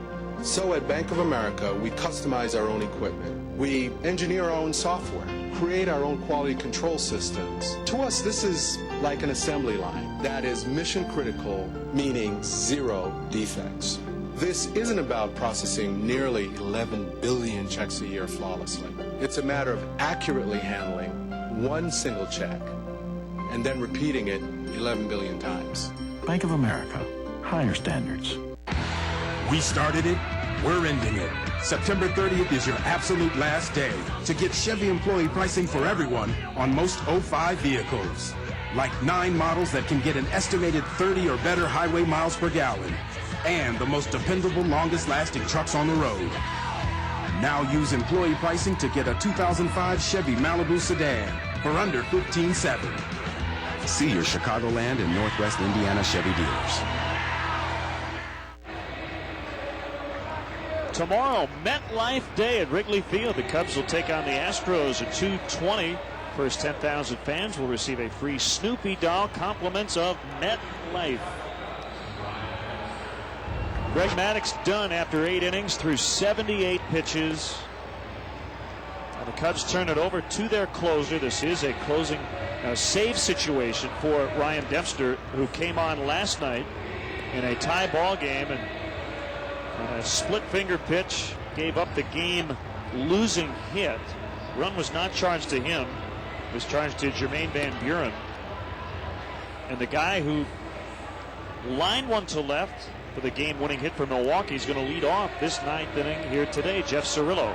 So at Bank of America, we customize our own equipment. We engineer our own software, create our own quality control systems. To us, this is like an assembly line that is mission critical, meaning 0 defects. This isn't about processing nearly 11 billion checks a year flawlessly. It's a matter of accurately handling one single check and then repeating it 11 billion times. Bank of America, higher standards. We started it, we're ending it. September 30th is your absolute last day to get Chevy employee pricing for everyone on most 05 vehicles. Like 9 models that can get an estimated 30 or better highway miles per gallon. And the most dependable, longest-lasting trucks on the road. Now use employee pricing to get a 2005 Chevy Malibu sedan for under $15,700. See your Chicagoland and Northwest Indiana Chevy dealers. Tomorrow, MetLife Day at Wrigley Field. The Cubs will take on the Astros at 2:20. First 10,000 fans will receive a free Snoopy doll, compliments of MetLife. Greg Maddux done after 8 innings through 78 pitches. And the Cubs turn it over to their closer. This is a closing save situation for Ryan Dempster, who came on last night in a tie ball game and on a split finger pitch gave up the game losing hit. Run was not charged to him. It was charged to Jermaine Van Buren. And the guy who lined one to left for the game-winning hit for Milwaukee is going to lead off this 9th inning here today, Jeff Cirillo.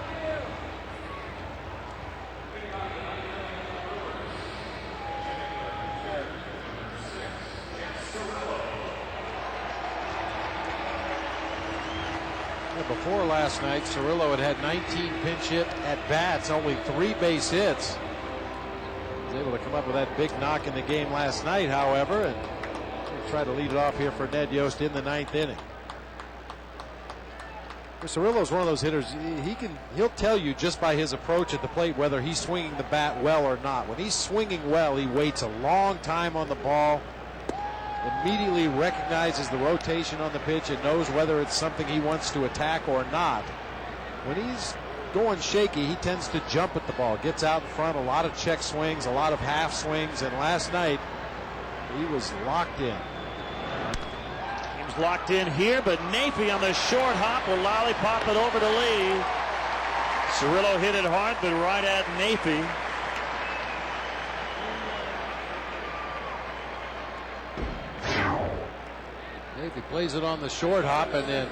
Before last night, Cirillo had 19 pinch hit at-bats, only 3 base hits. He was able to come up with that big knock in the game last night, however, and try to lead it off here for Ned Yost in the 9th inning. Cirillo's one of those hitters, he'll tell you just by his approach at the plate whether he's swinging the bat well or not. When he's swinging well, he waits a long time on the ball, immediately recognizes the rotation on the pitch and knows whether it's something he wants to attack or not. When he's going shaky, he tends to jump at the ball, gets out in front, a lot of check swings, a lot of half swings, and last night he was locked in. He was locked in here, but Napey on the short hop will lollipop it over to Lee. Cirillo hit it hard, but right at Napey. Napey plays it on the short hop, and then,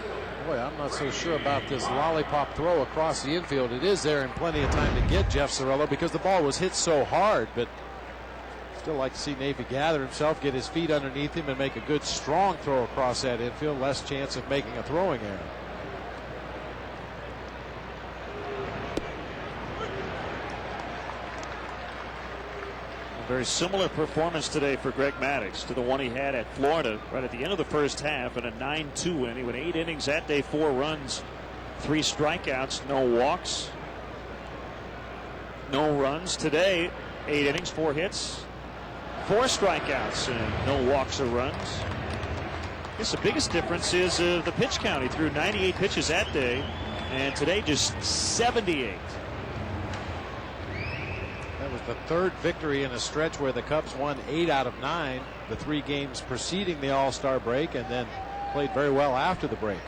boy, I'm not so sure about this lollipop throw across the infield. It is there in plenty of time to get Jeff Cirillo because the ball was hit so hard, but still like to see Napey gather himself, get his feet underneath him, and make a good strong throw across that infield. Less chance of making a throwing error. Very similar performance today for Greg Maddux to the one he had at Florida right at the end of the first half in a 9-2 win. He went 8 innings that day, 4 runs, 3 strikeouts, no walks, no runs. Today, 8 innings, 4 hits, 4 strikeouts and no walks or runs. I guess the biggest difference is the pitch count. He threw 98 pitches that day, and today just 78. That was the 3rd victory in a stretch where the Cubs won 8 out of 9, the 3 games preceding the All-Star break, and then played very well after the break.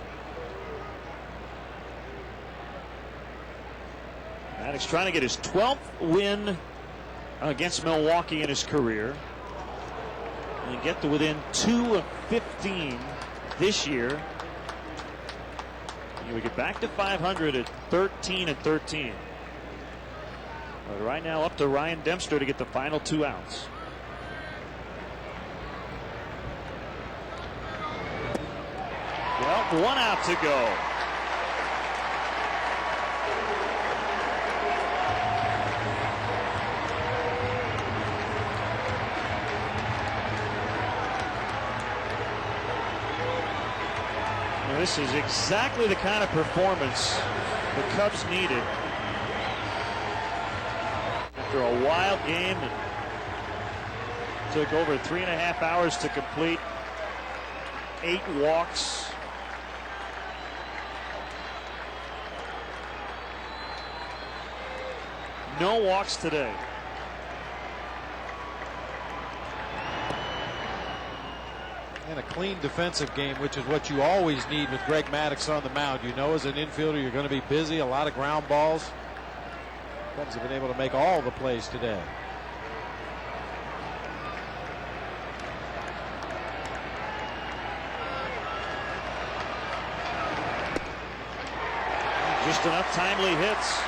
Maddox trying to get his 12th win against Milwaukee in his career, and get to within 2 of 15 this year. He would get back to 500 at 13-13. But right now up to Ryan Dempster to get the final 2 outs. Well, 1 out to go. This is exactly the kind of performance the Cubs needed after a wild game that took over 3.5 hours to complete. 8 walks. No walks today. And a clean defensive game, which is what you always need with Greg Maddux on the mound. You know, as an infielder, you're going to be busy, a lot of ground balls. Cubs have been able to make all the plays today. Just enough timely hits.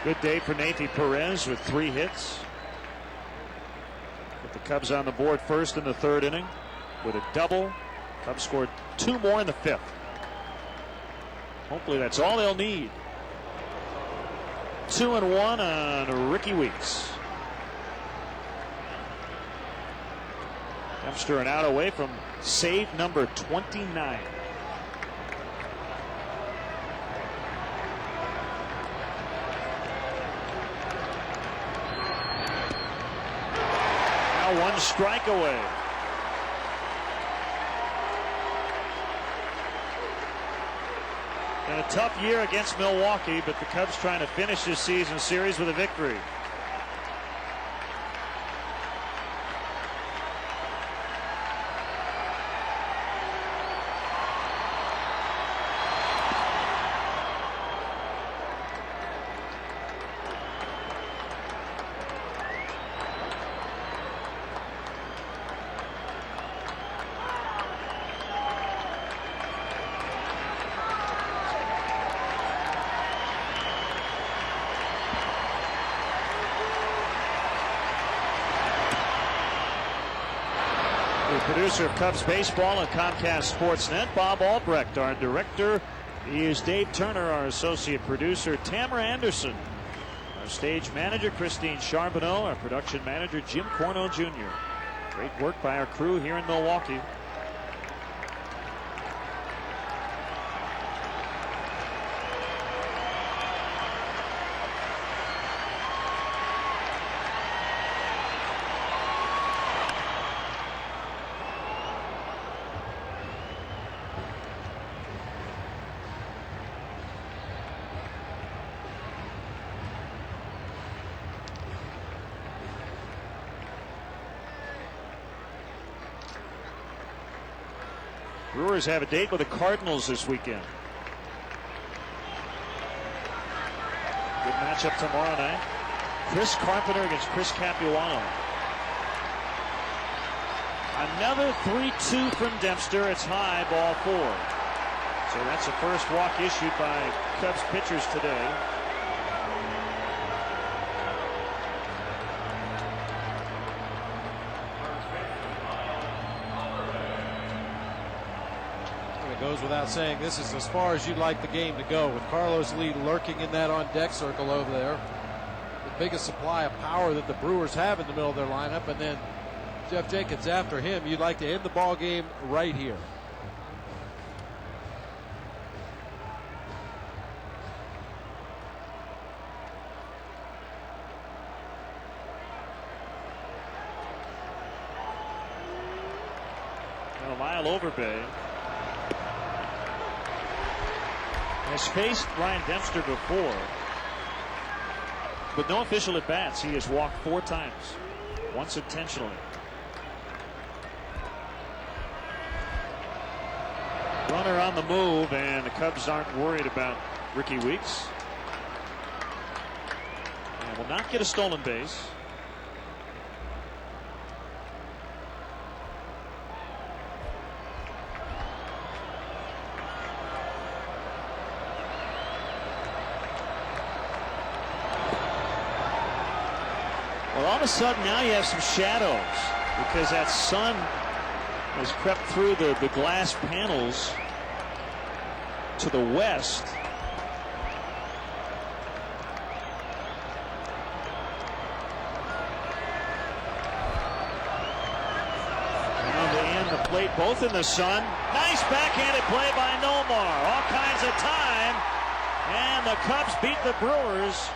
Good day for Nathy Perez with 3 hits. Put the Cubs on the board first in the 3rd inning with a double. Cubs scored 2 more in the 5th. Hopefully that's all they'll need. 2-1 on Ricky Weeks. Dempster an out away from save number 29. Now 1 strike away. And a tough year against Milwaukee, but the Cubs trying to finish this season series with a victory. Producer of Cubs baseball and Comcast Sportsnet, Bob Albrecht. Our director is Dave Turner. Our associate producer, Tamara Anderson. Our stage manager, Christine Charbonneau. Our production manager, Jim Corno Jr. Great work by our crew here in Milwaukee. Brewers have a date with the Cardinals this weekend. Good matchup tomorrow night. Chris Carpenter against Chris Capuano. Another 3-2 from Dempster. It's high, ball 4. So that's the first walk issued by Cubs pitchers today. Goes without saying, this is as far as you'd like the game to go, with Carlos Lee lurking in that on deck circle over there. The biggest supply of power that the Brewers have in the middle of their lineup, and then Jeff Jenkins after him. You'd like to end the ball game right here. Lyle Overbay has faced Ryan Dempster before, with no official at bats. He has walked 4 times, once intentionally. Runner on the move, and the Cubs aren't worried about Ricky Weeks. And will not get a stolen base. Well, all of a sudden now you have some shadows because that sun has crept through the glass panels to the west. And the plate both in the sun. Nice backhanded play by Nomar. All kinds of time. And the Cubs beat the Brewers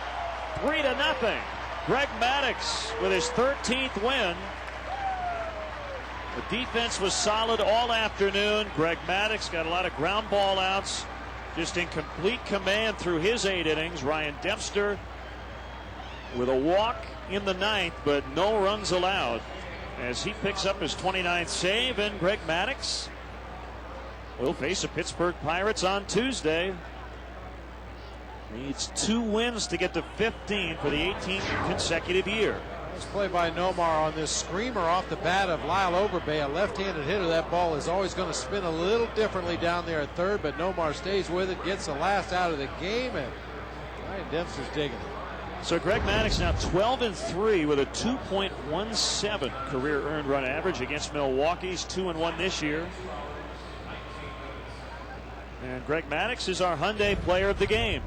3-0. Greg Maddux with his 13th win. The defense was solid all afternoon. Greg Maddux got a lot of ground ball outs, just in complete command through his 8 innings. Ryan Dempster with a walk in the 9th, but no runs allowed as he picks up his 29th save. And Greg Maddux will face the Pittsburgh Pirates on Tuesday. Needs 2 wins to get to 15 for the 18th consecutive year. Nice play by Nomar on this screamer off the bat of Lyle Overbay, a left-handed hitter. That ball is always going to spin a little differently down there at third, but Nomar stays with it, gets the last out of the game, and Ryan Dempster's digging it. So Greg Maddux now 12-3 with a 2.17 career earned run average against Milwaukee's 2-1 this year. And Greg Maddux is our Hyundai player of the game.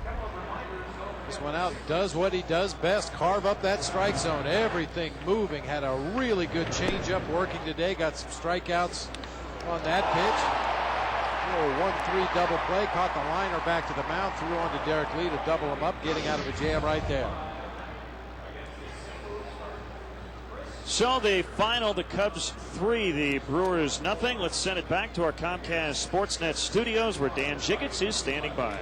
This one out, does what he does best, carve up that strike zone. Everything moving. Had a really good changeup working today. Got some strikeouts on that pitch. Little 1-3 double play. Caught the liner back to the mound. Threw on to Derek Lee to double him up. Getting out of a jam right there. So the final, the Cubs 3, the Brewers 0. Let's send it back to our Comcast Sportsnet studios where Dan Jiggets is standing by.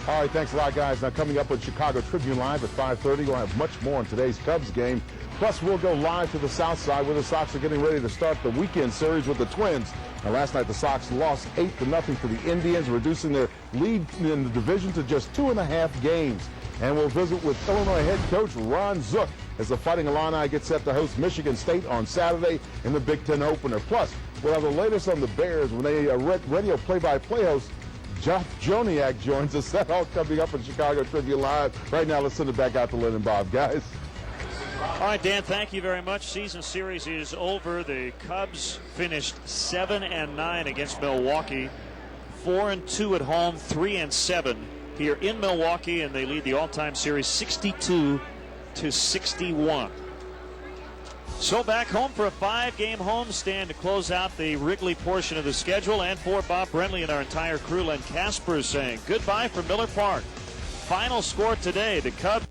All right, thanks a lot, guys. Now coming up with Chicago Tribune Live at 5:30. We'll have much more in today's Cubs game. Plus, we'll go live to the South Side where the Sox are getting ready to start the weekend series with the Twins. Now, last night the Sox lost 8-0 to the Indians, reducing their lead in the division to just 2.5 games. And we'll visit with Illinois head coach Ron Zook as the Fighting Illini get set to host Michigan State on Saturday in the Big Ten opener. Plus, we'll have the latest on the Bears when they radio play-by-play host Jeff Joniak joins us. That all coming up in Chicago Tribune Live. Right now, let's send it back out to Lynn and Bob, guys. All right, Dan, thank you very much. Season series is over. The Cubs finished 7-9 against Milwaukee, 4-2 at home, 3-7 here in Milwaukee, and they lead the all-time series 62-61. So back home for a 5-game homestand to close out the Wrigley portion of the schedule. And for Bob Brentley and our entire crew, Len Casper is saying goodbye from Miller Park. Final score today, the Cubs